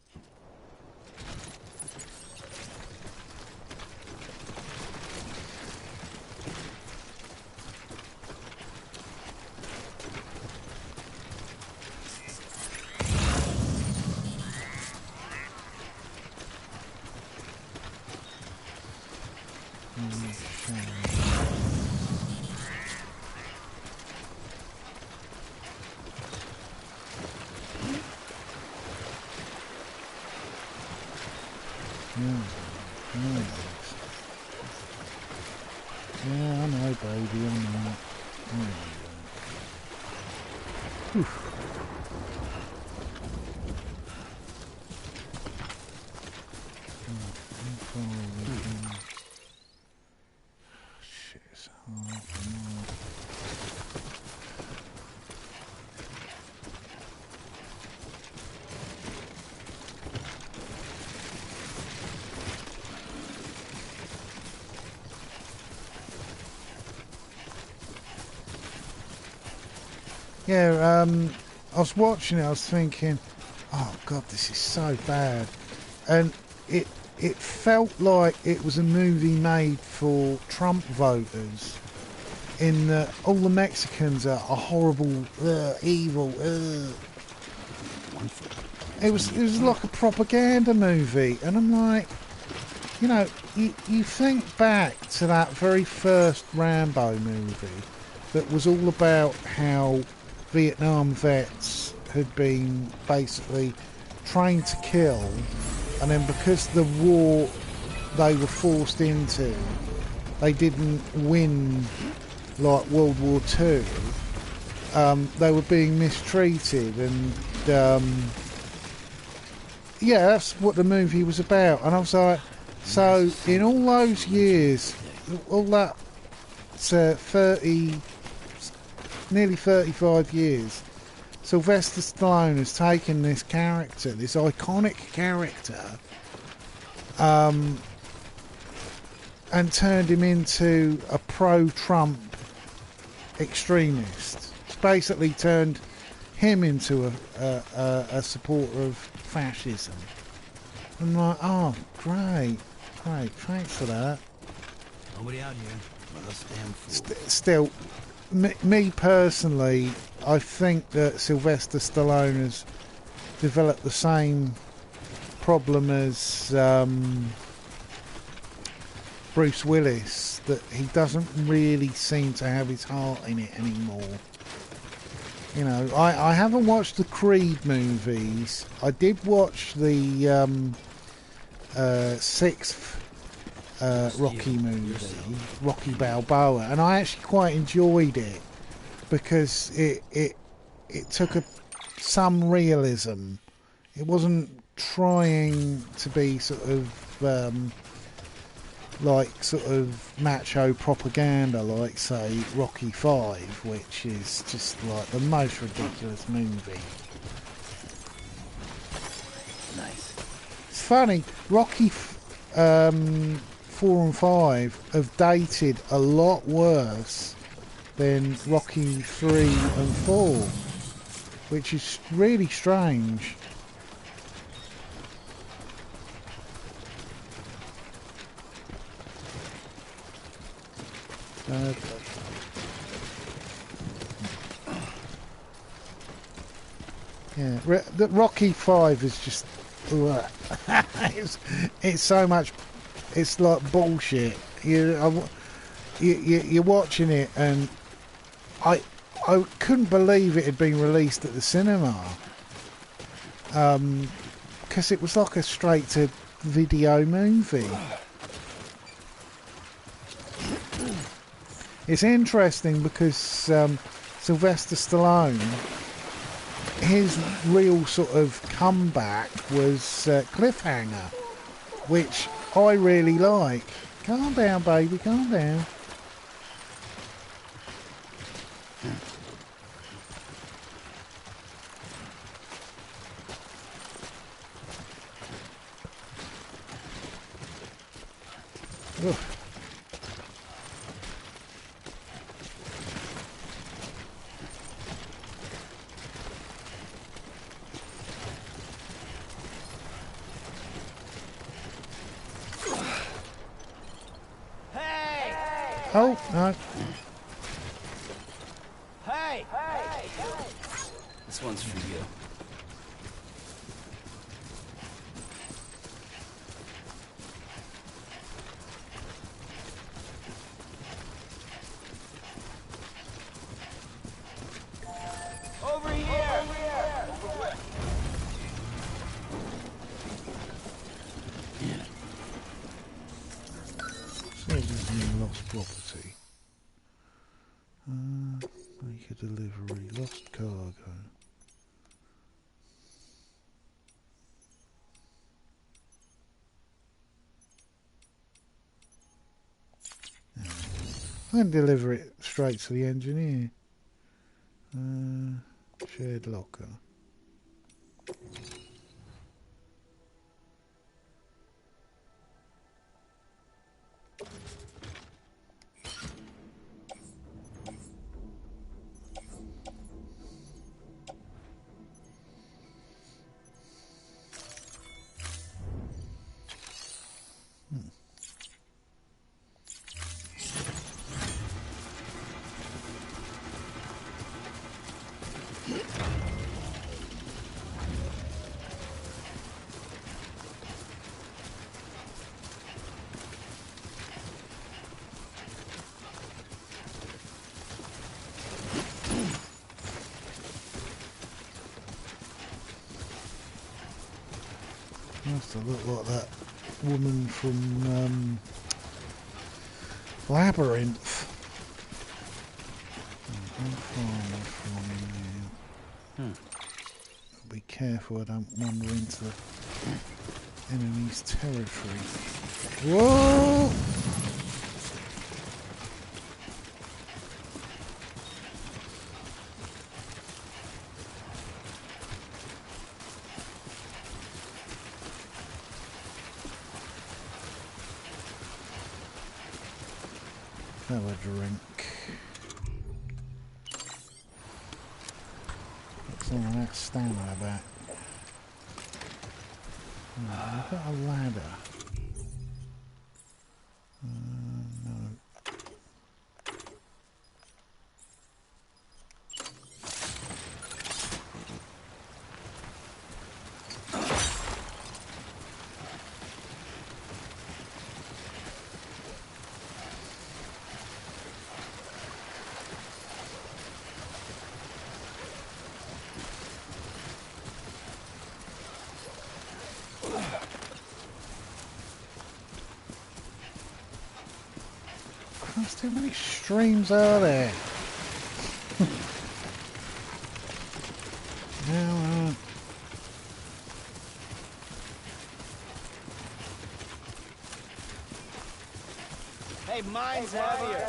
Yeah, I know, baby, I know. Shit, it's hard. Yeah, I was watching it, I was thinking, oh God, this is so bad. And it felt like it was a movie made for Trump voters, in that all the Mexicans are horrible, evil. It was like a propaganda movie, and I'm like, you know, you think back to that very first Rambo movie that was all about how Vietnam vets had been basically trained to kill, and then because the war they were forced into, they didn't win like World War II. They were being mistreated, and yeah, that's what the movie was about. And I was like, so in all those years, all that 30, nearly 35 years, Sylvester Stallone has taken this character, this iconic character, and turned him into a pro-Trump extremist. It's basically turned him into a supporter of fascism. I'm like, oh, great, thanks for that. Nobody out here but us damn fools. Still, me personally, I think that Sylvester Stallone has developed the same problem as Bruce Willis, that he doesn't really seem to have his heart in it anymore. You know, I haven't watched the Creed movies. I did watch the 6th Rocky movie, Rocky Balboa, and I actually quite enjoyed it because it took some realism. It wasn't trying to be sort of like sort of macho propaganda, like say Rocky 5, which is just like the most ridiculous movie. Nice. It's funny, Rocky 4 and 5 have dated a lot worse than Rocky 3 and 4, which is really strange. Yeah, the Rocky 5 is just it's so much. It's like bullshit. You're watching it, and I couldn't believe it had been released at the cinema, because it was like a straight to video movie. It's interesting because Sylvester Stallone, his real sort of comeback was Cliffhanger, which I really like. Calm down, baby, calm down. Ugh. Oh, no. Hey! This one's for you. Over here! Services in lost property. Make a delivery. Lost cargo. I can deliver it straight to the engineer. Shared locker. Must have looked like that woman from Labyrinth. How far from now? Be careful I don't wander into the enemy's territory. Whoa! Have a drink. Some of that stamina back. I've got a ladder. No. Just how many streams are there? Now, Hey, mine's heavier.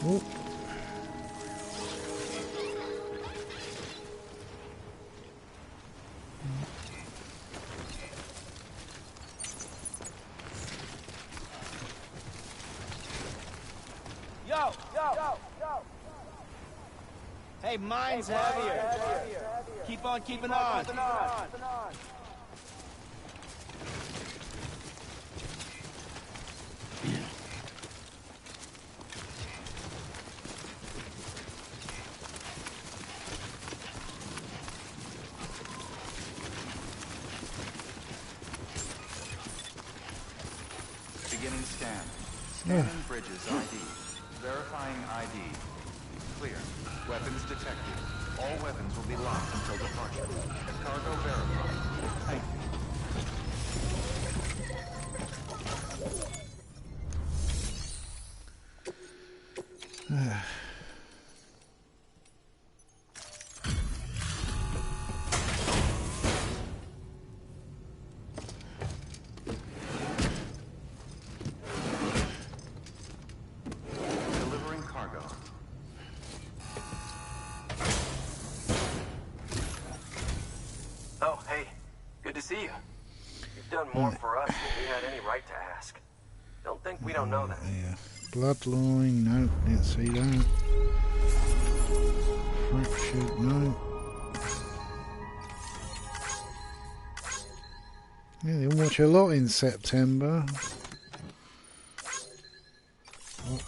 oh. Yo. Hey, mine's heavier. Keep on keeping on. Beginning scan. Scanning bridges ID. Verifying ID. Clear. Weapons detected. All weapons will be locked until departure. Cargo verified. Thank you. Delivering cargo. Oh, hey. Good to see you. You've done more for us than we had any right to ask. Don't think we don't know that. Yeah. Bloodline, no, didn't see that. Fractured, no. Yeah, they watch a lot in September.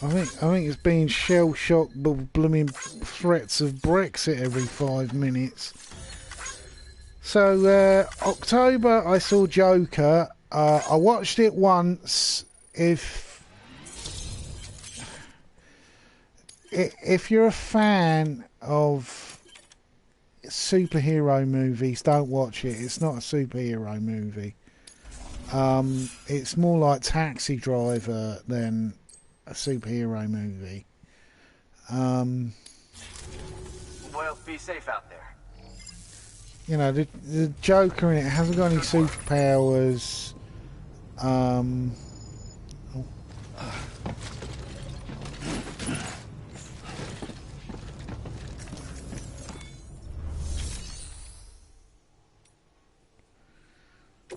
I think it's being shell shocked by blooming threats of Brexit every 5 minutes. So October, I saw Joker. I watched it once. If you're a fan of superhero movies, don't watch it. It's not a superhero movie. It's more like Taxi Driver than a superhero movie. Well, be safe out there. You know, the Joker in it hasn't got any superpowers.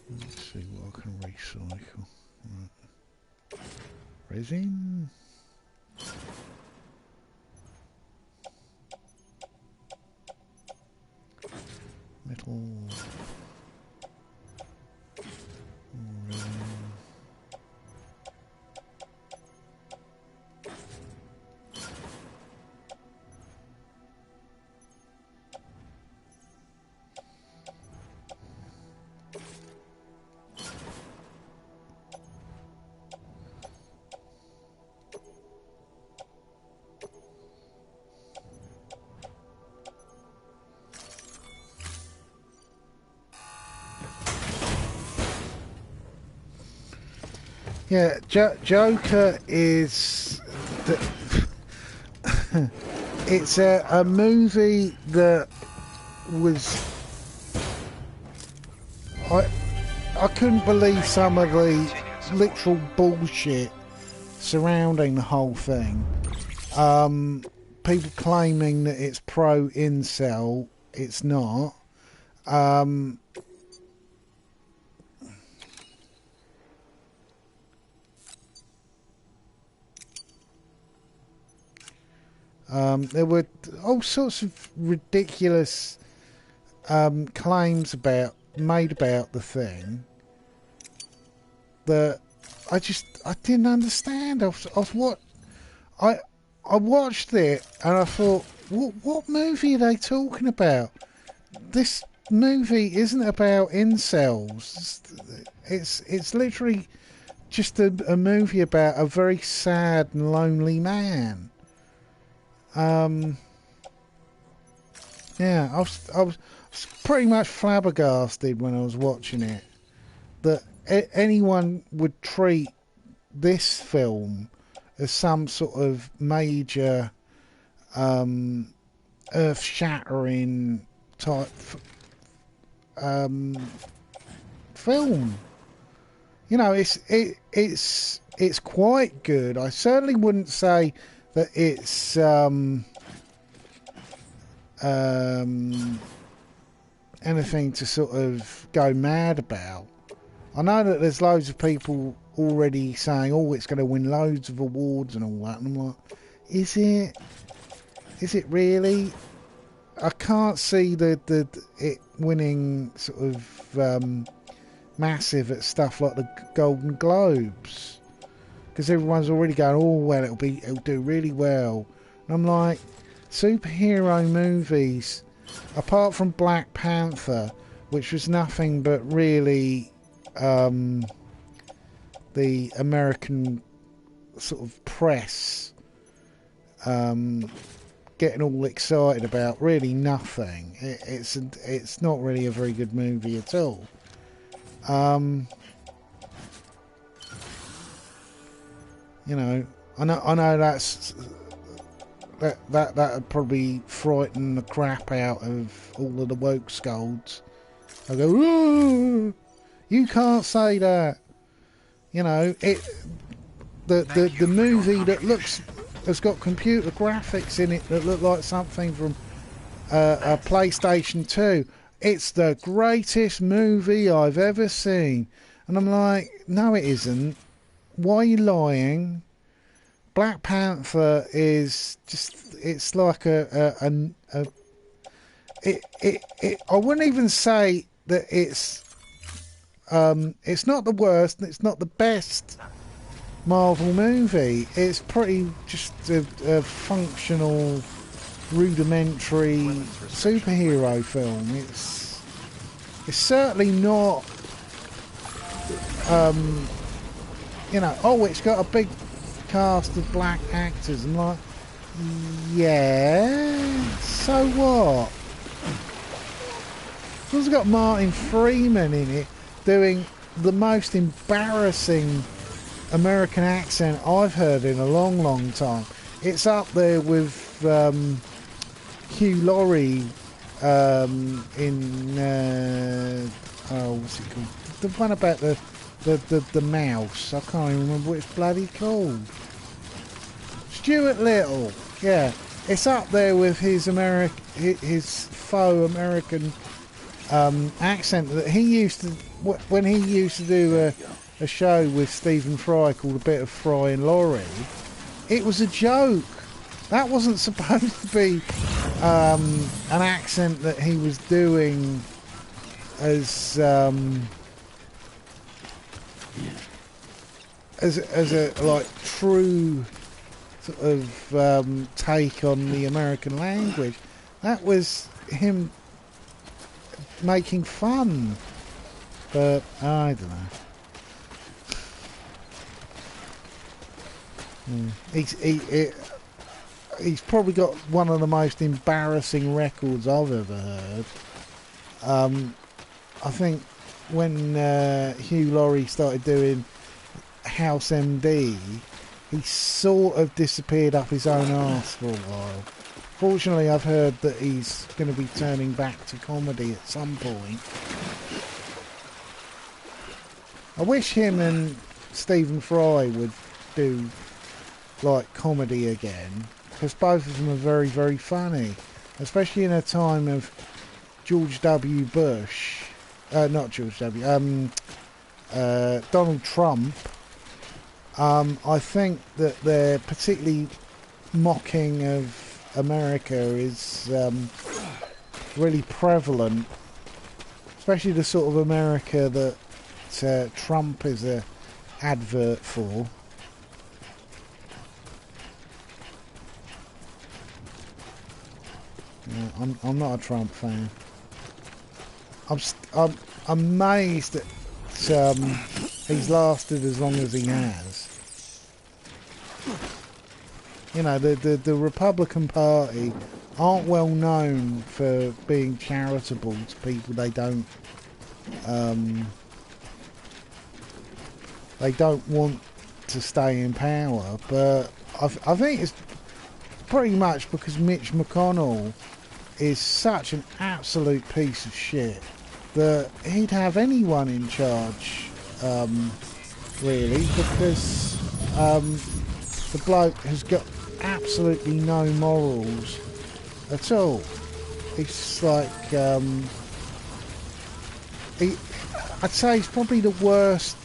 Let's see what I can recycle. Right. Resin. Metal. Resin. Yeah, Joker is it's a movie that was I couldn't believe some of the literal bullshit surrounding the whole thing. People claiming that it's pro incel, it's not. There were all sorts of ridiculous claims made about the thing that I didn't understand. I watched it and I thought, what movie are they talking about? This movie isn't about incels. It's literally just a movie about a very sad and lonely man. Yeah, I was pretty much flabbergasted when I was watching it that anyone would treat this film as some sort of major earth-shattering type film. You know, it's quite good. I certainly wouldn't say that it's anything to sort of go mad about. I know that there's loads of people already saying, oh, it's going to win loads of awards and all that, and I'm like, is it? Is it really? I can't see it winning sort of massive at stuff like the Golden Globes, because everyone's already going, oh well, it'll do really well. And I'm like, superhero movies, apart from Black Panther, which was nothing but really the American sort of press getting all excited about really nothing. It's not really a very good movie at all. You know, I know that would probably frighten the crap out of all of the woke scolds. I go, ooh, you can't say that. You know, the movie that has got computer graphics in it that look like something from a PlayStation 2. It's the greatest movie I've ever seen. And I'm like, no, it isn't. Why are you lying? Black Panther is just, it's like I wouldn't even say that it's not the worst, it's not the best Marvel movie. It's pretty just a functional, rudimentary superhero film. It's certainly not you know, oh, it's got a big cast of black actors. I'm like, yeah, so what? It's got Martin Freeman in it doing the most embarrassing American accent I've heard in a long time. It's up there with Hugh Laurie in what's it called? The one about the mouse. I can't even remember what it's bloody called. Stuart Little. Yeah, it's up there with his faux American accent that he used to when he used to do a show with Stephen Fry called A Bit of Fry and Laurie. It was a joke. That wasn't supposed to be an accent that he was doing as a like true sort of take on the American language. That was him making fun, but I don't know. He's probably got one of the most embarrassing records I've ever heard. I think when Hugh Laurie started doing House MD, he sort of disappeared up his own arse for a while. Fortunately, I've heard that he's going to be turning back to comedy at some point. I wish him and Stephen Fry would do like comedy again, because both of them are very, very funny, especially in a time of George W. Bush, not George W. Donald Trump. I think that they're particularly mocking of America is really prevalent, especially the sort of America that Trump is a advert for. Yeah, I'm not a Trump fan. I'm amazed that he's lasted as long as he has. You know, the Republican Party aren't well known for being charitable to people they don't they don't want to stay in power, but I think it's pretty much because Mitch McConnell is such an absolute piece of shit that he'd have anyone in charge, really, because the bloke has got absolutely no morals at all. It's like, I'd say he's probably the worst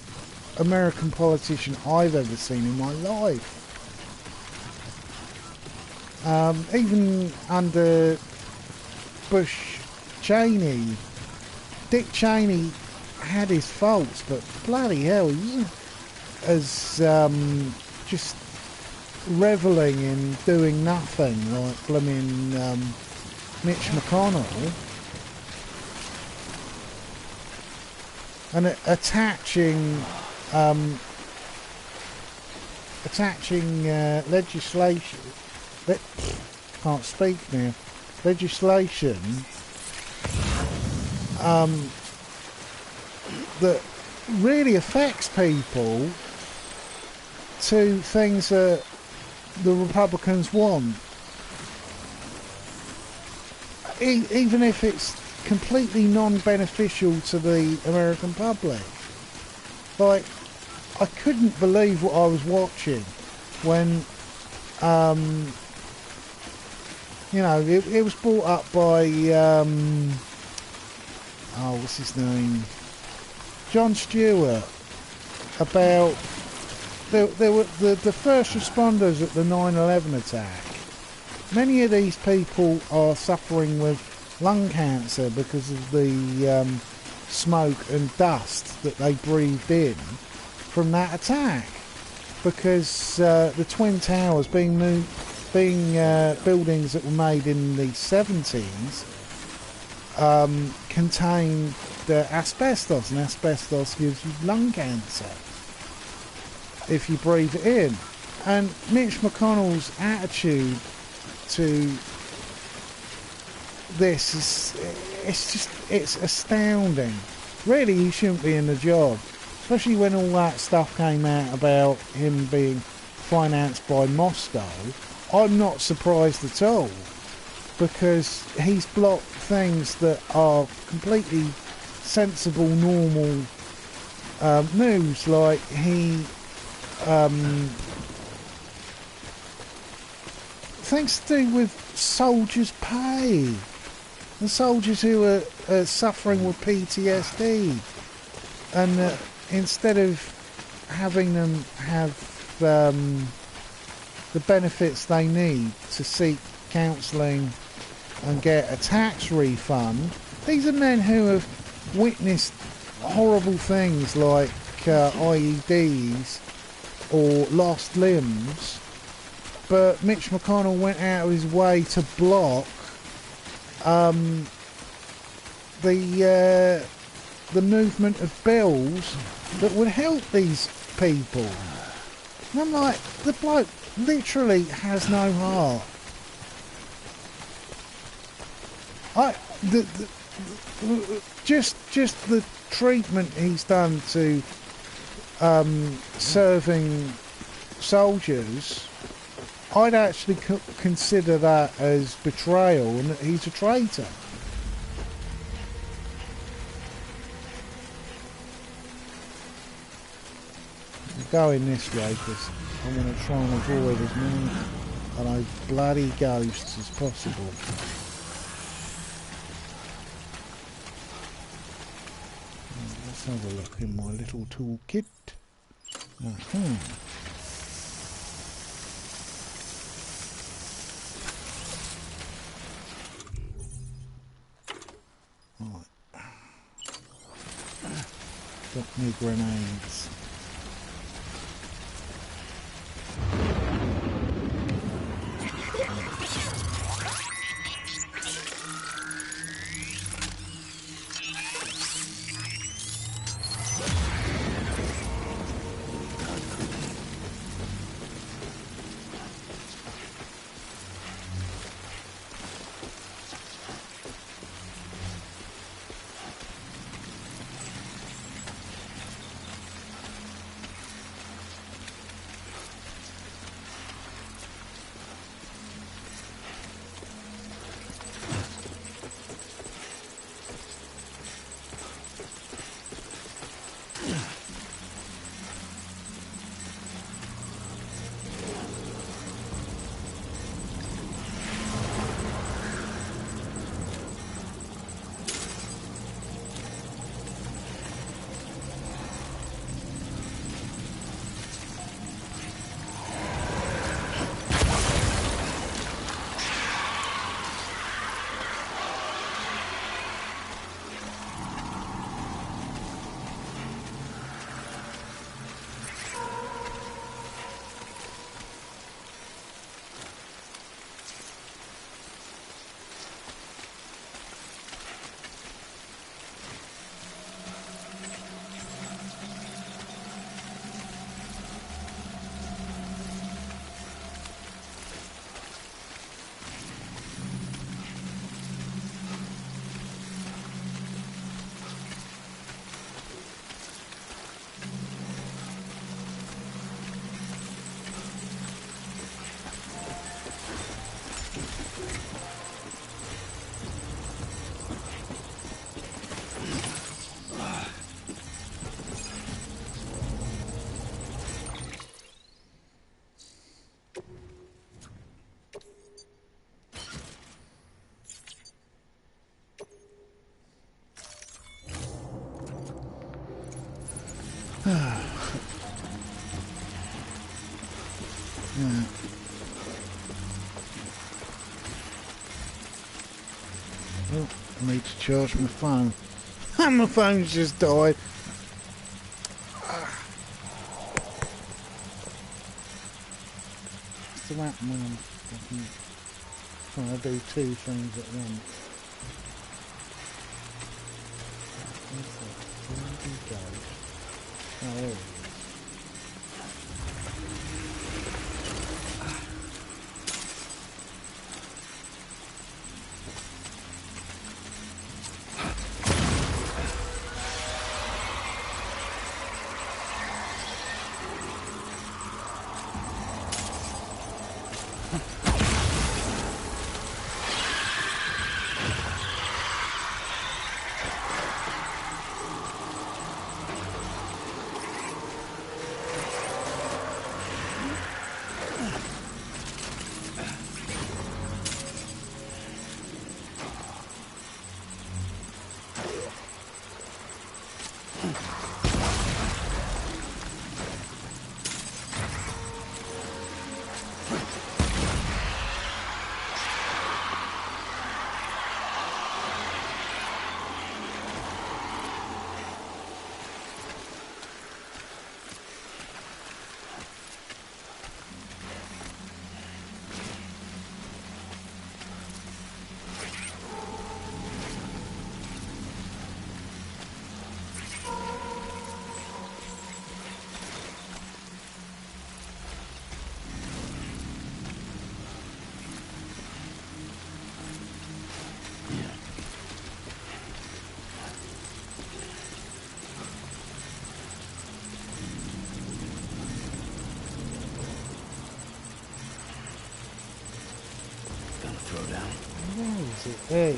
American politician I've ever seen in my life. Even under Bush Cheney, Dick Cheney had his faults, but bloody hell, he wasn't as just revelling in doing nothing like blooming Mitch McConnell, and attaching legislation. Can't speak now. Legislation that really affects people to things that the Republicans want, even if it's completely non-beneficial to the American public. Like, I couldn't believe what I was watching when you know, it was brought up by what's his name, Jon Stewart, about there were the first responders at the 9/11 attack. Many of these people are suffering with lung cancer because of the smoke and dust that they breathed in from that attack, because the Twin Towers being buildings that were made in the 70s contained asbestos, and asbestos gives you lung cancer if you breathe it in. And Mitch McConnell's attitude to this it's astounding. Really, he shouldn't be in the job, especially when all that stuff came out about him being financed by Moscow. I'm not surprised at all, because he's blocked things that are completely sensible, normal news, like things to do with soldiers' pay and soldiers who are suffering with PTSD, and instead of having them have the benefits they need to seek counselling and get a tax refund, these are men who have witnessed horrible things like IEDs or lost limbs, but Mitch McConnell went out of his way to block the movement of bills that would help these people. And I'm like, the bloke literally has no heart. Just the treatment he's done to serving soldiers, I'd actually consider that as betrayal, and that he's a traitor. I'm going this way because I'm going to try and avoid as many of those bloody ghosts as possible. Let's have a look in my little toolkit. Right. Got me grenades. Yeah. Oh, I need to charge my phone. My phone's just died. What's the happen when I'm trying to do two things at once? Where's that? Where did he go? Oh, there he is. Where is it? Hey.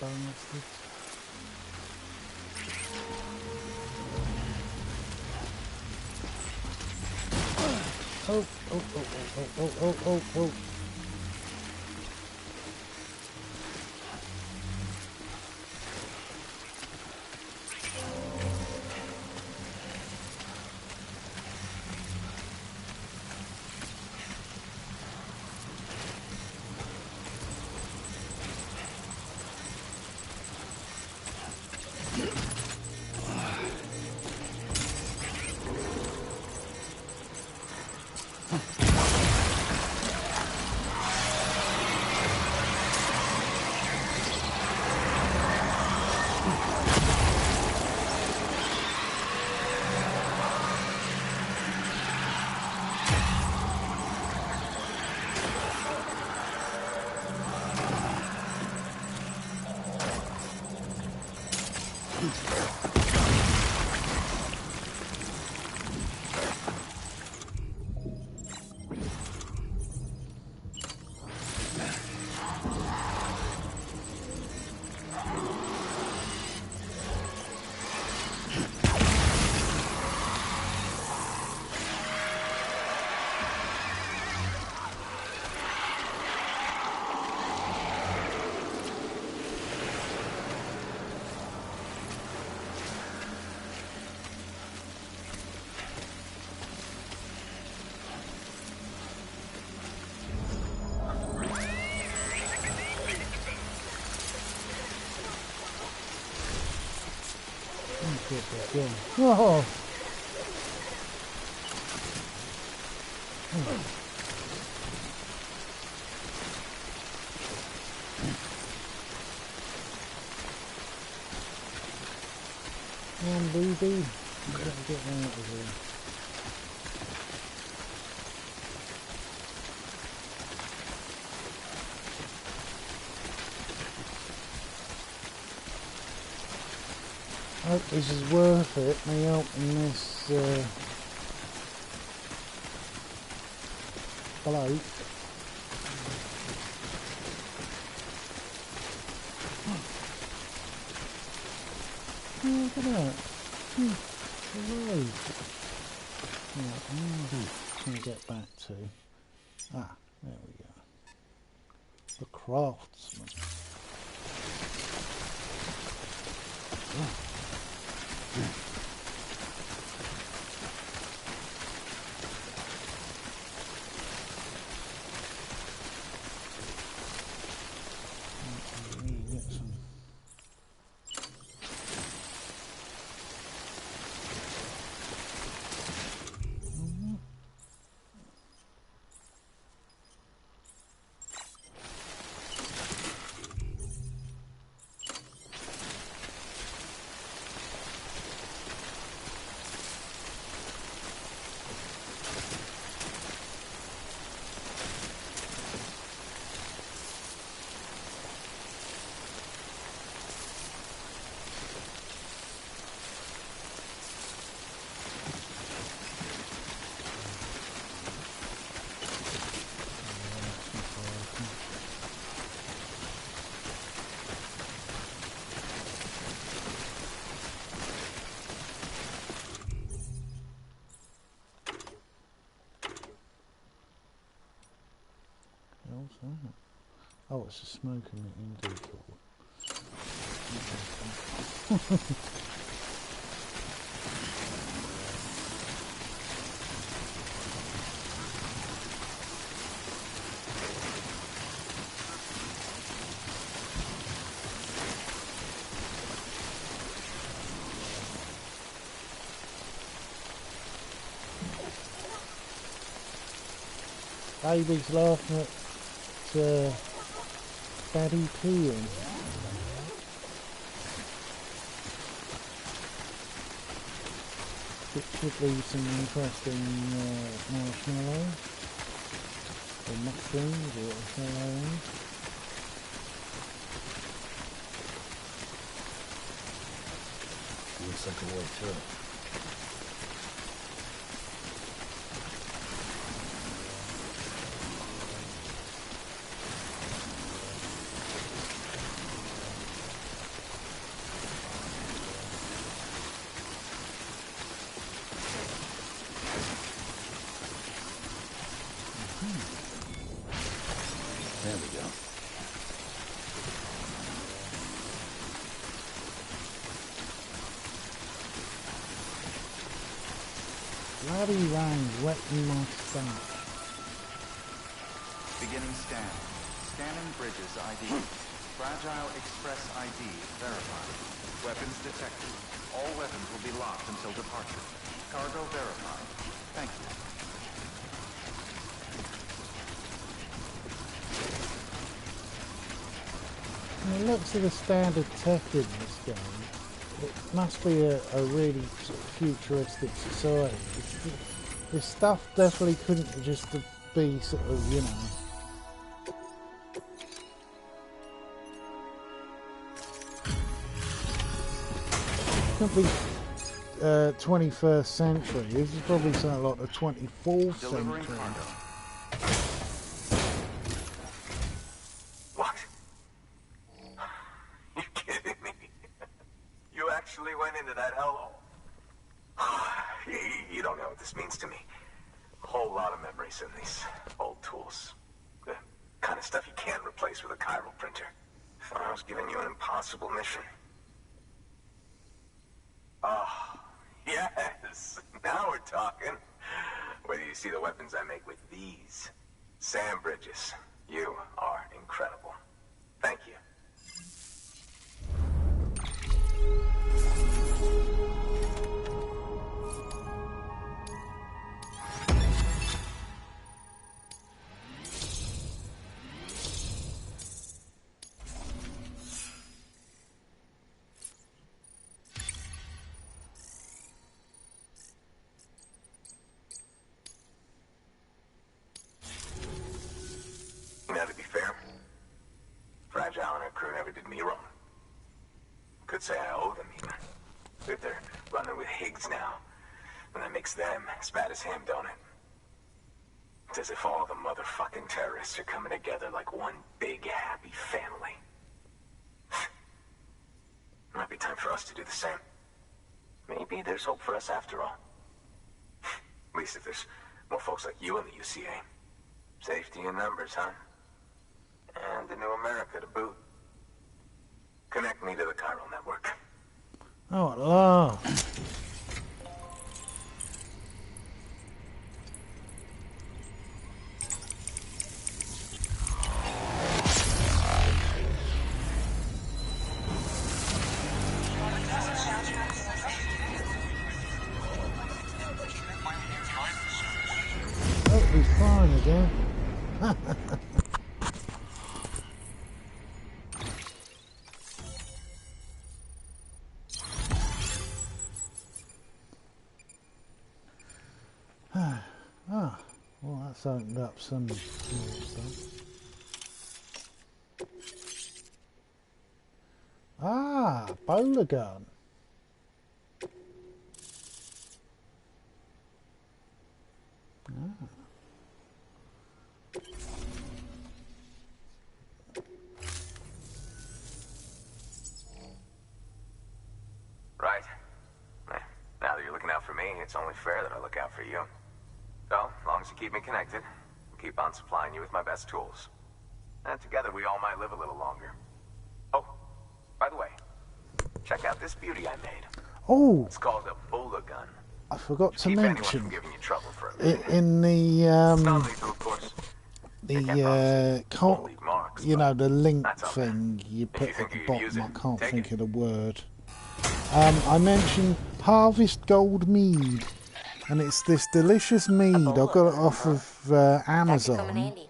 Bastards. Oh, oh, oh, oh, oh, oh, oh, oh. Get that going. Oh. Come on, baby. Gotta get out of here. I hope this is worth it, me helping this bloke. Oh, look at that. Hello. Right, can we get back to... Ah, there we go. The craftsman. Get some. Oh, it's a smoking indicator. Baby's laughing at Daddy peeing. It should leave some interesting marshmallows or mushrooms or whatever. Looks like a way too. There we go. Bloody rain's wetting my stomach. Beginning scan. Scanning bridges ID. Fragile Express ID verified. Weapons detected. All weapons will be locked until departure. Cargo verified. Thank you. From the looks of the standard tech in this game, it must be a really sort of futuristic society. This stuff definitely couldn't just be sort of, you know... Couldn't be 21st century. This is probably something like the 24th Delivering century. cargo. What? You kidding me? You actually went into that hellhole? You don't know what this means to me. A whole lot of memories in these old tools. The kind of stuff you can't replace with a chiral printer. Thought I was giving you an impossible mission. Oh, yes. Now we're talking. Whether you see the weapons I make with these sand bridges, you are incredible. Thank you. Now, to be fair, Fragile and her crew never did me wrong. Could say I owe them even. But they're running with Higgs now. And that makes them as bad as him, don't it? It's as if all the motherfucking terrorists are coming together like one big happy family. Might be time for us to do the same. Maybe there's hope for us after all. At least if there's more folks like you in the UCA. Safety in numbers, huh? And the new America to boot. Connect me to the chiral network. Oh, at last. Oh, he's flying again. Well, that's opened up some stuff. Ah, bowler gun. Right. Now that you're looking out for me, it's only fair that I look out for you. So, as long as you keep me connected, I'll keep on supplying you with my best tools. And together we all might live a little longer. Oh, by the way, check out this beauty I made. Oh, It's called a bowler gun. I forgot to Keep anyone mention from giving you trouble for a living. in the It's not lethal, of course. Won't leave marks, you know, the link that's okay. thing you If put you at think the you can use bottom. it, I can't take think it. of the word. I mentioned Harvest Gold Mead, and it's this delicious mead. I got it off of That could come in Amazon. handy.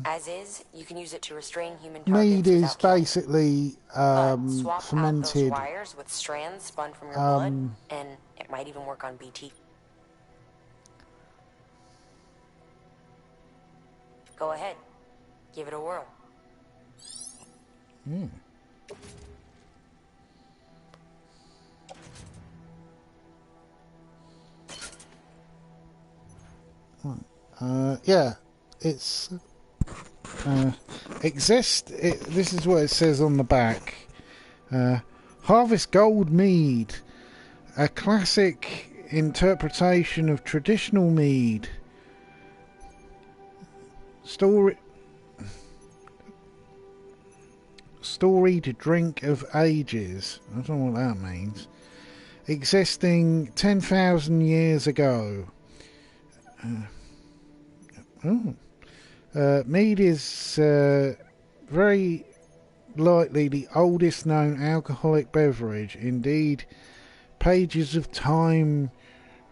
As is, you can use it to restrain human Mead targets is without killing. basically But swap out those fermented. wires with strands spun from your blood, and it might even work on BT. Go ahead, give it a whirl. Yeah, it's this is what it says on the back. Harvest Gold Mead, a classic interpretation of traditional mead. Storied drink of ages. I don't know what that means. Existing 10,000 years ago. Mead is very likely the oldest known alcoholic beverage. Indeed, pages of time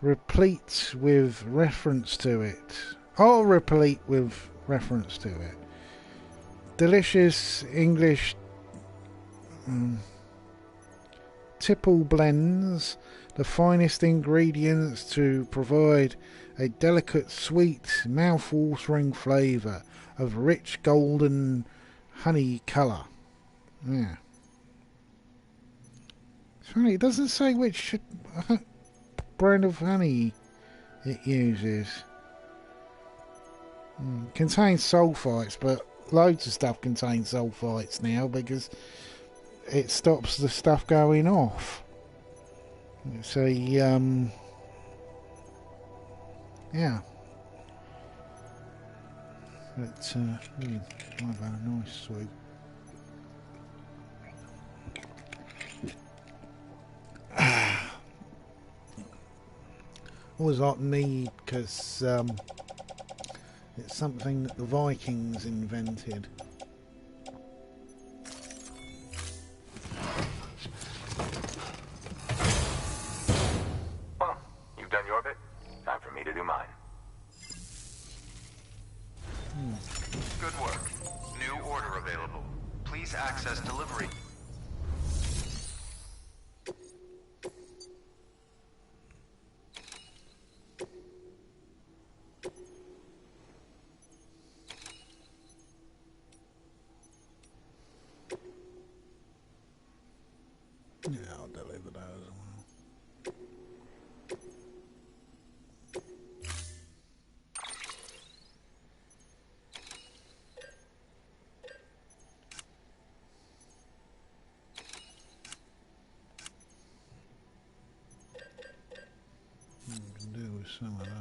replete with reference to it. All replete with reference to it. Delicious English tipple blends the finest ingredients to provide a delicate, sweet, mouth-watering flavour of rich golden honey colour. Yeah. It's funny, it doesn't say which brand of honey it uses. Contains sulfites, but loads of stuff contains sulfites now because it stops the stuff going off. It's a yeah. But I've had a nice swoop. Always like mead because it's something that the Vikings invented. Well, you've done your bit. Time for me to do mine. Good work. New order available. Please access delivery. Yeah, I'll deliver that as well. some of that.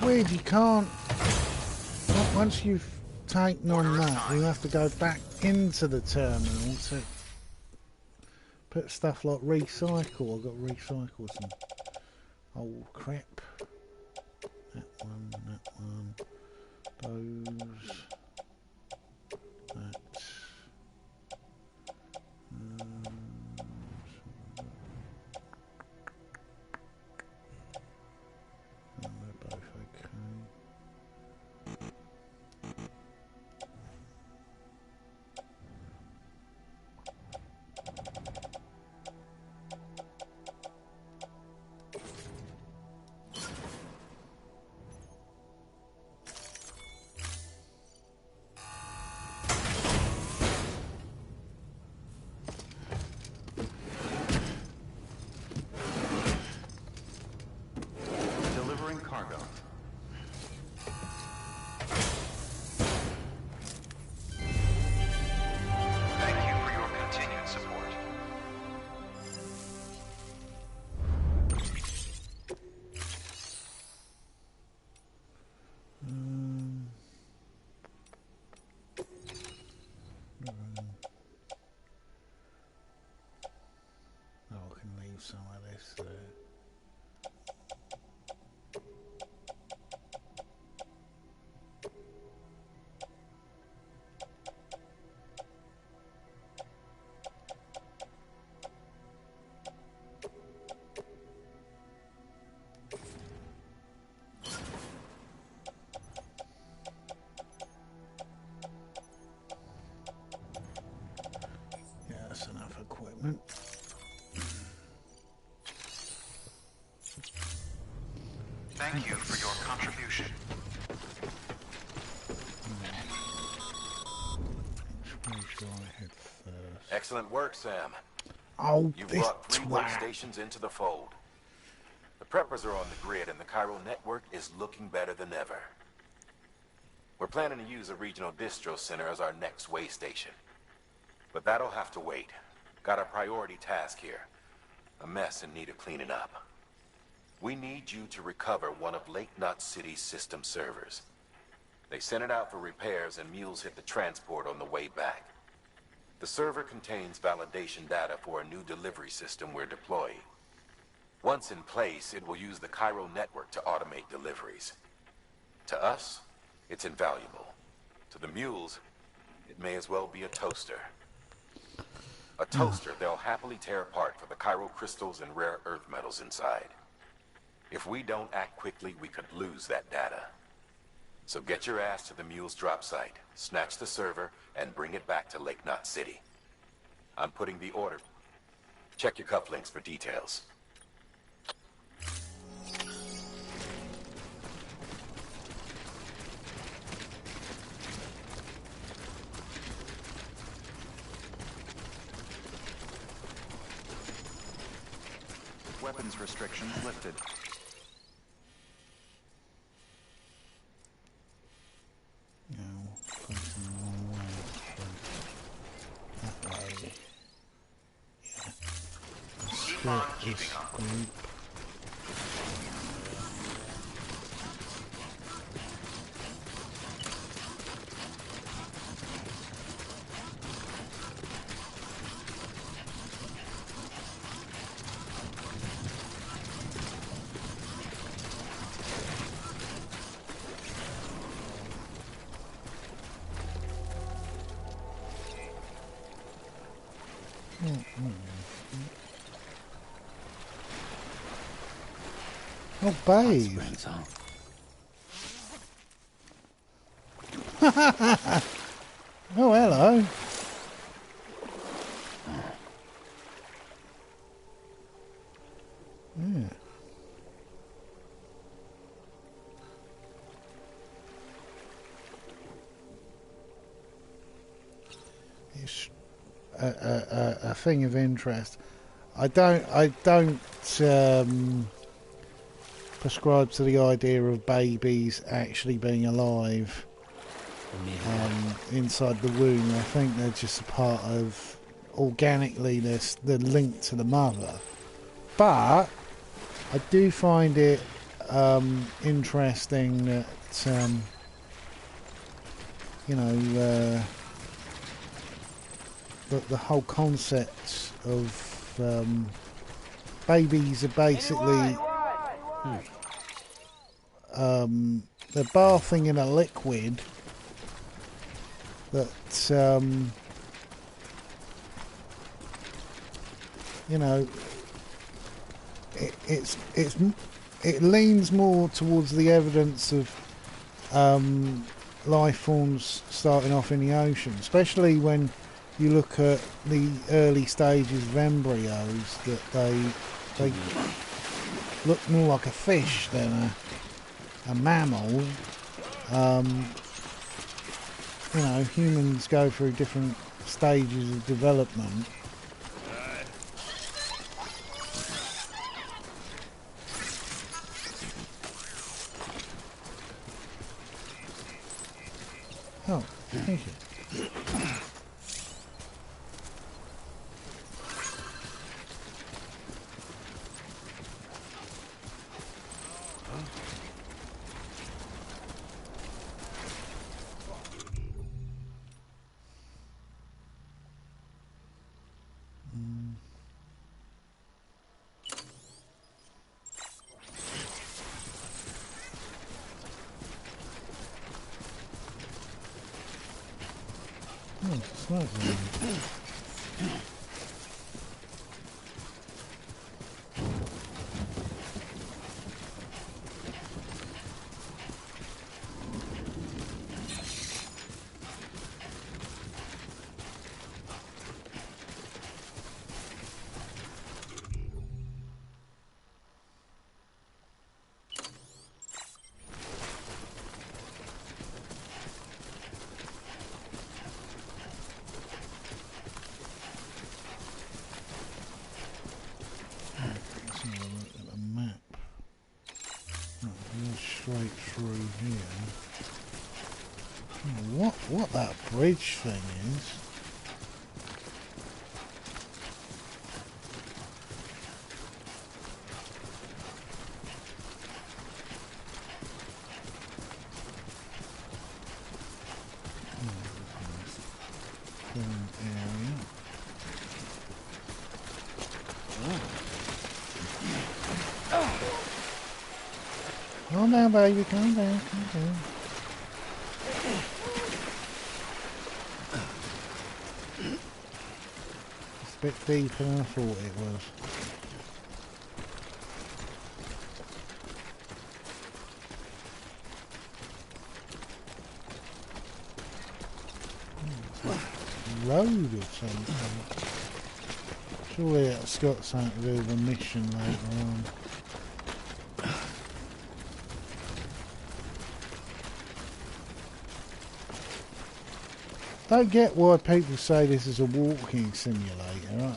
Weird, you can't. Once you've taken on that, you have to go back into the terminal to put stuff like recycle. I've got to recycle some old crap. That one, those, that. They're both okay. Delivering cargo. Thank you for your continued support. Oh, I can leave some of this there. Yeah, that's enough equipment. Thank you for your contribution. Which way shall I head first? Excellent work, Sam. Oh, You've this brought 3 way twat. stations into the fold. The preppers are on the grid and the Cairo network is looking better than ever. We're planning to use a regional distro center as our next way station. But that'll have to wait. Got a priority task here. A mess in need of cleaning up. We need you to recover one of Lake Knot City's system servers. They sent it out for repairs and mules hit the transport on the way back. The server contains validation data for a new delivery system we're deploying. Once in place, it will use the Cairo network to automate deliveries. To us, it's invaluable. To the mules, it may as well be a toaster. A toaster they'll happily tear apart for the Cairo crystals and rare earth metals inside. If we don't act quickly, we could lose that data. So get your ass to the mule's drop site, snatch the server, and bring it back to Lake Knot City. I'm putting the order. Check your cufflinks for details. Weapons restrictions lifted. No, facing the wrong way. That way. Yeah. Keep on Split keeping this up. group. Oh, babe. Oh, hello. Yeah. It's a thing of interest. I don't prescribe to the idea of babies actually being alive inside the womb. I think they're just a part of, organically, they're linked to the mother. But I do find it interesting that you know, the whole concept of babies are basically they're bathing in a liquid that you know, it leans more towards the evidence of life forms starting off in the ocean, especially when you look at the early stages of embryos, that they look more like a fish than a mammal. You know, humans go through different stages of development. Oh, thank you. Oh, smoke. Straight through here. Oh, what that bridge thing is? Area. Calm down, baby. Calm down. Calm down. It's a bit deeper than I thought it was. Road or something. Surely it's got something to do with a mission later on. I don't get why people say this is a walking simulator.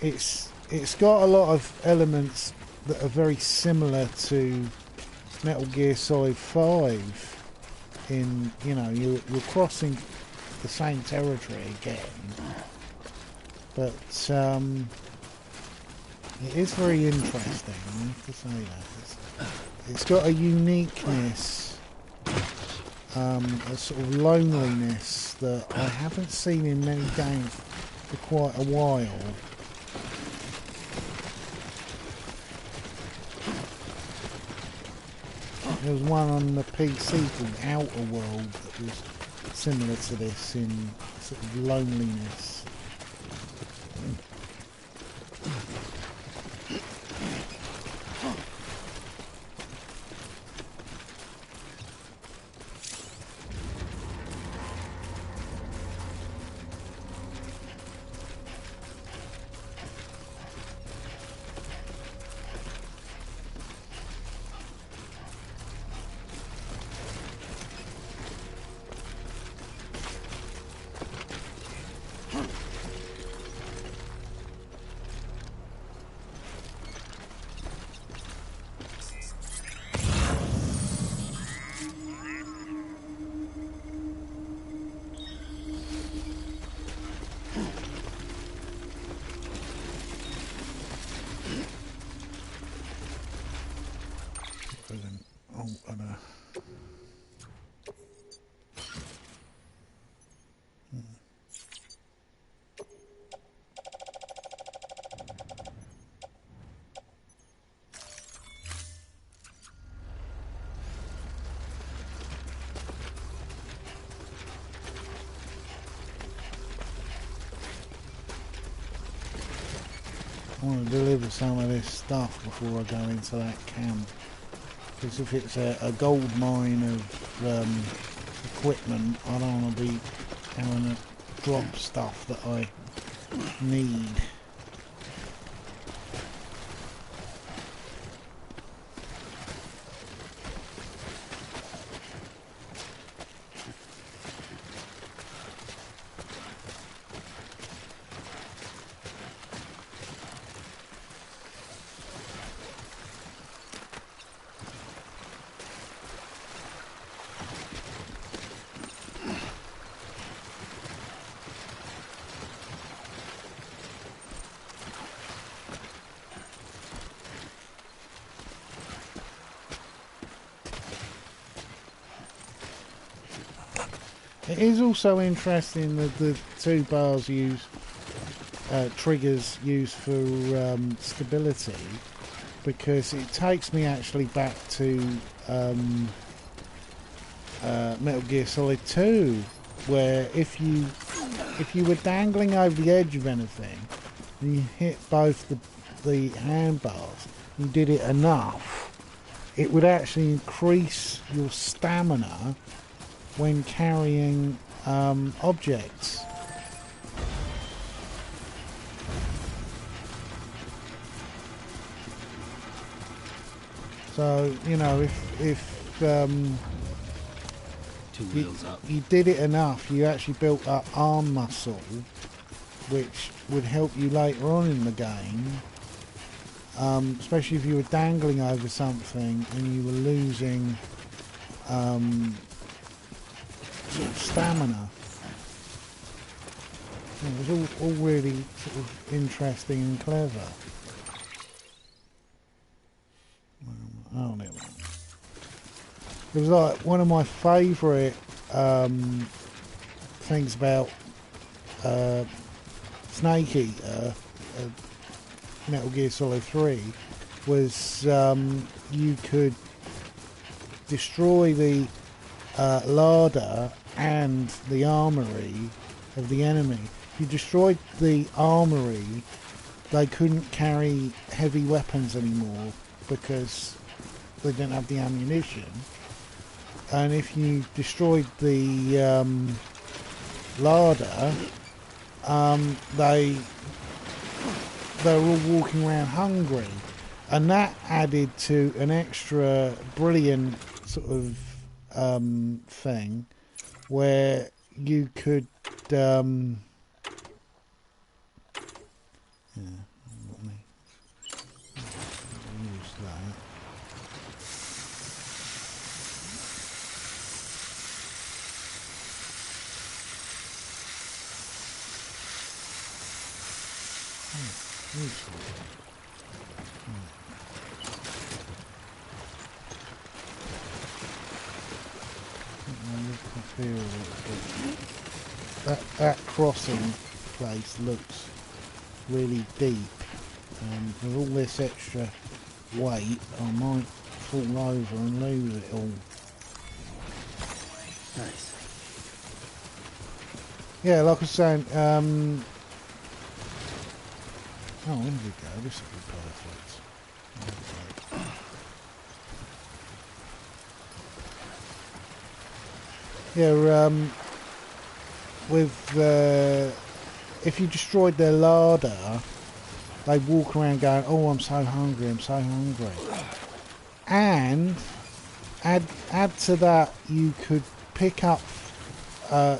It's got a lot of elements that are very similar to Metal Gear Solid 5. In, you know, you're crossing the same territory again, but it is very interesting. I have to say that it's got a uniqueness, a sort of loneliness that I haven't seen in many games for quite a while. There was one on the PC called Outer World that was similar to this in sort of loneliness. Oh, I know. I want to deliver some of this stuff before I go into that camp. Because if it's a gold mine of equipment, I don't want to be having to drop stuff that I need. It is also interesting that the two bars use triggers used for stability, because it takes me actually back to Metal Gear Solid 2, where if you were dangling over the edge of anything and you hit both the handbars, you did it enough, it would actually increase your stamina when carrying objects. So, you know, if you did it enough, you actually built up arm muscle, which would help you later on in the game, especially if you were dangling over something and you were losing sort of stamina. It was all really sort of interesting and clever. Oh, never mind. It was like one of my favourite things about Snake Eater, Metal Gear Solid 3, was you could destroy the larder and the armory of the enemy. If you destroyed the armory, they couldn't carry heavy weapons anymore because they didn't have the ammunition. And if you destroyed the larder, they were all walking around hungry, and that added to an extra brilliant sort of thing where you could use that. Useful. That crossing place looks really deep, and with all this extra weight I might fall over and lose it all. Nice. Yeah, like I was saying, oh, there we go, this will be perfect. Yeah, if you destroyed their larder, they walk around going, "Oh, I'm so hungry, I'm so hungry." And add to that, you could pick up,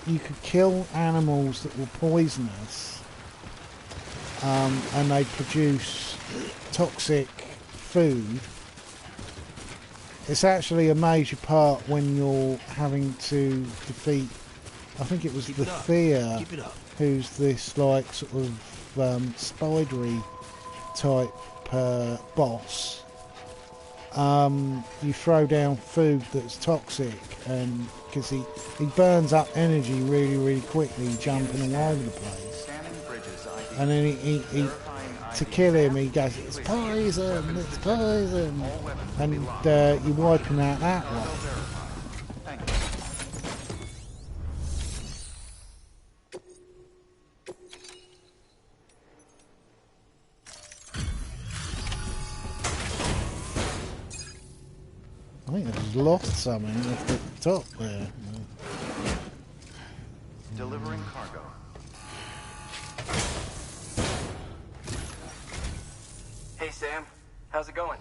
you could kill animals that were poisonous, and they produce toxic food. It's actually a major part when you're having to defeat, I think it was the Fear, who's this like sort of spidery type boss. you throw down food that's toxic, and because he burns up energy really quickly, jumping all over the place. And then he to kill him, he goes, it's poison, and you wipe him out that way. I think I just lost something off the top there. Delivering cargo. Hey, Sam. How's it going?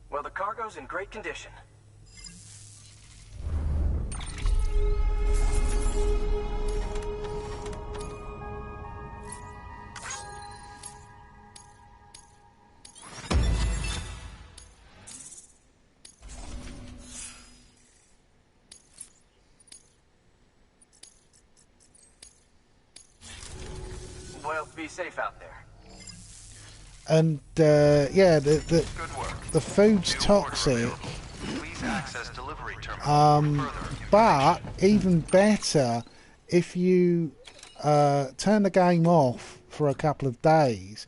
Well, the cargo's in great condition. Well, be safe out there. And yeah, the food's toxic. Please access delivery terminal. But even better, if you turn the game off for a couple of days,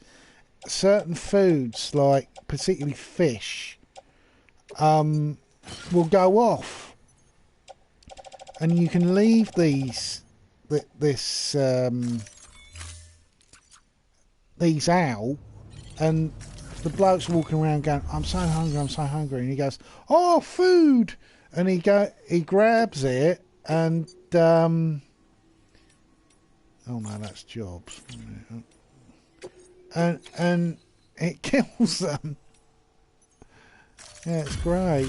certain foods, like particularly fish, will go off, and you can leave these out, and the bloke's walking around going, I'm so hungry, and he goes, oh, food, and he grabs it, and oh no, that's jobs, and it kills them. Yeah, it's great.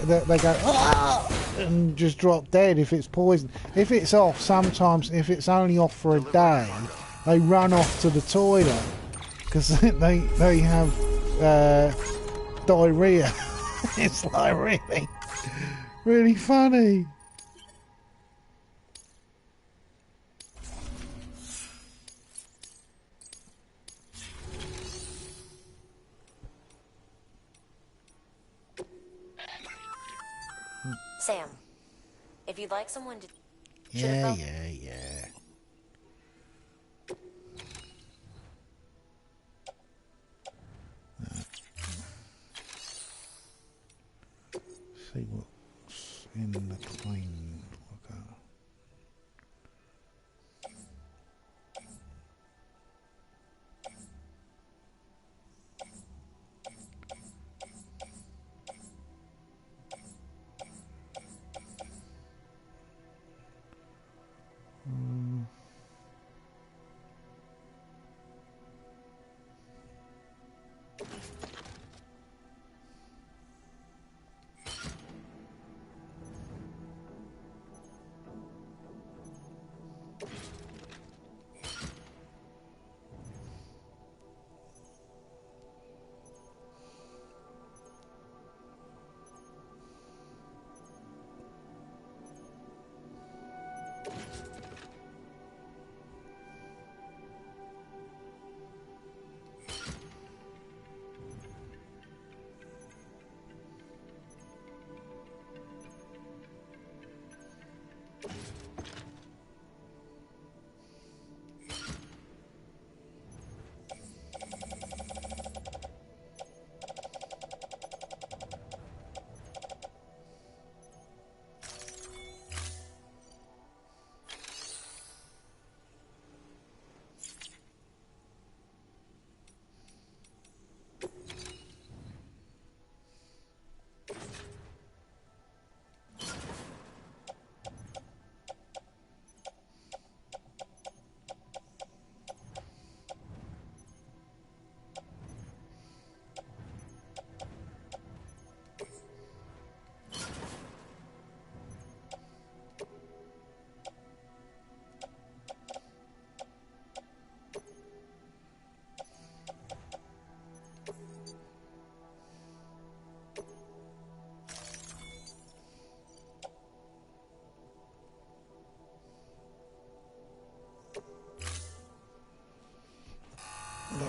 They go, ah, and just drop dead if it's poison. If it's off, sometimes if it's only off for a day, they run off to the toilet because they have diarrhea. It's like really funny. Sam, if you'd like someone to... Yeah. See what's in the plane logger.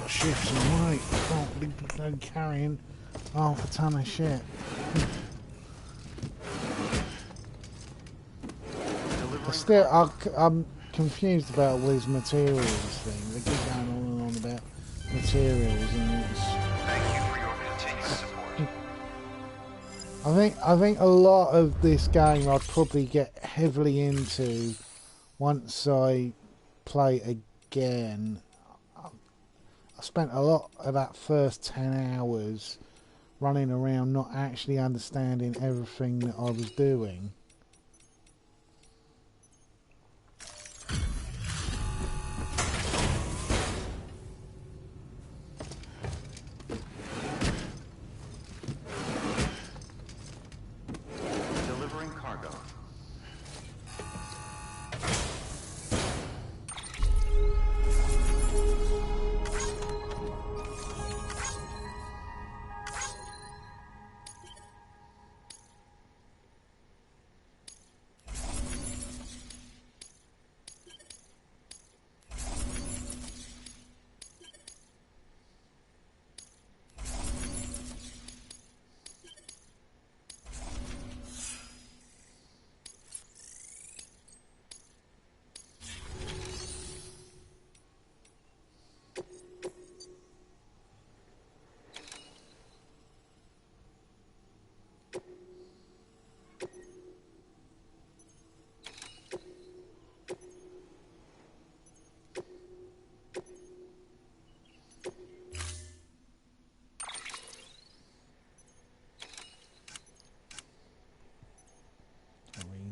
got to shift some weight. Can't be carrying half a ton of shit. But still, I'm confused about all these materials thing. They keep going on and on about materials, and it's... Thank you for your continued support. I think a lot of this game I'd probably get heavily into once I play again. I spent a lot of that first 10 hours running around not actually understanding everything that I was doing. Delivering cargo.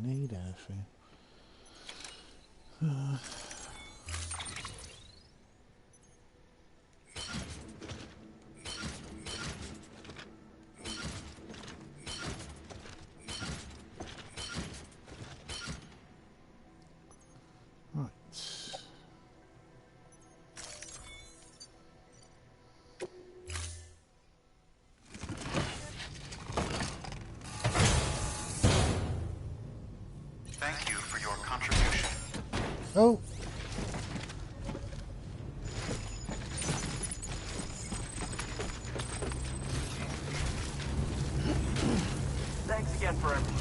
Anything. Right. Thank you for your contribution. Oh. Thanks again for everything.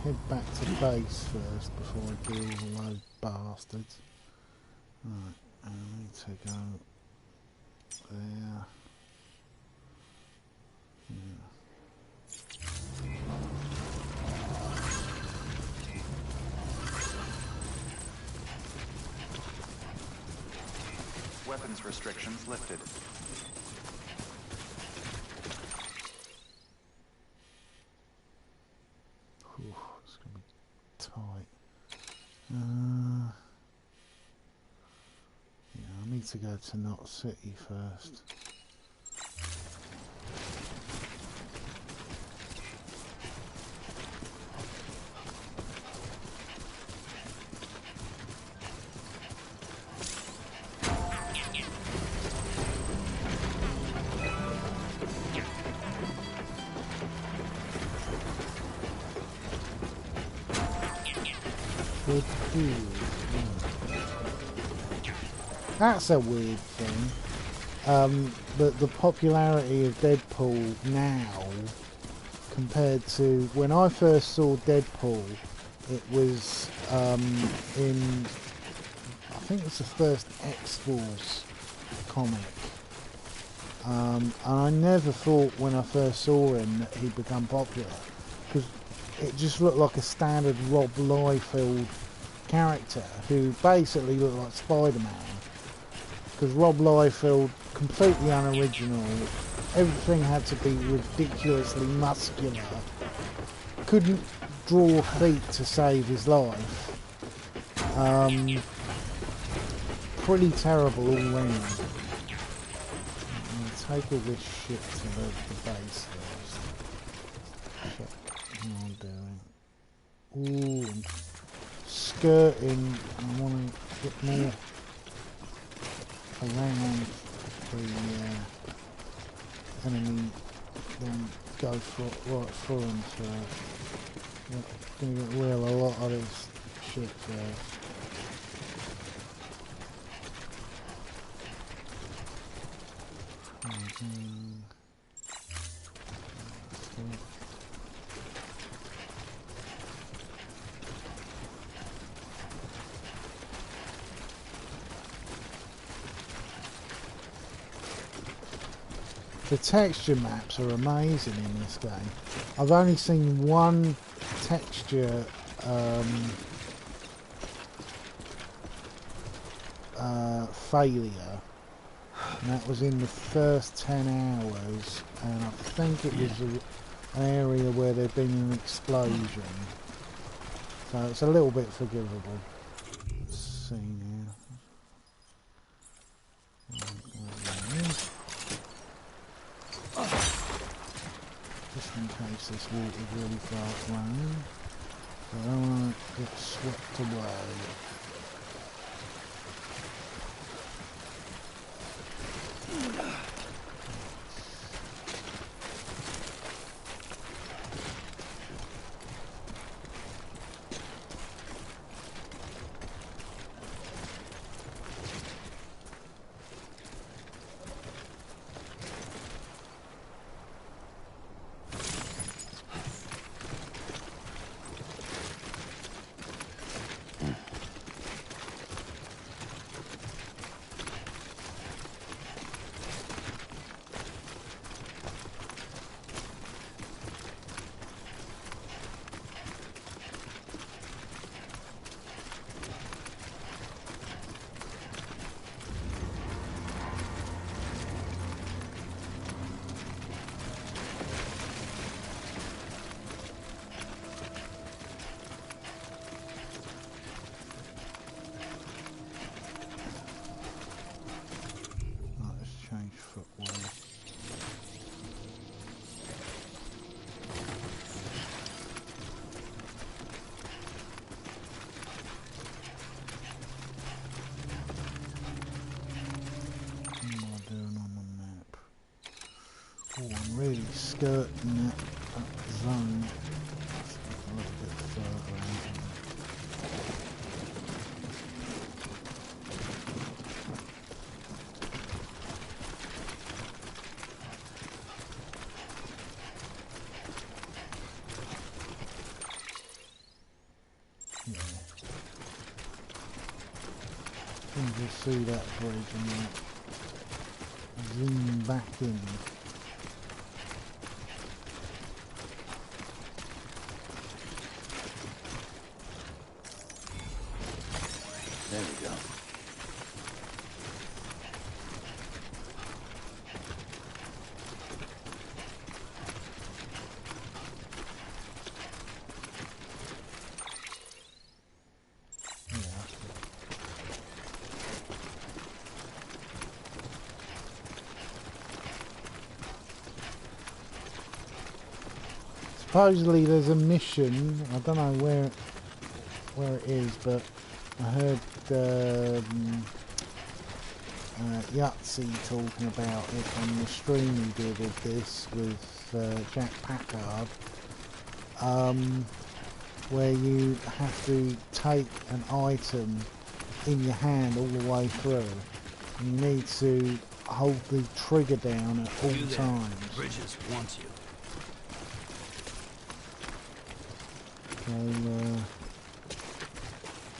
Head back to base first before I deal with all those bastards. Right, I need to go there. Weapons restrictions lifted. Whew, it's going to be tight. Yeah, I need to go to Knot City first. That's a weird thing. The popularity of Deadpool now compared to when I first saw Deadpool, it was in, I think it was the first X-Force comic. And I never thought when I first saw him that he'd become popular, because it just looked like a standard Rob Liefeld character who basically looked like Spider-Man. Because Rob Liefeld, completely unoriginal, everything had to be ridiculously muscular, couldn't draw feet to save his life. Pretty terrible all round. Take all this shit to the base first. Check what I'm doing. Ooh, I'm skirting. I want to bit more around the enemy than go right through them, so we're going to get rid of a lot of this shit there. The texture maps are amazing in this game. I've only seen one texture failure, and that was in the first 10 hours, and I think it was an area where there'd been an explosion, so it's a little bit forgivable. Let's see now. Just in case this water's really fast running, so I don't want to get swept away. Skirting that zone a little bit further out. Yeah. You can just see that bridge and that zoom back in. There we go. Supposedly there's a mission, I don't know where it is, but I heard Yahtzee talking about it on the stream he did of this with Jack Packard, where you have to take an item in your hand all the way through, and you need to hold the trigger down at all times. Bridges wants you.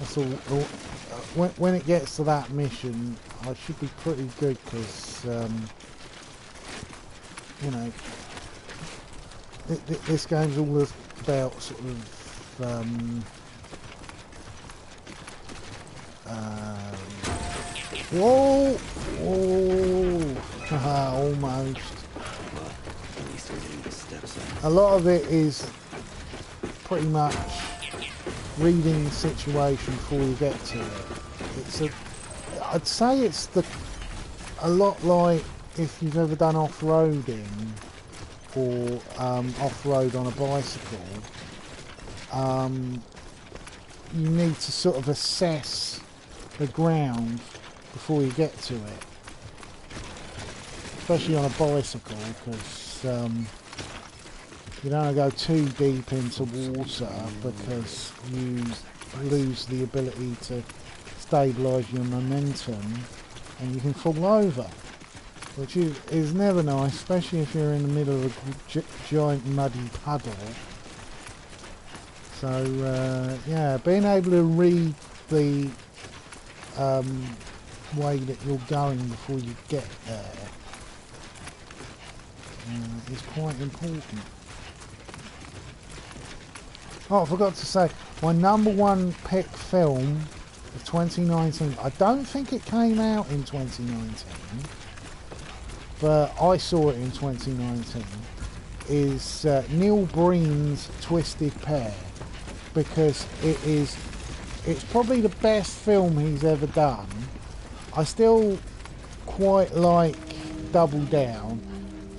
So that's all. When it gets to that mission, I should be pretty good because you know, this game's all about sort of whoa, almost. At least we're getting the steps up. A lot of it is pretty much reading the situation before you get to it. I'd say it's a lot like if you've ever done off-roading or off-road on a bicycle. You need to sort of assess the ground before you get to it. Especially on a bicycle, because you don't want to go too deep into water because you lose the ability to stabilise your momentum and you can fall over, which is never nice, especially if you're in the middle of a giant muddy puddle. So yeah, being able to read the way that you're going before you get there is quite important. Oh, I forgot to say, my number one pick film of 2019, I don't think it came out in 2019, but I saw it in 2019, is Neil Breen's Twisted Pair, because it's probably the best film he's ever done. I still quite like Double Down,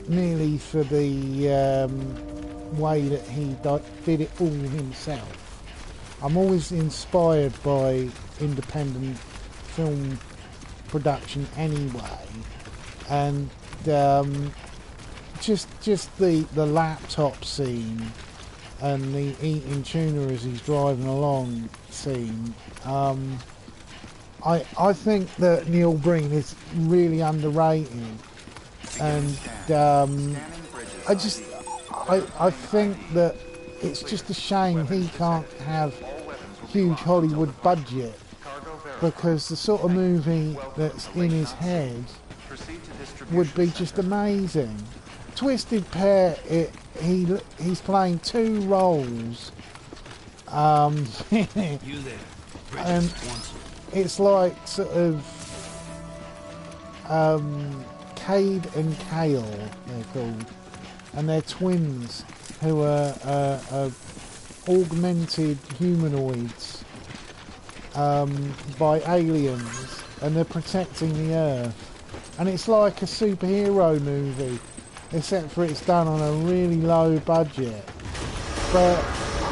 merely for the way that he did it all himself. I'm always inspired by independent film production anyway, and just the laptop scene and the eating tuna as he's driving along scene. I think that Neil Breen is really underrated, and I think that it's just a shame he can't have huge Hollywood budget, because the sort of movie that's in his head would be just amazing. Twisted Pair, he's playing two roles, and it's like sort of Cade and Kale, they're called, and they're twins who are augmented humanoids by aliens, and they're protecting the Earth. And it's like a superhero movie, except for it's done on a really low budget. But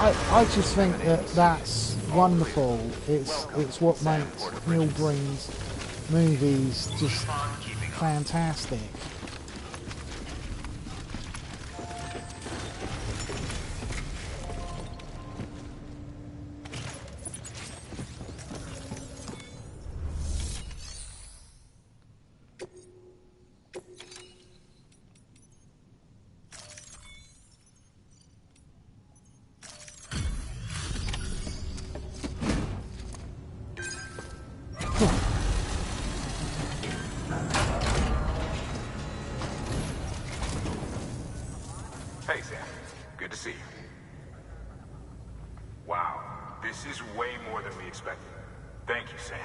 I just think that that's wonderful. It's what makes Neil Breen's movies just fantastic. Hey, Sam. Good to see you. Wow, this is way more than we expected. Thank you, Sam.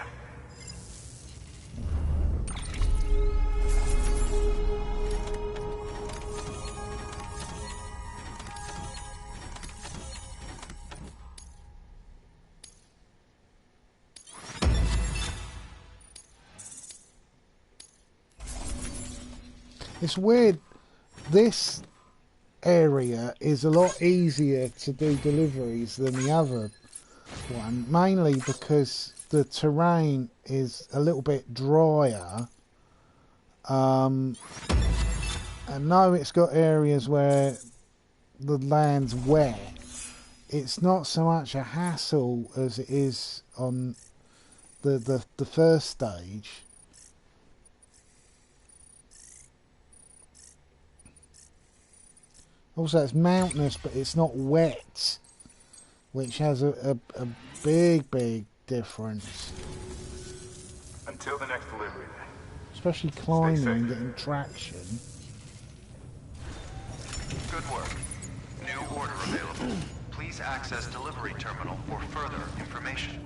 It's weird. This area is a lot easier to do deliveries than the other one, mainly because the terrain is a little bit drier. I know it's got areas where the land's wet. It's not so much a hassle as it is on the first stage. Also, it's mountainous, but it's not wet, which has a big difference. Until the next delivery, then. Especially climbing and getting traction. Good work. New order available. Please access delivery terminal for further information.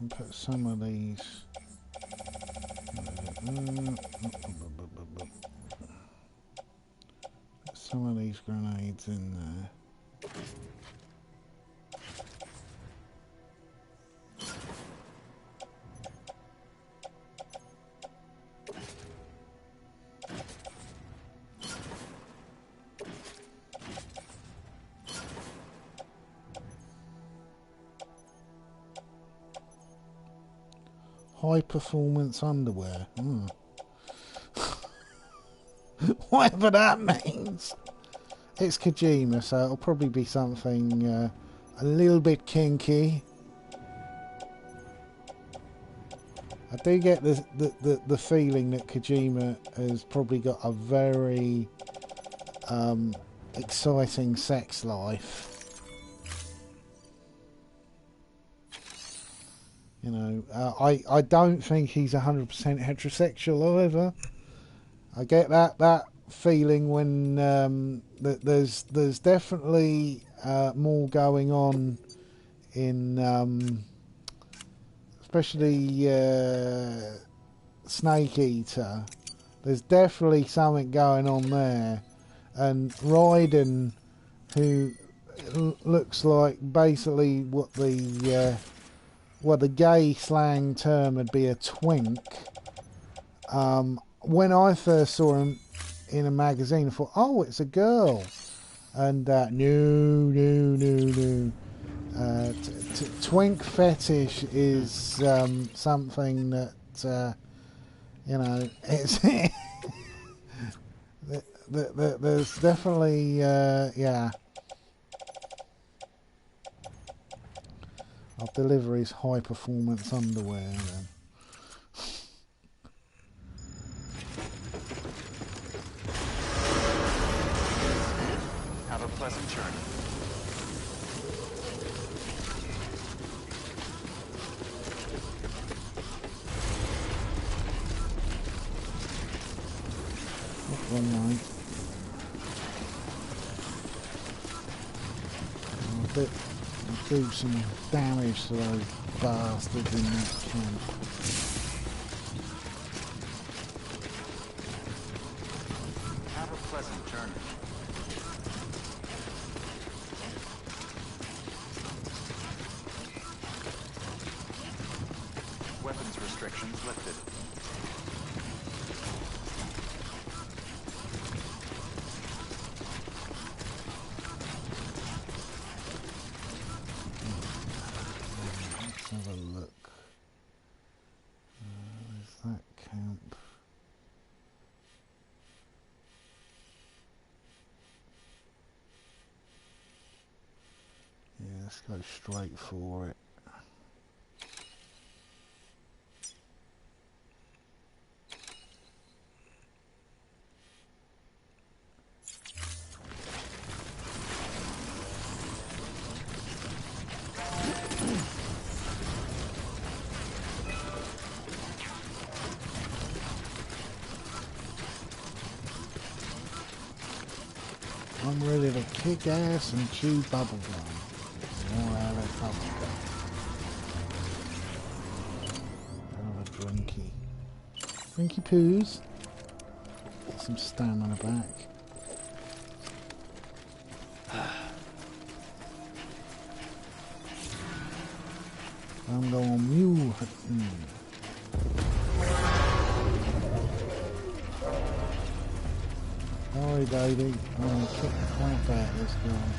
can put some of these. Some of these grenades in there. High performance underwear. Whatever that means. It's Kojima, so it'll probably be something a little bit kinky. I do get the feeling that Kojima has probably got a very exciting sex life. You know, I don't think he's 100% heterosexual either. I get that feeling when there's definitely more going on in especially Snake Eater. There's definitely something going on there, and Raiden, who looks like basically what the gay slang term would be a twink. When I first saw him in a magazine, I thought, oh, it's a girl. And no. Twink fetish is something that, you know, it's there's definitely, yeah. I'll deliver his high performance underwear then. Have a pleasant journey. One night. I'll do some damage to those bastards in that camp. Have a pleasant journey. Weapons restrictions lifted. Let's have a look. Where's that camp? Yeah, let's go straight for it. I'm ready to kick ass and chew bubblegum. More out of bubblegum. Have a drinky. Drinky poos. Get some stamina back. I'm going mule hunting. Sorry, baby. I'm gonna kick the crap out of this guy.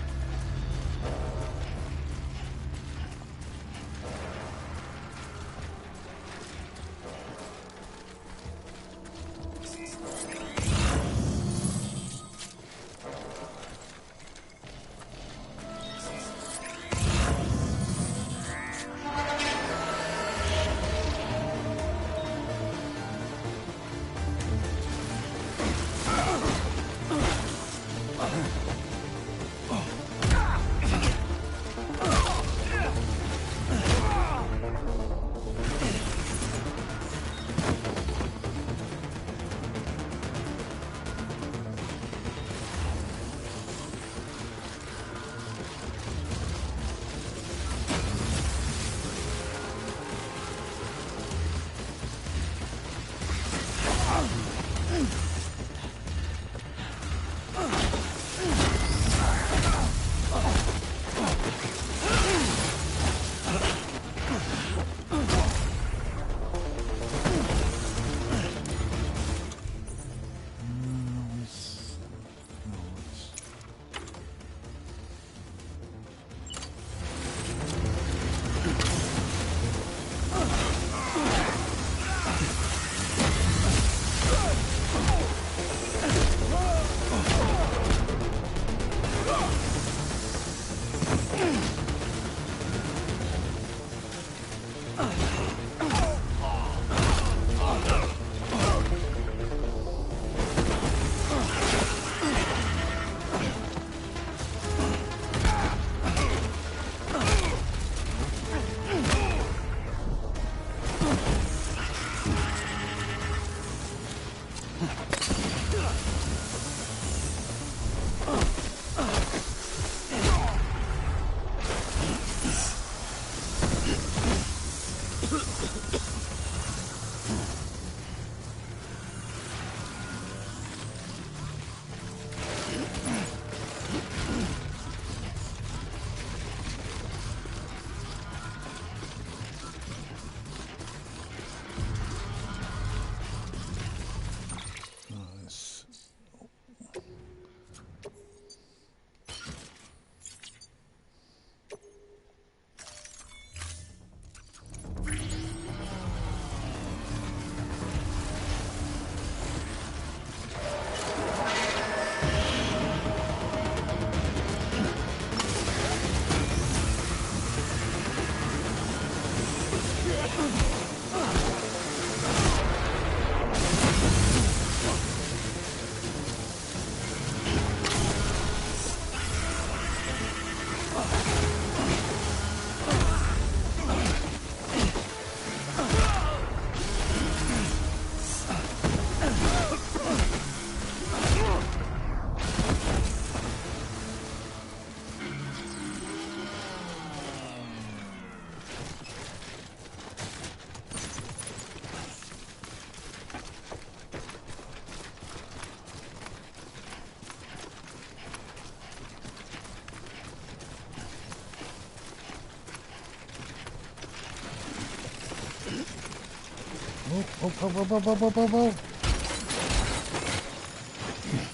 Oh.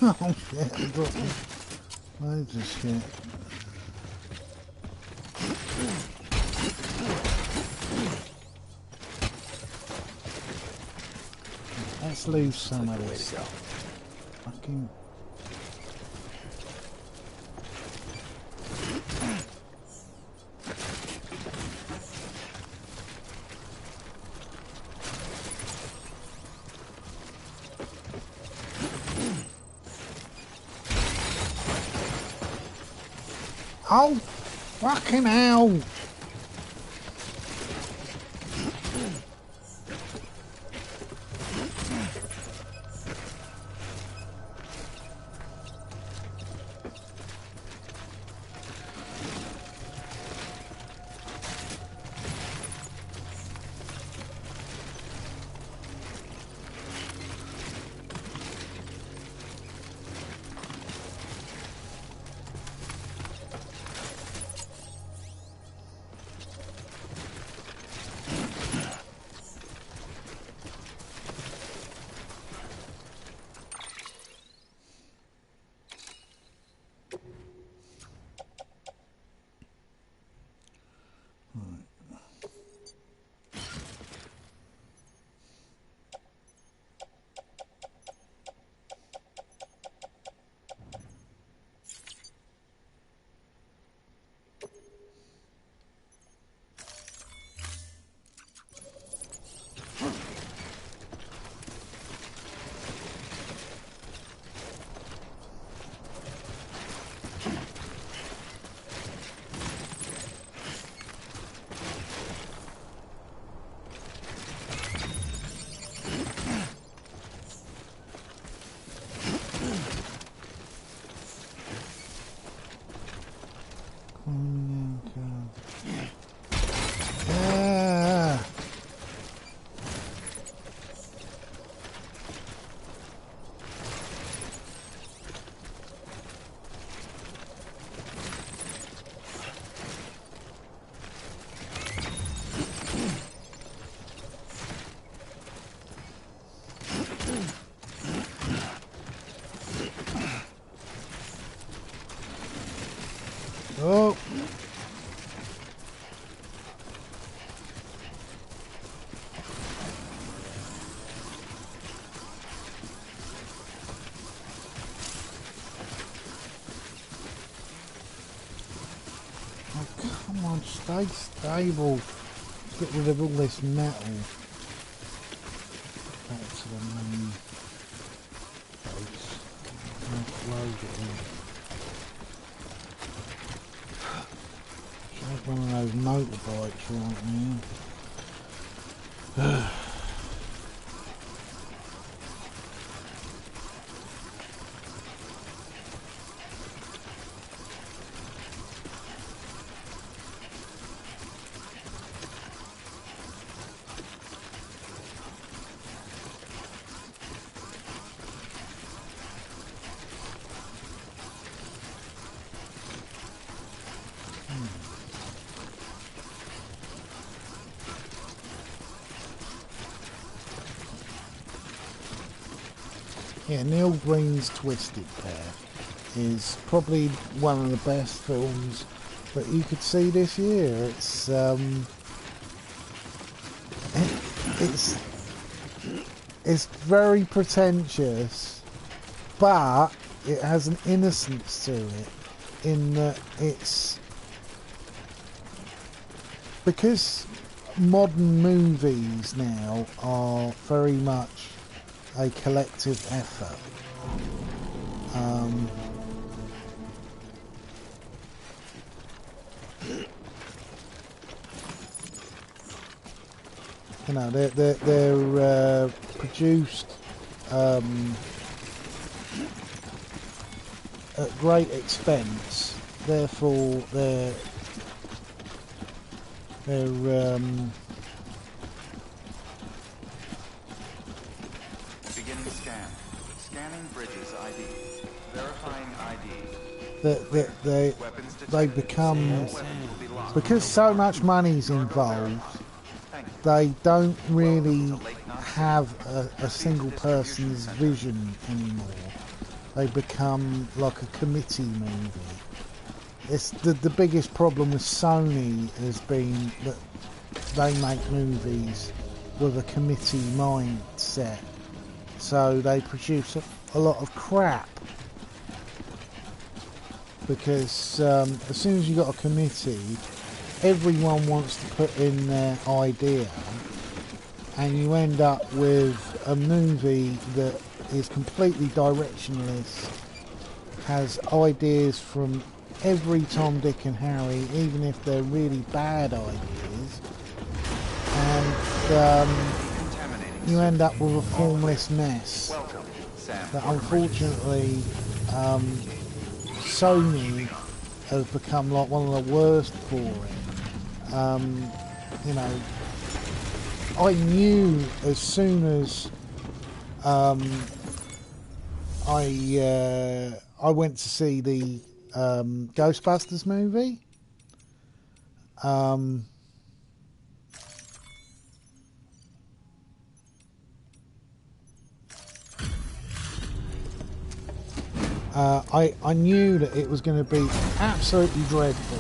Oh shit, I got loads of shit. Let's lose some of this fucking... Oh, fucking hell! Oh. Oh, come on, stay stable. Get rid of all this metal. Back to the main base. Offload it in. Should have one of those motorbikes right now. Yeah, Neil Green's Twisted Path is probably one of the best films that you could see this year. It's very pretentious, but it has an innocence to it in that it's because modern movies now are very much a collective effort. You know, they're produced at great expense. Therefore, they're Beginning scan. Scanning bridges ID. Verifying ID. they become, because so much money's involved, they don't really have a single person's vision anymore. They become like a committee movie. It's the biggest problem with Sony has been that they make movies with a committee mindset, so they produce a lot of crap. Because as soon as you've got a committee, everyone wants to put in their idea, and you end up with a movie that is completely directionless, has ideas from every Tom, Dick and Harry, even if they're really bad ideas, and you end up with a formless mess that unfortunately Sony has become like one of the worst for it. You know, I knew as soon as I went to see the Ghostbusters movie. I knew that it was going to be absolutely dreadful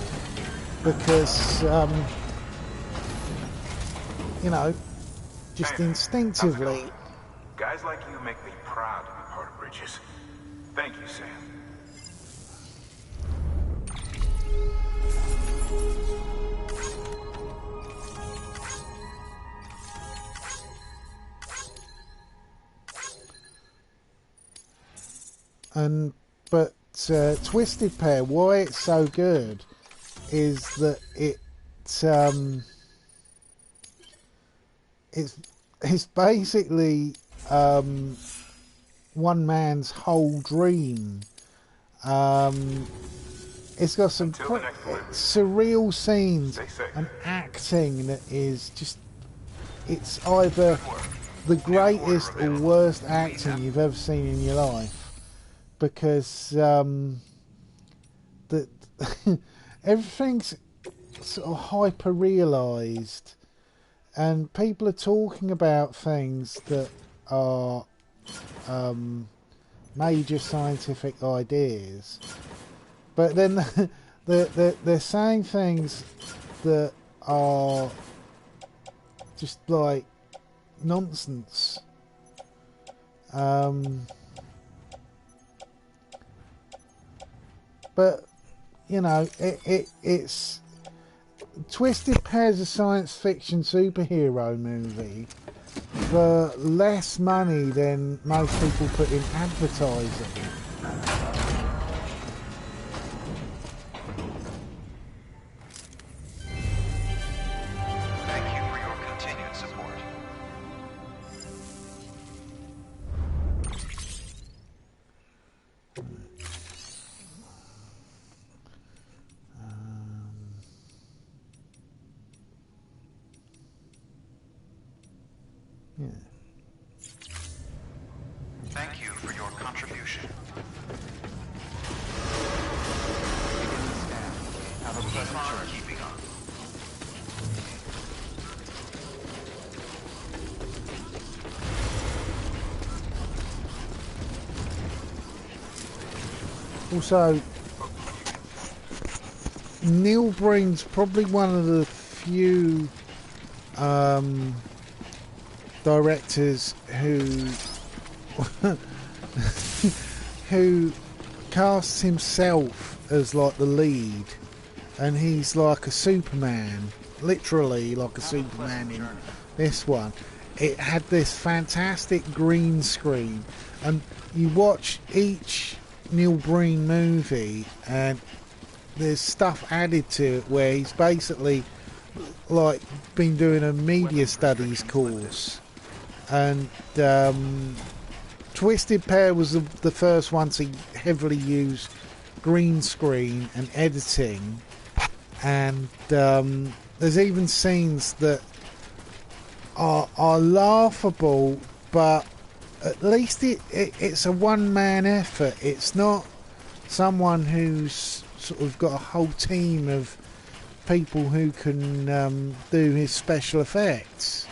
because, you know, just instinctively. Guys like you make me proud to be part of Bridges. Thank you, Sam. But Twisted Pair, why it's so good is that it's basically one man's whole dream. It's got some surreal scenes and acting that is just, it's either the greatest or worst acting you've ever seen in your life, because that everything's sort of hyper realised, and people are talking about things that are major scientific ideas, but then they're saying things that are just like nonsense. But you know, it's Twisted Pair's a science fiction superhero movie for less money than most people put in advertising. Thank you for your continued support. Yeah. Thank you for your contribution. Have a pleasant journey. Keeping on. Also, Neil Breen's probably one of the few directors who casts himself as like the lead, and he's like a Superman, literally like a Superman in this one. It had this fantastic green screen, and you watch each Neil Breen movie and there's stuff added to it where he's basically like been doing a media studies course. And Twisted Pair was the first one to heavily use green screen and editing, and there's even scenes that are laughable, but at least it's a one-man effort. It's not someone who's sort of got a whole team of people who can do his special effects.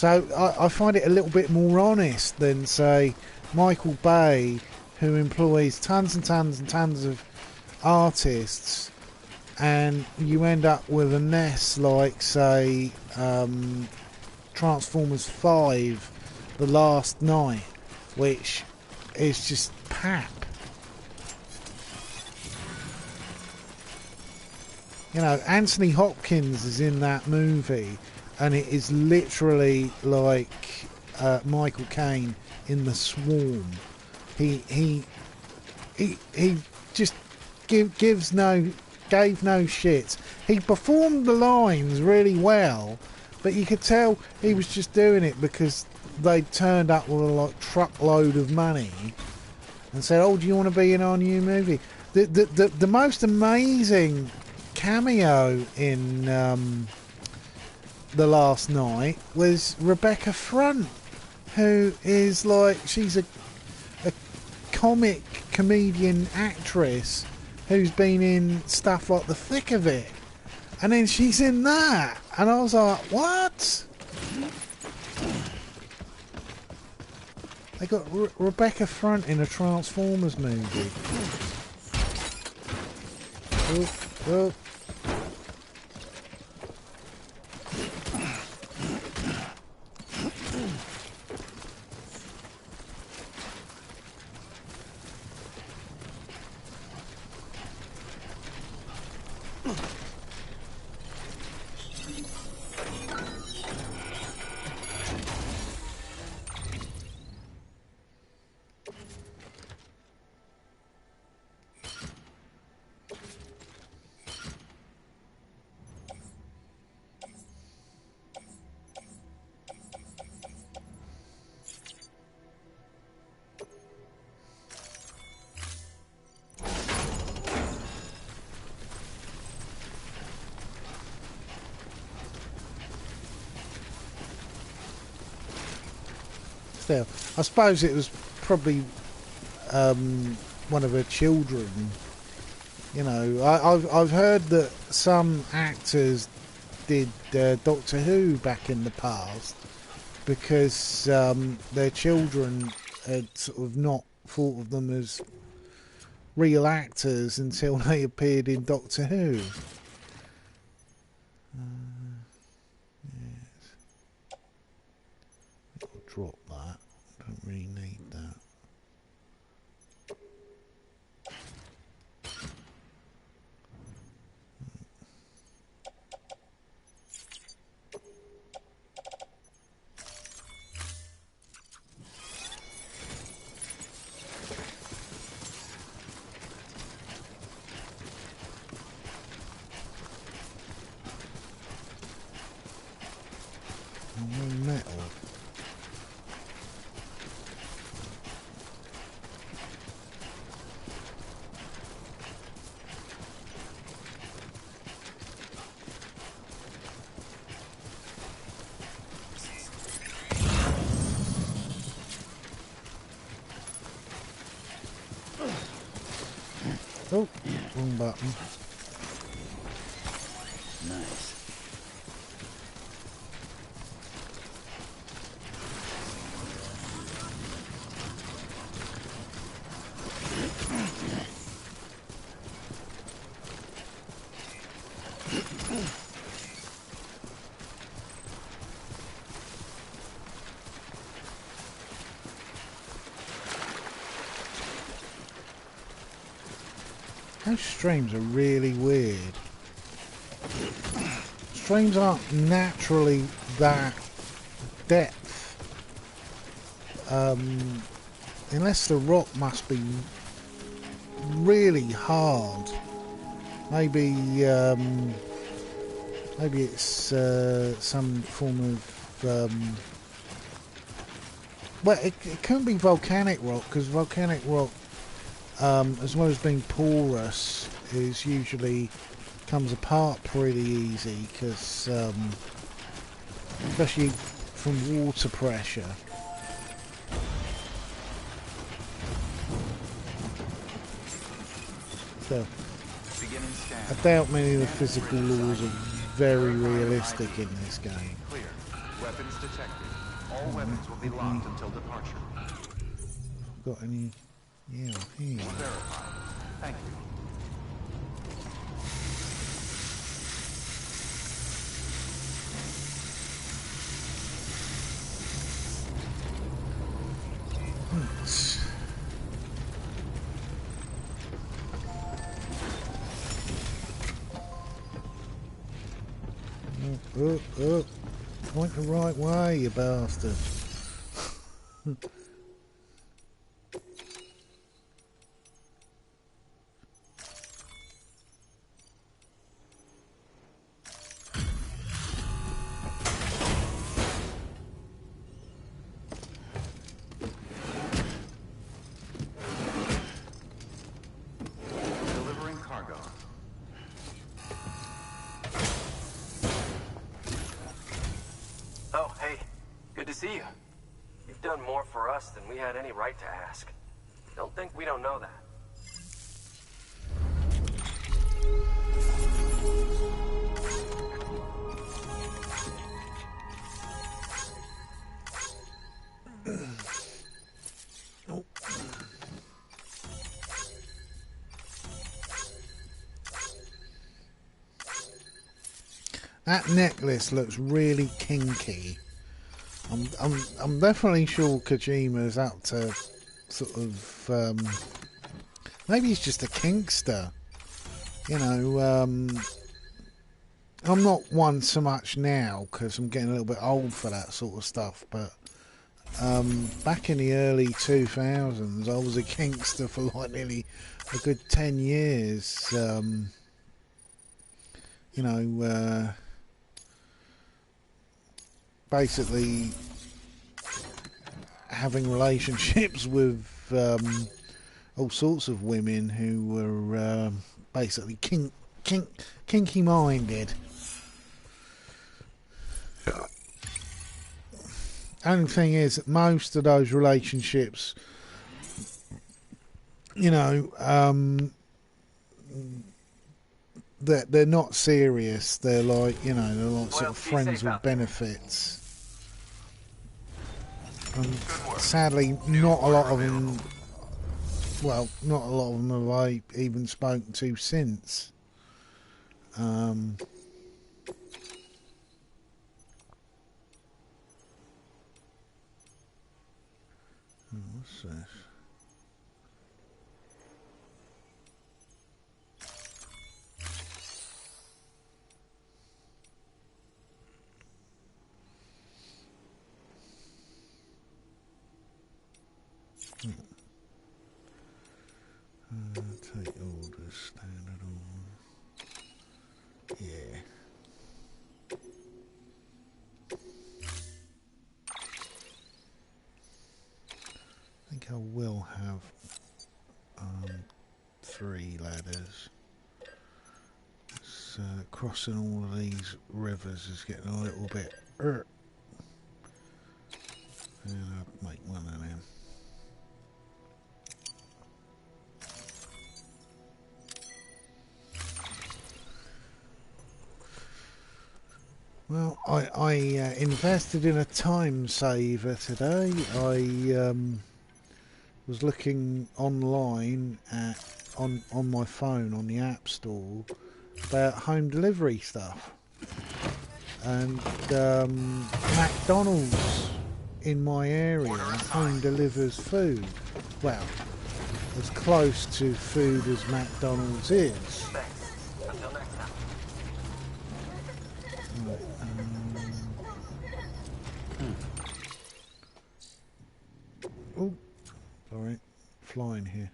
So I find it a little bit more honest than, say, Michael Bay, who employs tons and tons and tons of artists, and you end up with a mess like, say, Transformers 5 The Last Night, which is just pap. You know, Anthony Hopkins is in that movie, and it is literally like Michael Caine in The Swarm. He just gave no shits. He performed the lines really well, but you could tell he was just doing it because they turned up with a like truckload of money and said, "Oh, do you want to be in our new movie?" The most amazing cameo in The Last Night was Rebecca Front, who is like, she's a comic comedian actress who's been in stuff like The Thick of It, and then she's in that, and I was like, what? They got Rebecca Front in a Transformers movie. Oh. Still, I suppose it was probably one of her children. You know, I've heard that some actors did Doctor Who back in the past because their children had sort of not thought of them as real actors until they appeared in Doctor Who. Drop that. Don't really need that. Metal. Oh, wrong button. Nice. Those streams are really weird. Streams aren't naturally that depth. Unless the rock must be really hard. Maybe maybe it's some form of well, it couldn't be volcanic rock, because volcanic rock, as well as being porous, is usually comes apart pretty easy, because especially from water pressure. So I doubt many of the physical laws are very realistic in this game. Clear. Weapons detected. All weapons will be locked until departure. Got any? Yeah, here. Verify. Thank you. Oh, point the right way, you bastard. Delivering cargo. Oh, hey. Good to see you. You've done more for us than we had any right to ask. Don't think we don't know that. That necklace looks really kinky. I'm definitely sure Kojima's up to sort of maybe he's just a kinkster. You know, I'm not one so much now because I'm getting a little bit old for that sort of stuff. But back in the early 2000s, I was a kinkster for like nearly a good 10 years. You know. Basically having relationships with all sorts of women who were basically kinky minded. Only thing is that most of those relationships, you know, they're not serious. They're like, you know, they're like sort of friends with benefits. And sadly, not a lot of them. Well, not a lot of them have I even spoken to since. What's this? Take orders, standard on. Yeah. I think I will have 3 ladders. So crossing all of these rivers is getting a little bit. And I'll make one of them. Well, I invested in a time saver today. I was looking online on my phone on the App Store about home delivery stuff, and McDonald's in my area home delivers food. Well, as close to food as McDonald's is. Oh, sorry, flying here.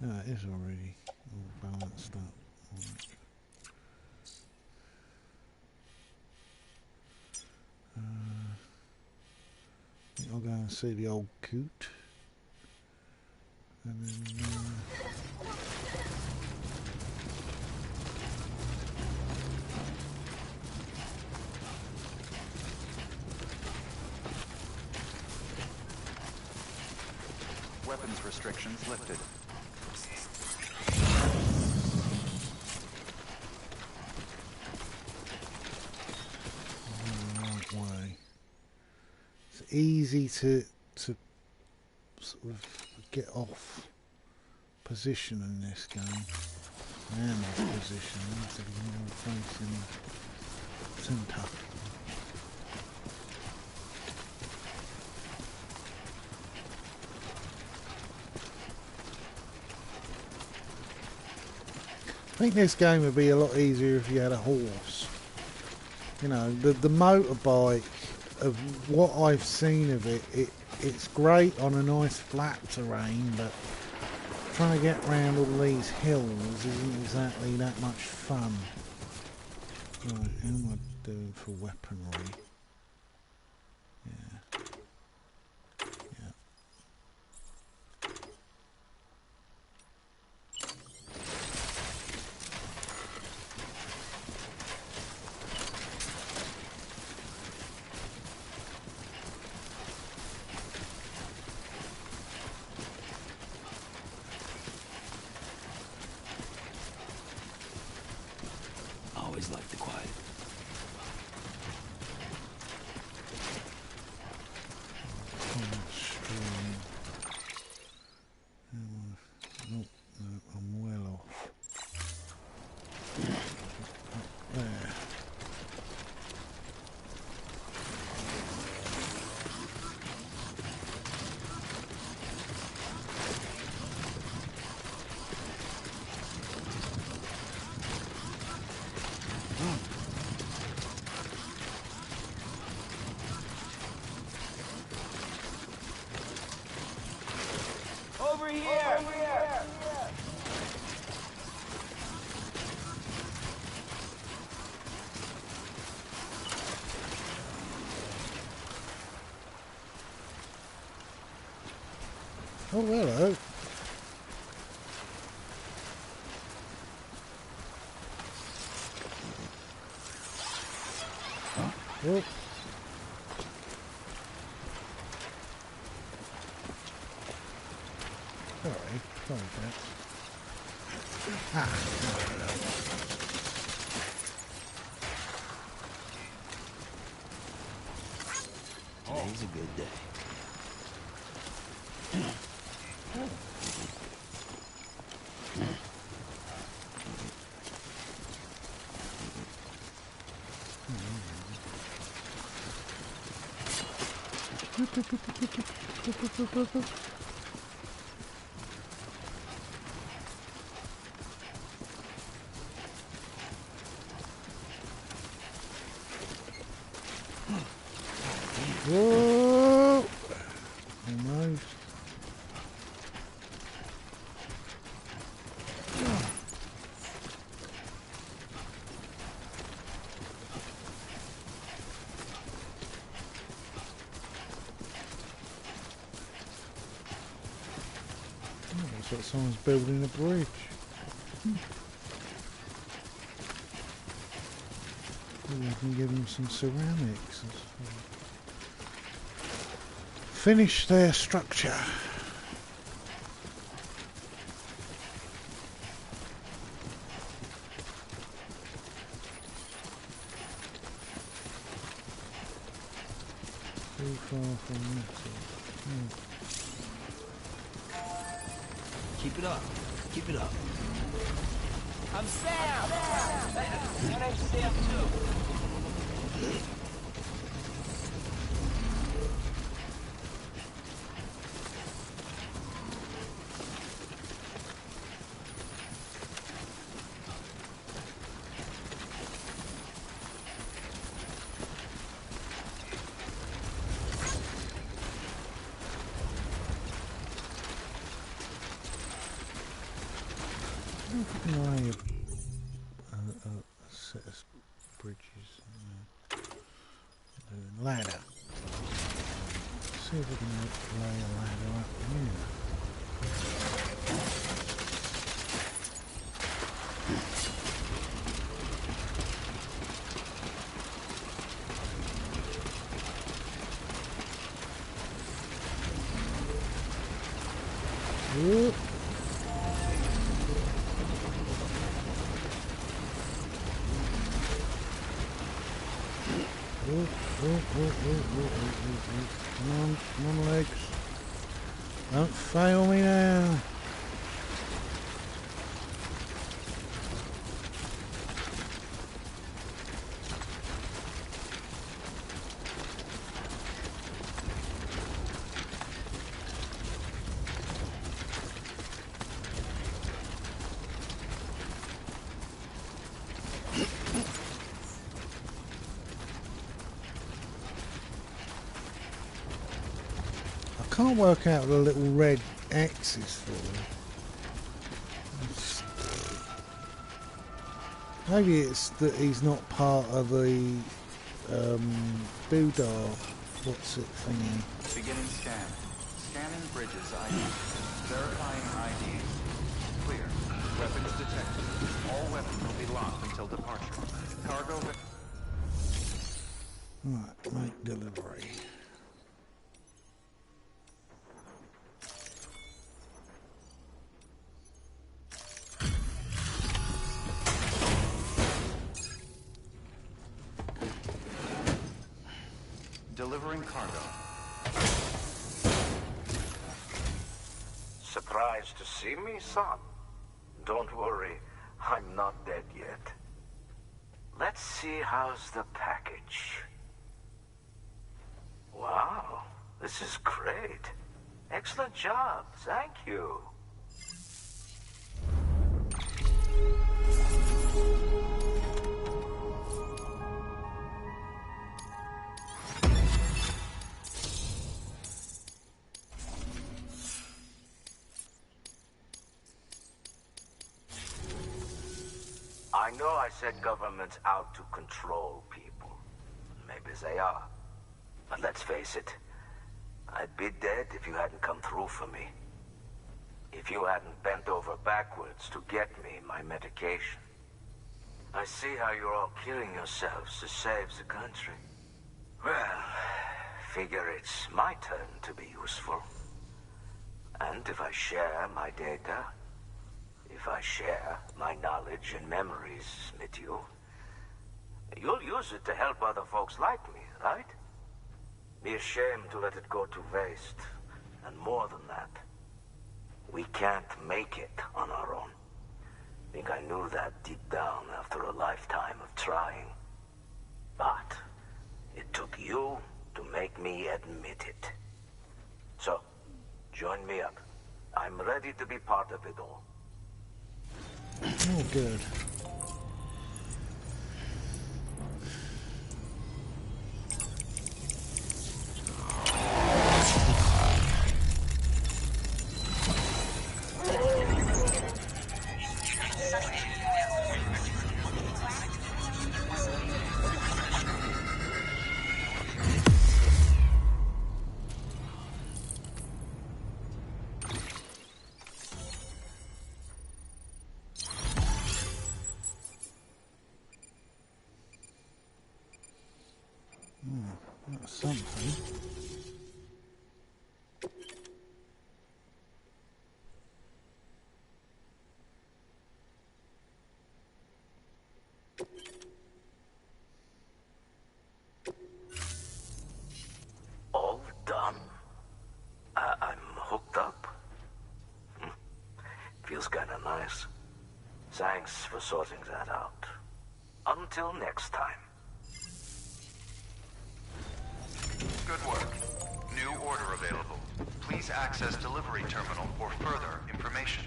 No, it is already all balanced up. I think I'll go and see the old coot. And then... Weapons restrictions lifted. easy to sort of get off position in this game. I am off position. I need to be more facing centre. I think this game would be a lot easier if you had a horse. You know, the motorbike, of what I've seen of it, it's great on a nice flat terrain, but trying to get around all these hills isn't exactly that much fun. Right, how am I doing for weaponry? Yeah. Always like the quiet. No, I'm well off. Up there. Over here! Oh, hello. Oh. Sorry, Jack. Today's a good day. Whoa! Almost. Looks like someone's building a bridge. Maybe I can give them some ceramics. Finish their structure. Too far from metal. Keep it up. Keep it up. I'm Sam! My name's Sam too. Set of bridges. Ladder. See if we can lay a ladder up here. Whoop. Come on, legs. Don't fail me now. I can't work out what the little red X is for. Maybe it's that he's not part of the Boudar, what's it thingy. Beginning scan. Scanning bridges ID. Verifying IDs. Clear. Weapons detected. All weapons will be locked until departure. Cargo... Right, make delivery. Delivering cargo. Surprised to see me, son? Don't worry, I'm not dead yet. Let's see how's the package. Wow, this is great. Excellent job, thank you. I know I said governments out to control people. Maybe they are. But let's face it, I'd be dead if you hadn't come through for me. If you hadn't bent over backwards to get me my medication. I see how you're all killing yourselves to save the country. Well, figure it's my turn to be useful. And if I share my data, if I share my knowledge and memories with you, you'll use it to help other folks like me, right? Be ashamed to let it go to waste. And more than that, we can't make it on our own. Think I knew that deep down after a lifetime of trying. But it took you to make me admit it. So, join me up. I'm ready to be part of it all. Oh, good. That's something. All done. I'm hooked up. Feels kinda nice. Thanks for sorting that out. Until next time. Good work. New order available. Please access delivery terminal for further information.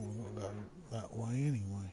We'll go that way anyway.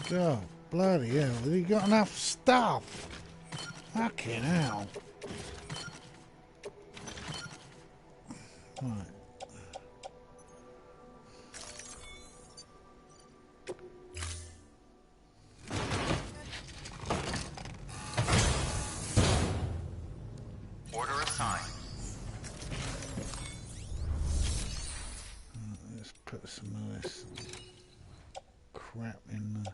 God, bloody hell. Have you got enough stuff? Fucking hell. Right. Order assigned. Let's put some of this crap in there.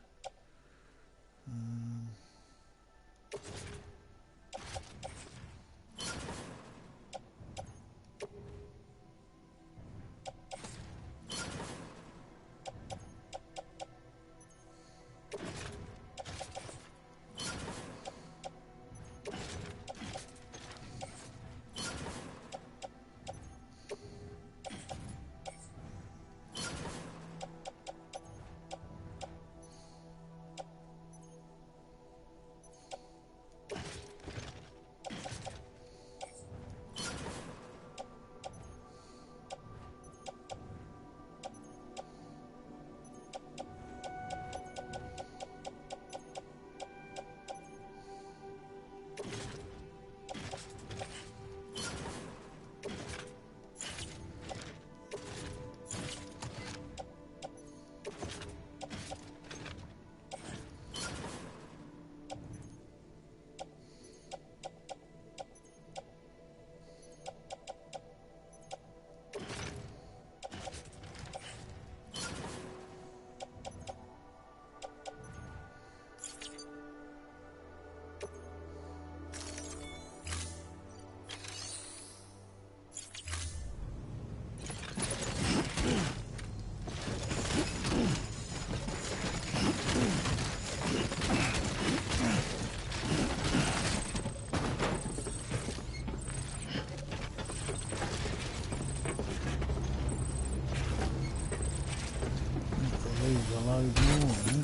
Leave a load more, eh?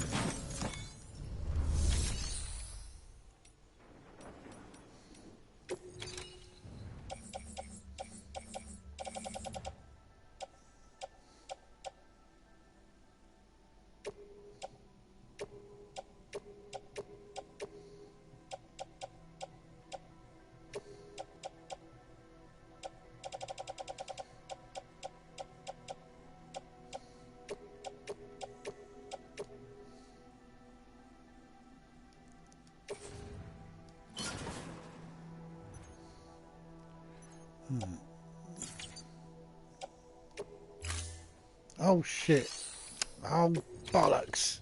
Oh shit. Oh bollocks.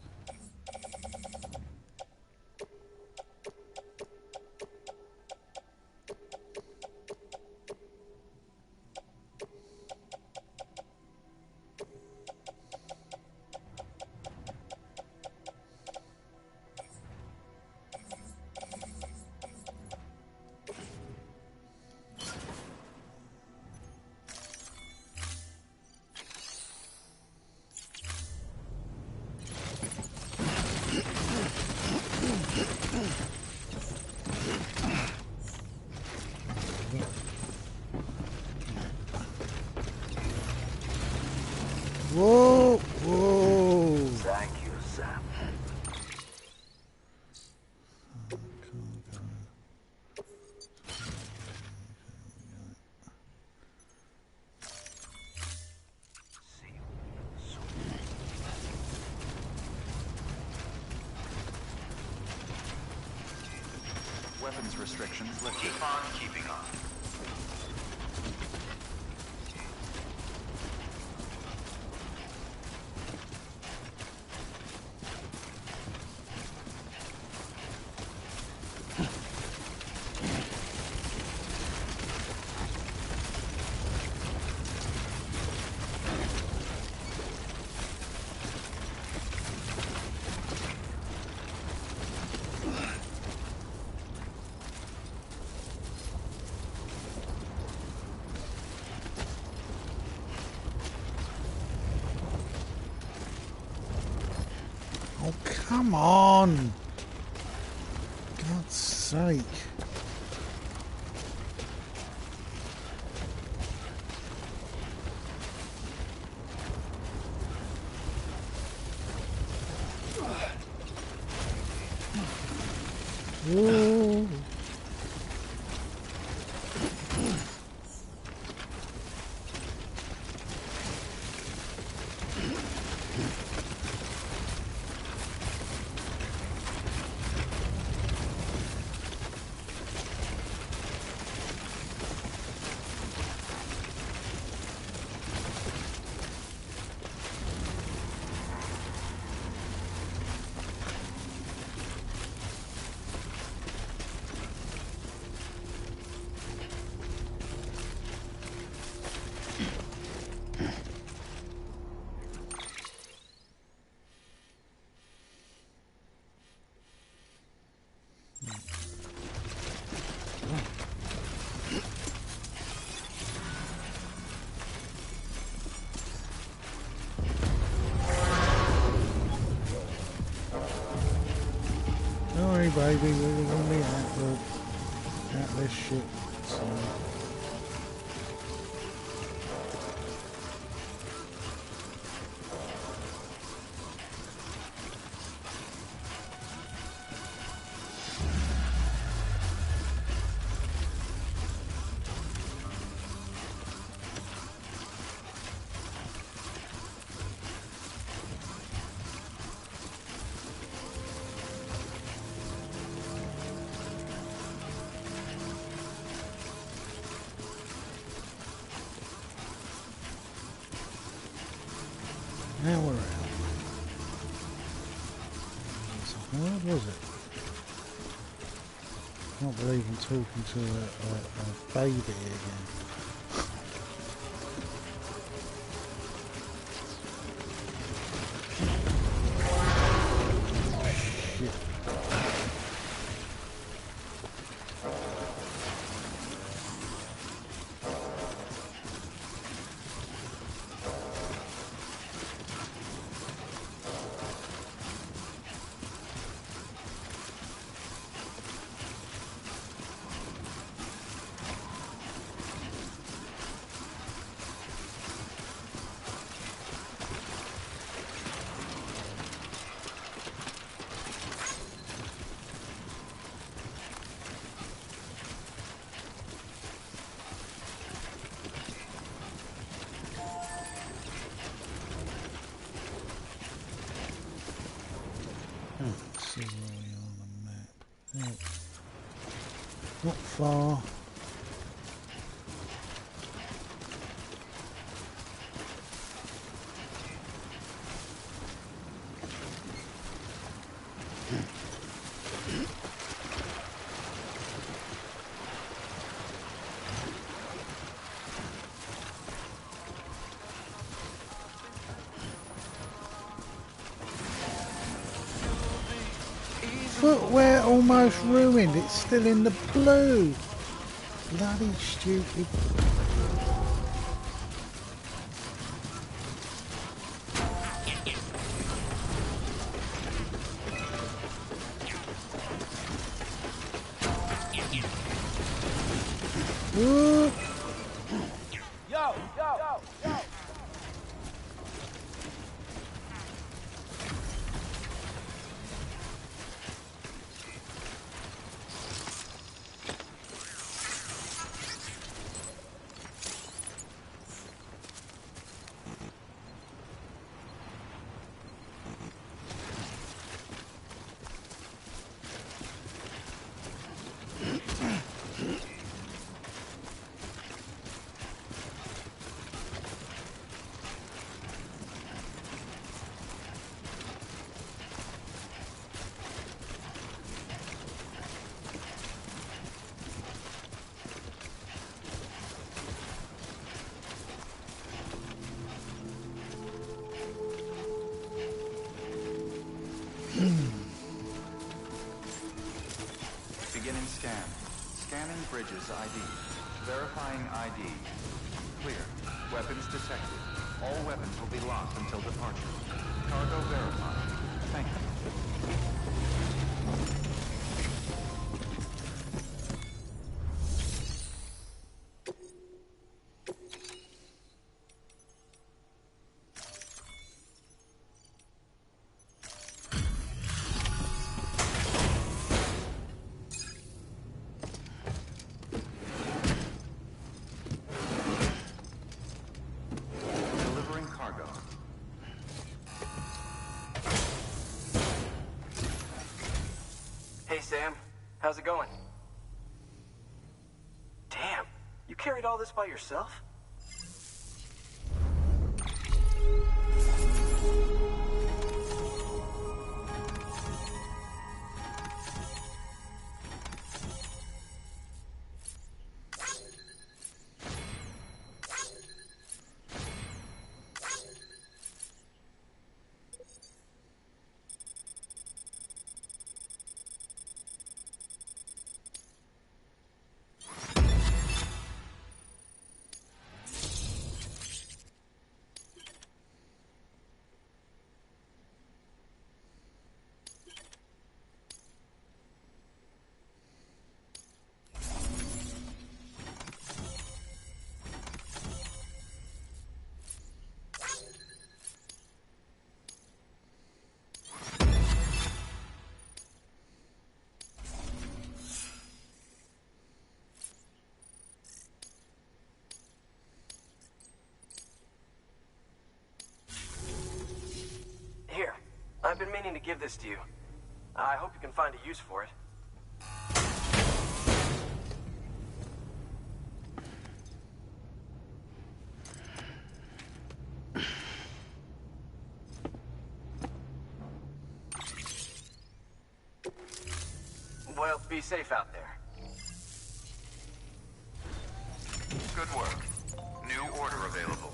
Whoa, whoa. Thank you, Sam. See you soon. Weapons restrictions lifted. Keep on keeping on. Oh, come on. God's sake. Ooh. Sorry, baby, we were going to be at this shit. So. Now we're out. So hard was it? Can't believe I'm talking to a baby again. Shit. Let's see where we are on the map. Yeah. Not far. Footwear almost ruined. It's still in the blue. Bloody stupid. Ooh. Yo! Beginning scan. Scanning bridges ID. Verifying ID. Clear. Weapons detected. All weapons will be locked until departure. Cargo verified. Thank you. Sam. How's it going? Damn, you carried all this by yourself? I've been meaning to give this to you. I hope you can find a use for it. Well, be safe out there. Good work. New order available.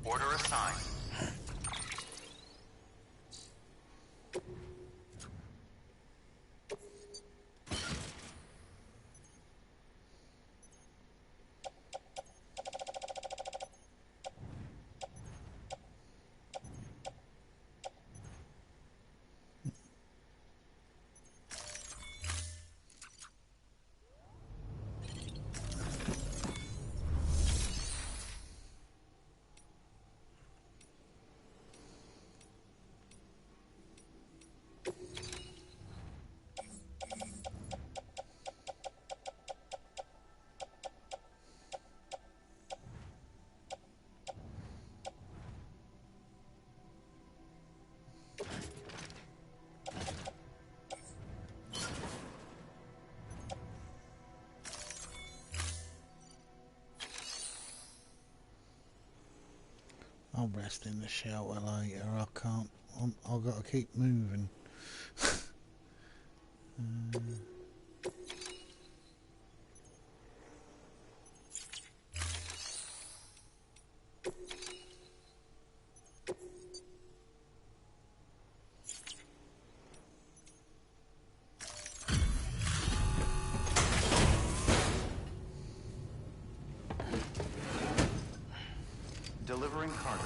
Order assigned. I'll rest in the shelter later. I can't. I've got to keep moving. Delivering cargo.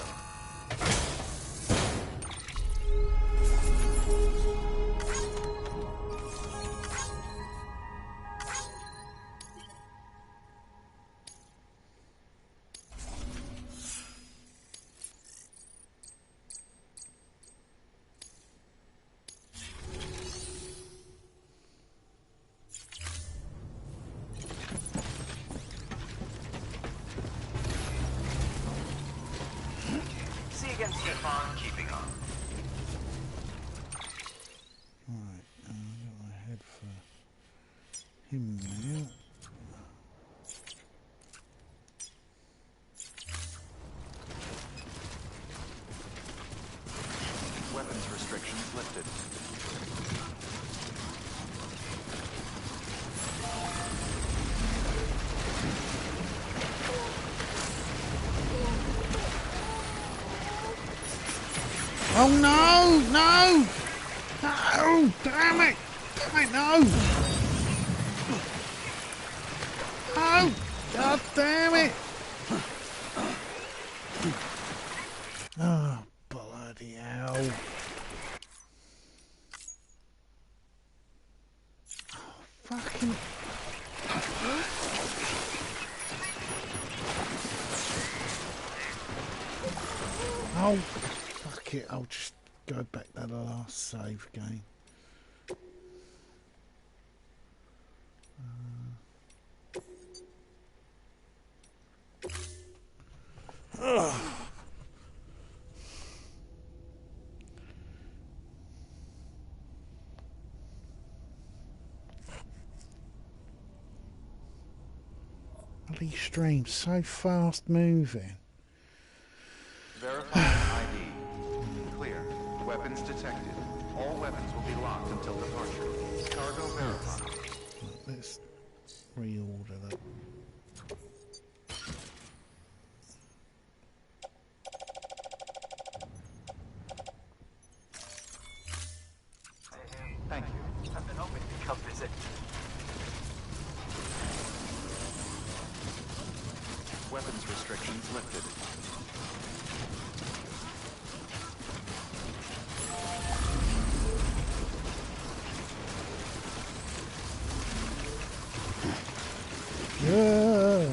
Keep on keeping on. Right, I've got my head for him now. lifted. Oh no! No! No! Damn it! Damn it! No! No! God damn it! Oh, bloody hell. Oh, fucking... Oh, fuck it. I'll just go back to the last save game. Bloody stream, so fast moving. Verifying ID. Clear. Weapons detected. All weapons will be locked until departure. Cargo verified. Let's reorder that. Thank you. I've been hoping you'd come visit. Weapons restrictions lifted. Yeah.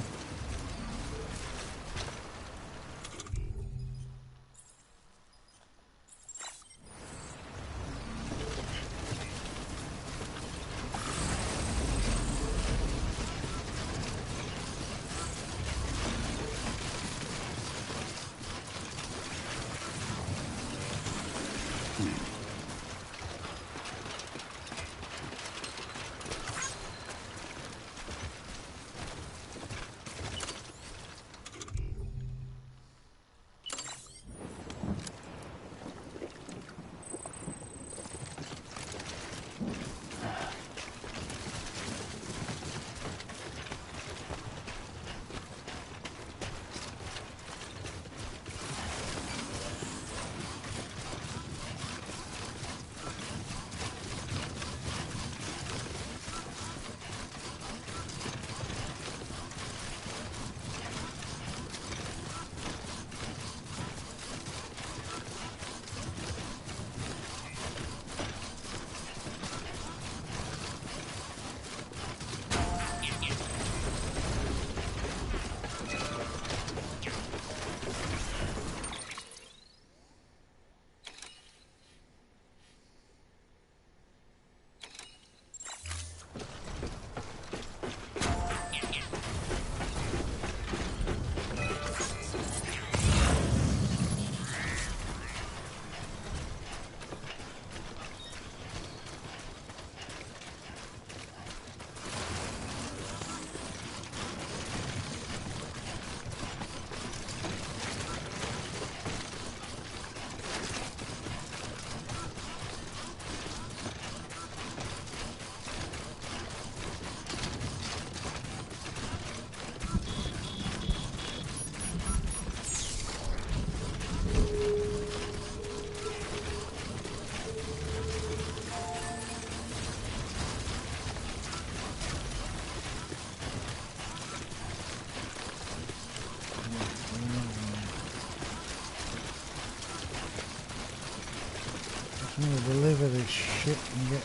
I'm gonna deliver this shit and get...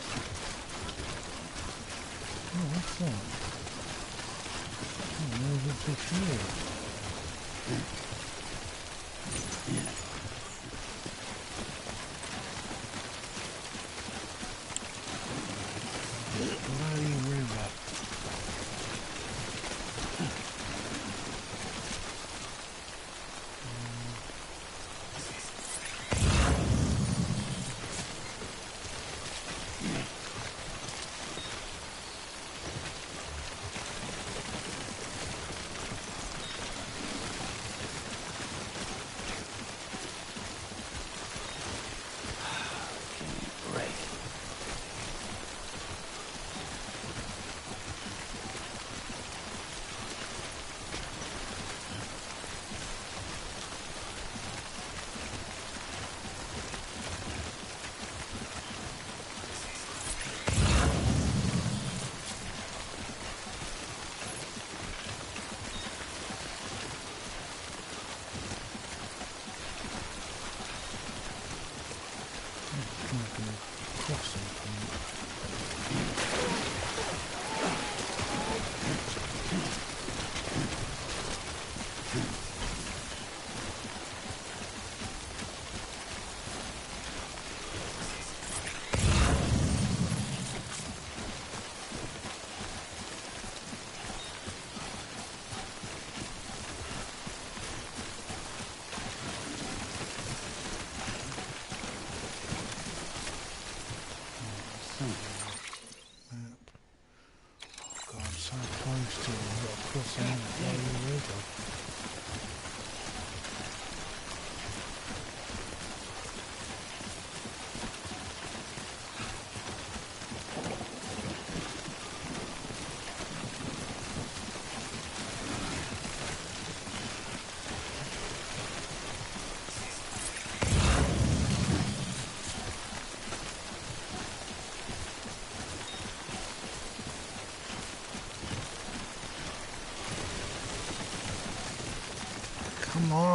Oh, what's that? Oh, emergency fuel. Bloody river.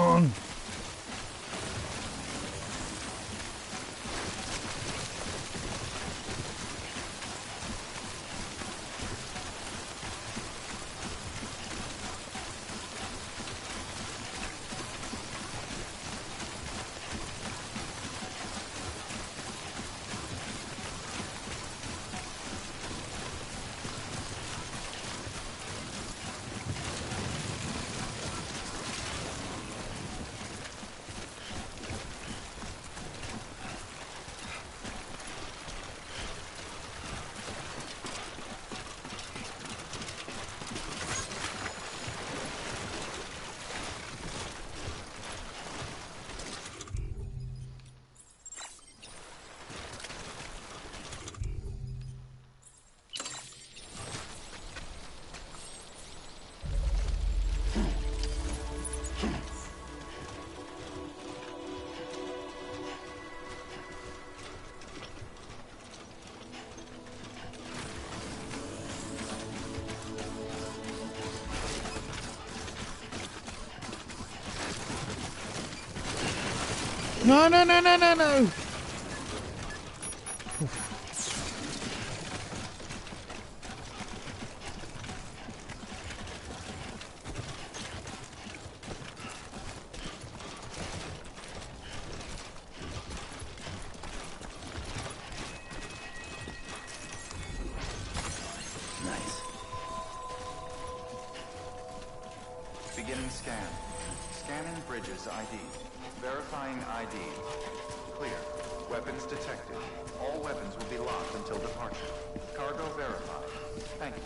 on. No, no, no, no, no, no. Nice. Beginning scan. Scanning bridges ID. Verifying ID. Clear. Weapons detected. All weapons will be locked until departure. Cargo verified. Thank you.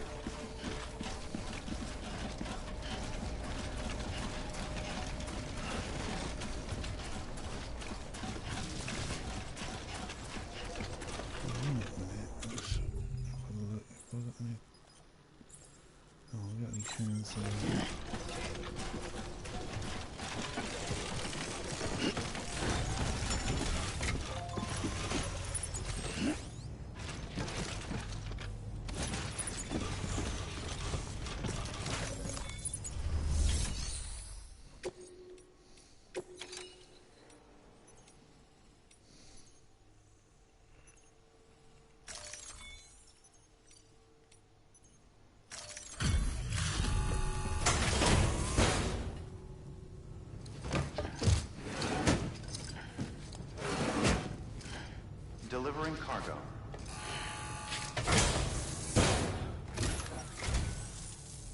Delivering cargo.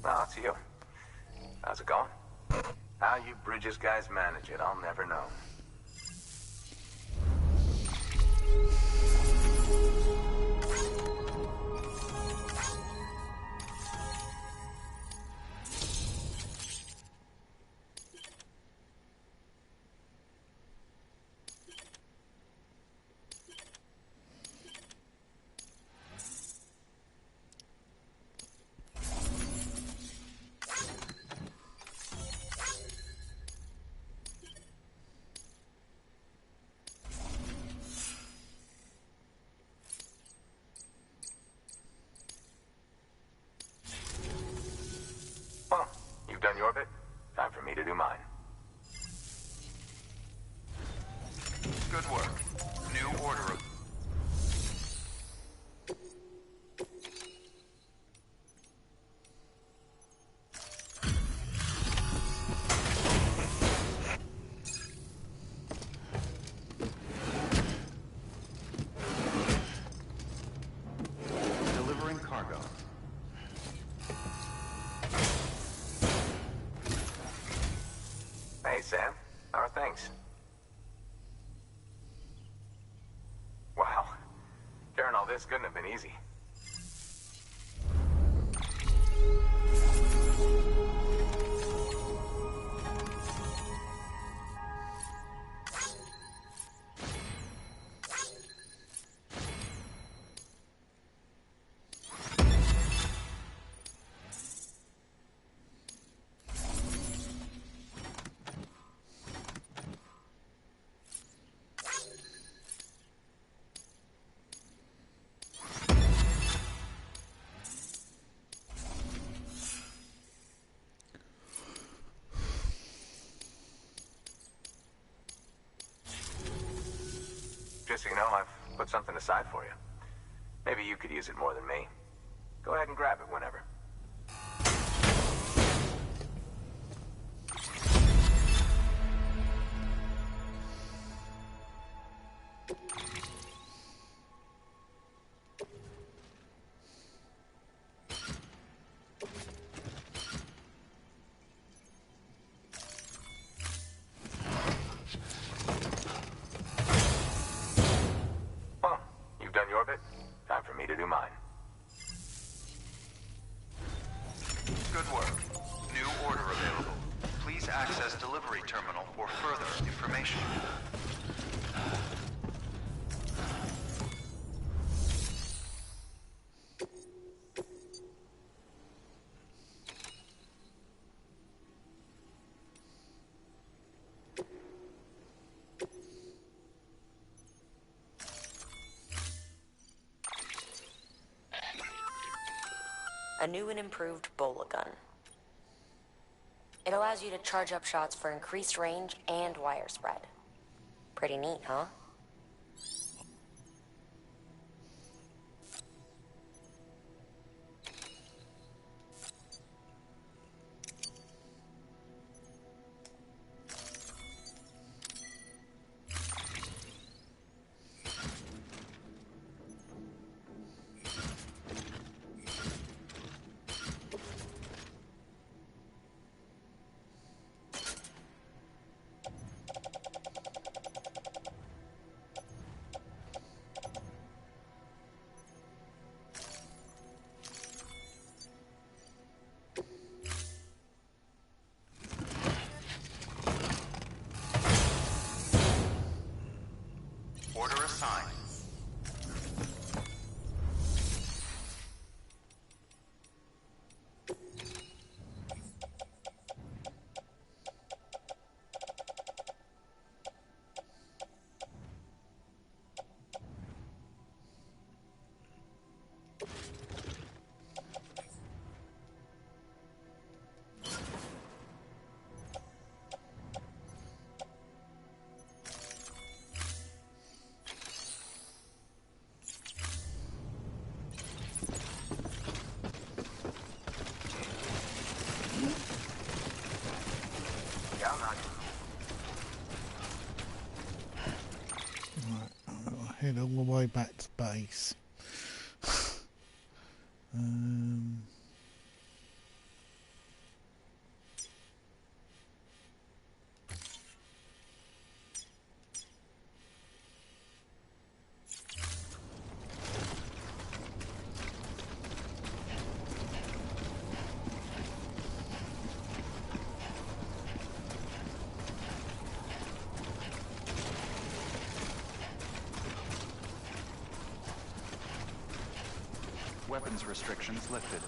Ah, it's you. How's it going? How you Bridges guys manage it, I'll never know. Well, you've done your bit. Time for me to do mine. Good work. New order of... Delivering cargo. Hey, Sam. How are things? Wow. Carrying all this couldn't have been easy. Just so you know, I've put something aside for you. Maybe you could use it more than me. Go ahead and grab it whenever. Well, you've done your bit. Time for me to do mine. Good work. New order available. Please access delivery terminal for further information. A new and improved bola gun. It allows you to charge up shots for increased range and wire spread. Pretty neat, huh? Order assigned. Head all the way back to base. Weapons restrictions lifted.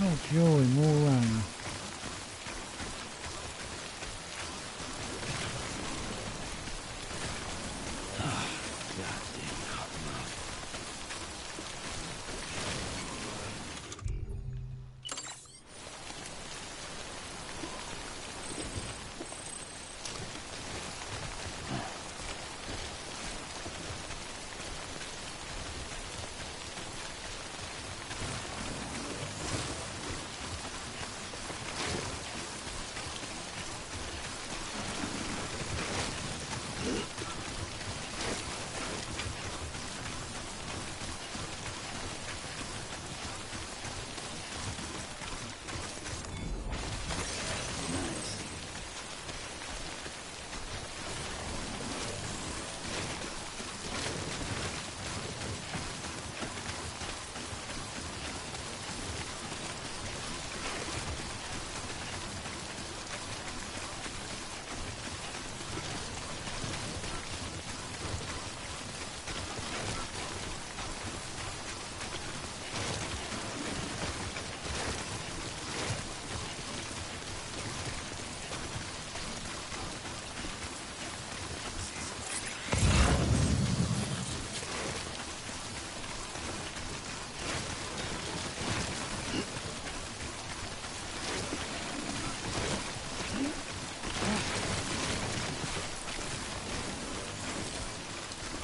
Oh joy, more rain.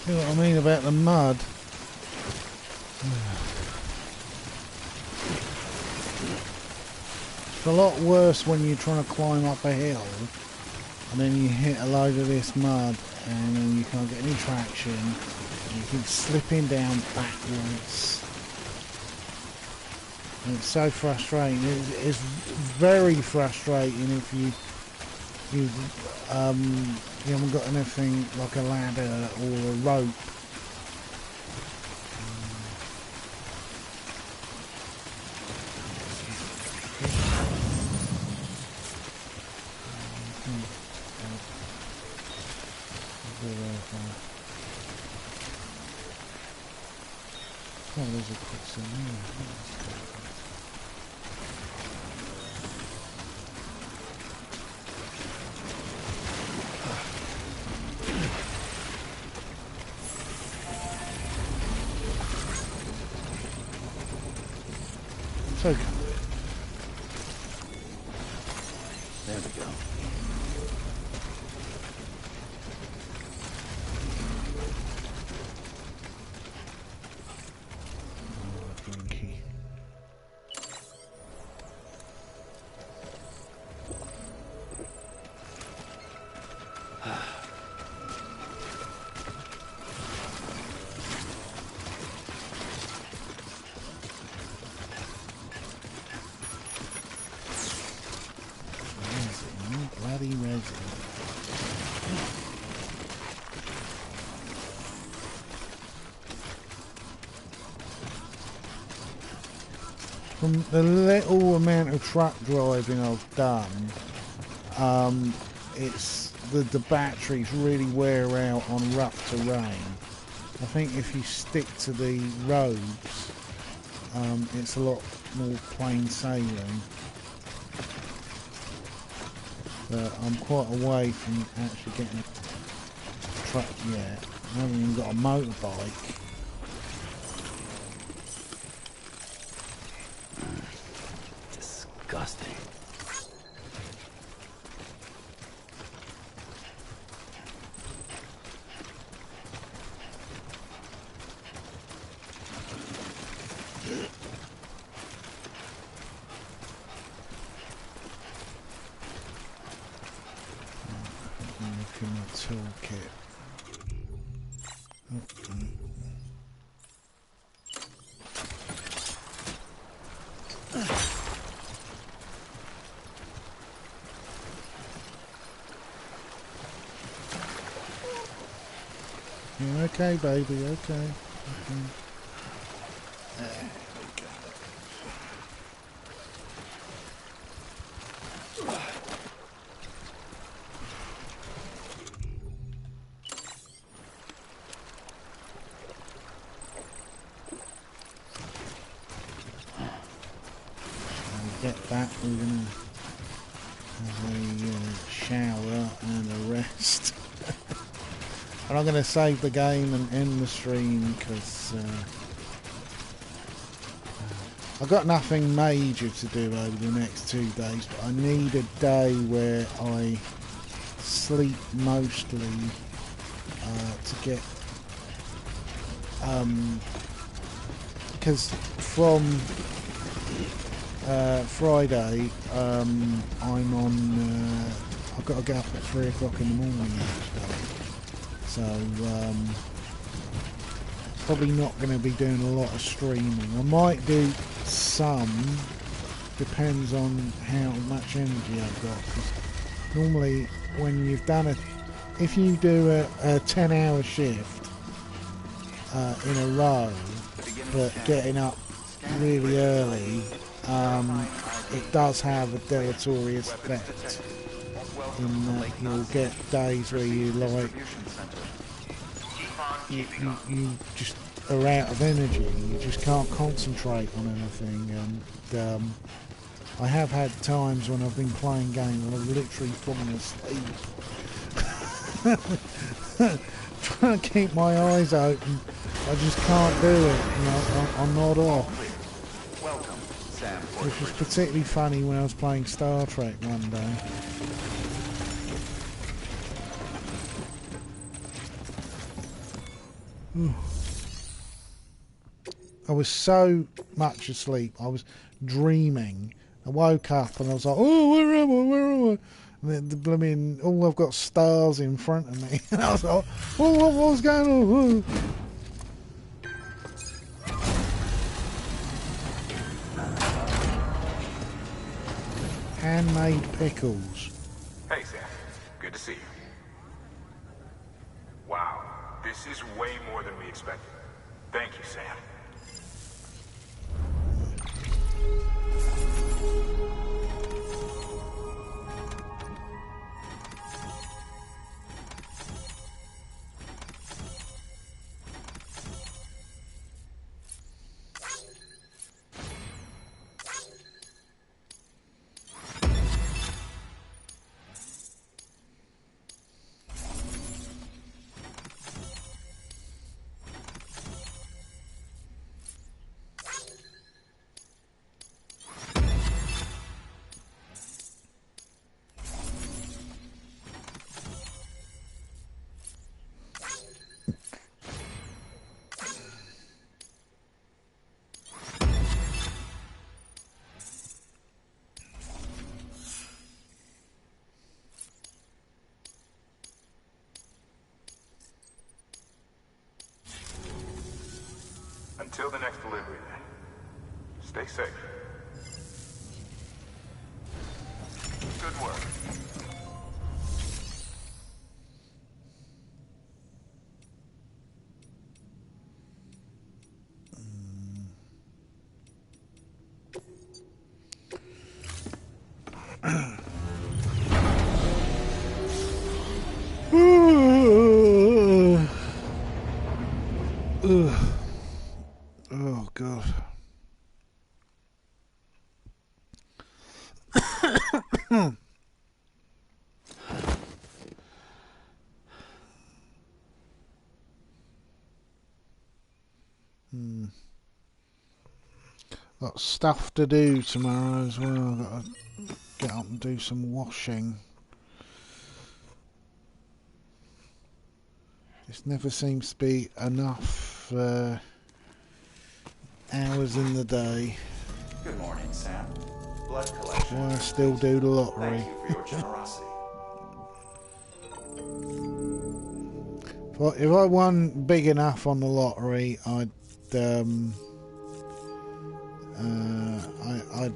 You know what I mean about the mud? It's a lot worse when you're trying to climb up a hill and then you hit a load of this mud and then you can't get any traction. You keep slipping down backwards. And it's so frustrating. It's very frustrating if you haven't got anything like a ladder or a rope. Oh, there's a quicksand here. It's okay. There we go. Bloody resin. From the little amount of truck driving I've done, it's the batteries really wear out on rough terrain. I think if you stick to the roads, it's a lot more plain sailing. But I'm quite away from actually getting a truck yet. I haven't even got a motorbike. Disgusting. Look in my toolkit. Okay. You're okay, baby, okay. There we go. Get that, we're gonna have a shower and a rest. And I'm gonna save the game and end the stream because I've got nothing major to do over the next 2 days, but I need a day where I sleep mostly to get because from Friday, I'm on. I've got to get up at 3 o'clock in the morning each day, so probably not going to be doing a lot of streaming. I might do some, depends on how much energy I've got. 'Cause normally, when you've done if you do a 10-hour shift in a row, but getting up really early. It does have a deleterious effect in that you'll get days where you like you just are out of energy, you just can't concentrate on anything, and I have had times when I've been playing games and I've literally fallen asleep trying to keep my eyes open. I just can't do it, you know, I'm not off. Which was particularly funny when I was playing Star Trek one day. I was so much asleep. I was dreaming. I woke up and I was like, oh, where am I? Where am I? And the blooming, oh, I've got stars in front of me. And I was like, oh, what's going on? Handmade pickles. Hey, Sam. Good to see you. Wow. This is way more than we expected. Thank you, Sam. Until the next delivery, then. Stay safe. Good work. Oh, God. Got stuff to do tomorrow as well. Got to get up and do some washing. Just never seems to be enough hours in the day. Good morning, Sam. Blood collection. I still do the lottery. Thank you for your generosity. If I won big enough on the lottery, I'd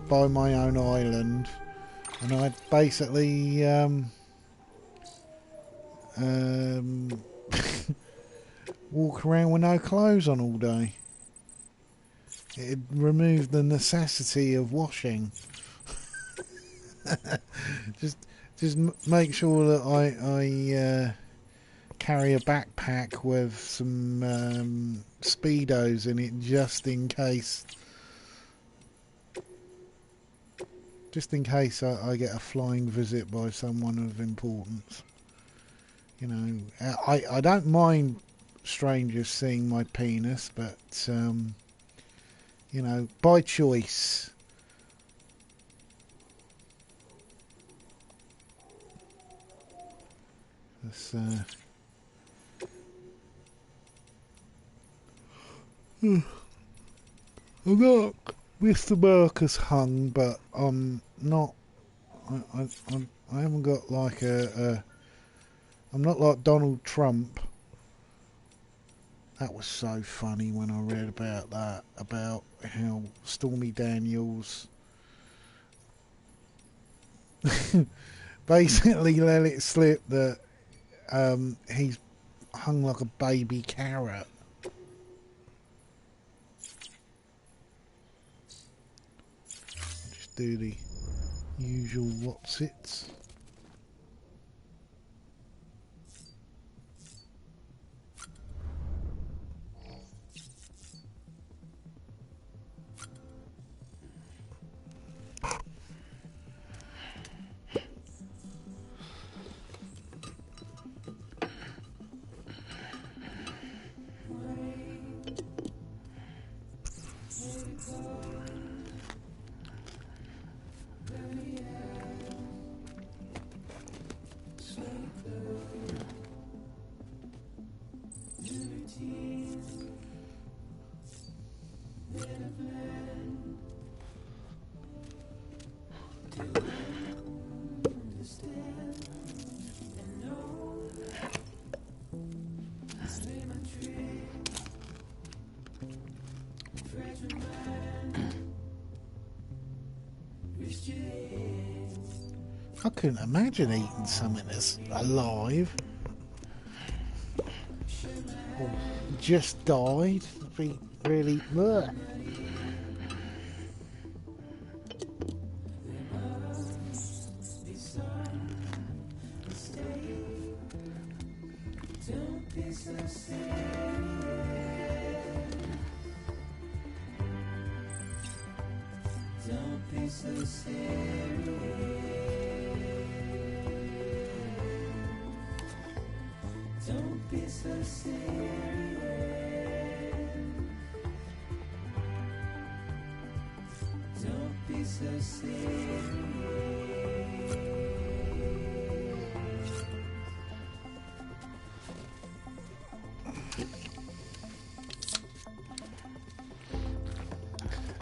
buy my own island, and I'd basically walk around with no clothes on all day. It'd remove the necessity of washing. just make sure that I carry a backpack with some Speedos in it, just in case. Just in case I get a flying visit by someone of importance. You know, I don't mind strangers seeing my penis, but you know, by choice. That's I'm not Mr. Marcus hung, but I'm not. I haven't got like I'm not like Donald Trump. That was so funny when I read about that, about how Stormy Daniels basically let it slip that he's hung like a baby carrot. Just do the usual whatsits. I couldn't imagine eating something that's alive. Or just died. That'd be really... Ugh.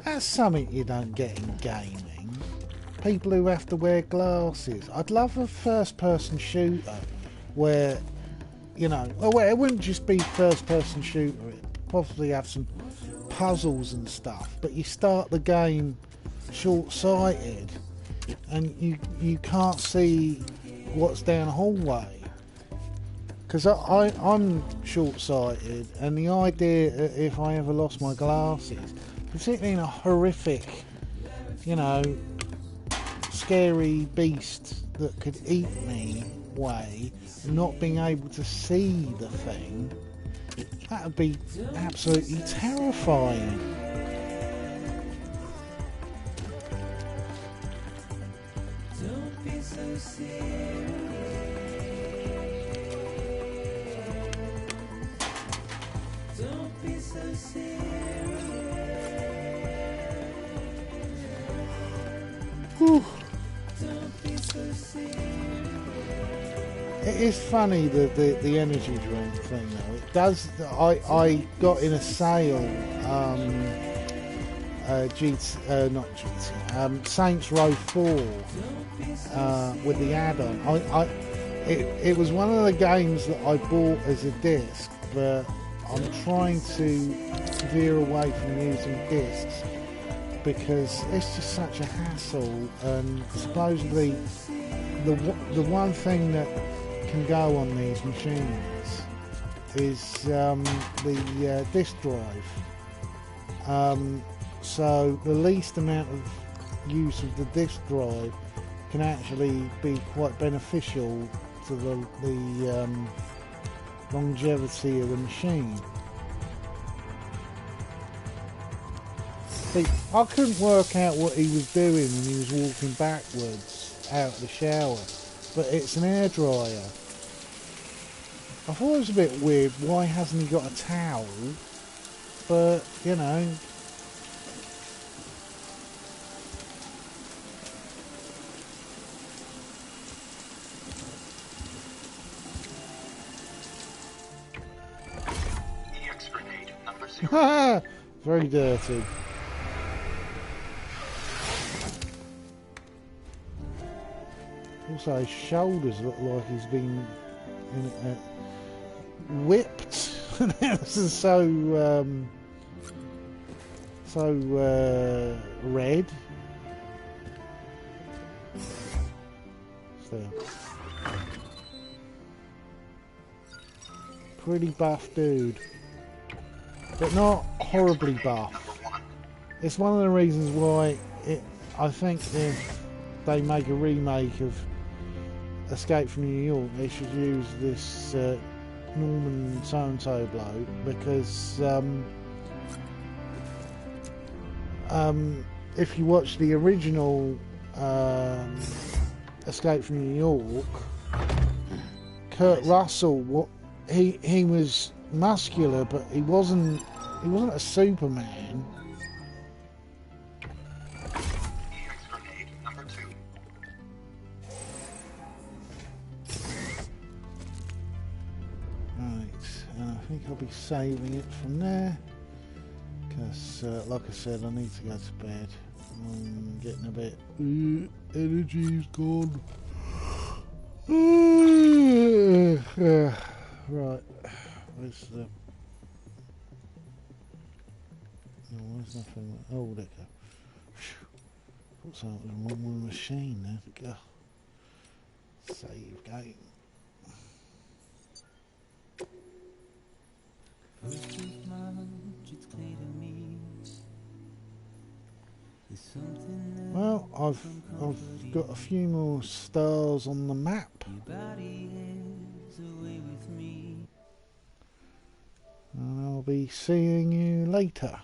That's something you don't get in gaming. People who have to wear glasses. I'd love a first-person shooter where, you know, well, it wouldn't just be first-person shooter. It'd possibly have some puzzles and stuff. But you start the game short-sighted, and you can't see what's down the hallway. Because I'm short-sighted, and the idea that if I ever lost my glasses, particularly in a horrific, you know, scary beast that could eat me way, not being able to see the thing, that would be absolutely terrifying. Don't be so serious. Don't be so serious. Whew. It is funny the energy drink thing though. It does. I got in a sale. Not GT. Saints Row 4 with the add-on. It was one of the games that I bought as a disc, but I'm trying to veer away from using discs because it's just such a hassle, and supposedly the one thing that can go on these machines is the disk drive. So the least amount of use of the disk drive can actually be quite beneficial to the longevity of the machine. See, I couldn't work out what he was doing when he was walking backwards out of the shower, but it's an air dryer. I thought it was a bit weird, why hasn't he got a towel? But, you know, very dirty. Also, his shoulders look like he's been whipped. This is so red. Still, pretty buff dude, but not horribly buff. It's one of the reasons why I think if they make a remake of Escape from New York, they should use this Norman so-and-so bloke, because if you watch the original Escape from New York, Kurt Russell, he was muscular, but he wasn't a Superman. Right, and I think I'll be saving it from there, because, like I said, I need to go to bed. I'm getting a bit... energy's gone. Right. Where's the... No, there's nothing... Oh, there you go. Thought something was wrong with the machine then. Go. Save game. Well, I've got a few more stars on the map. And I'll be seeing you later.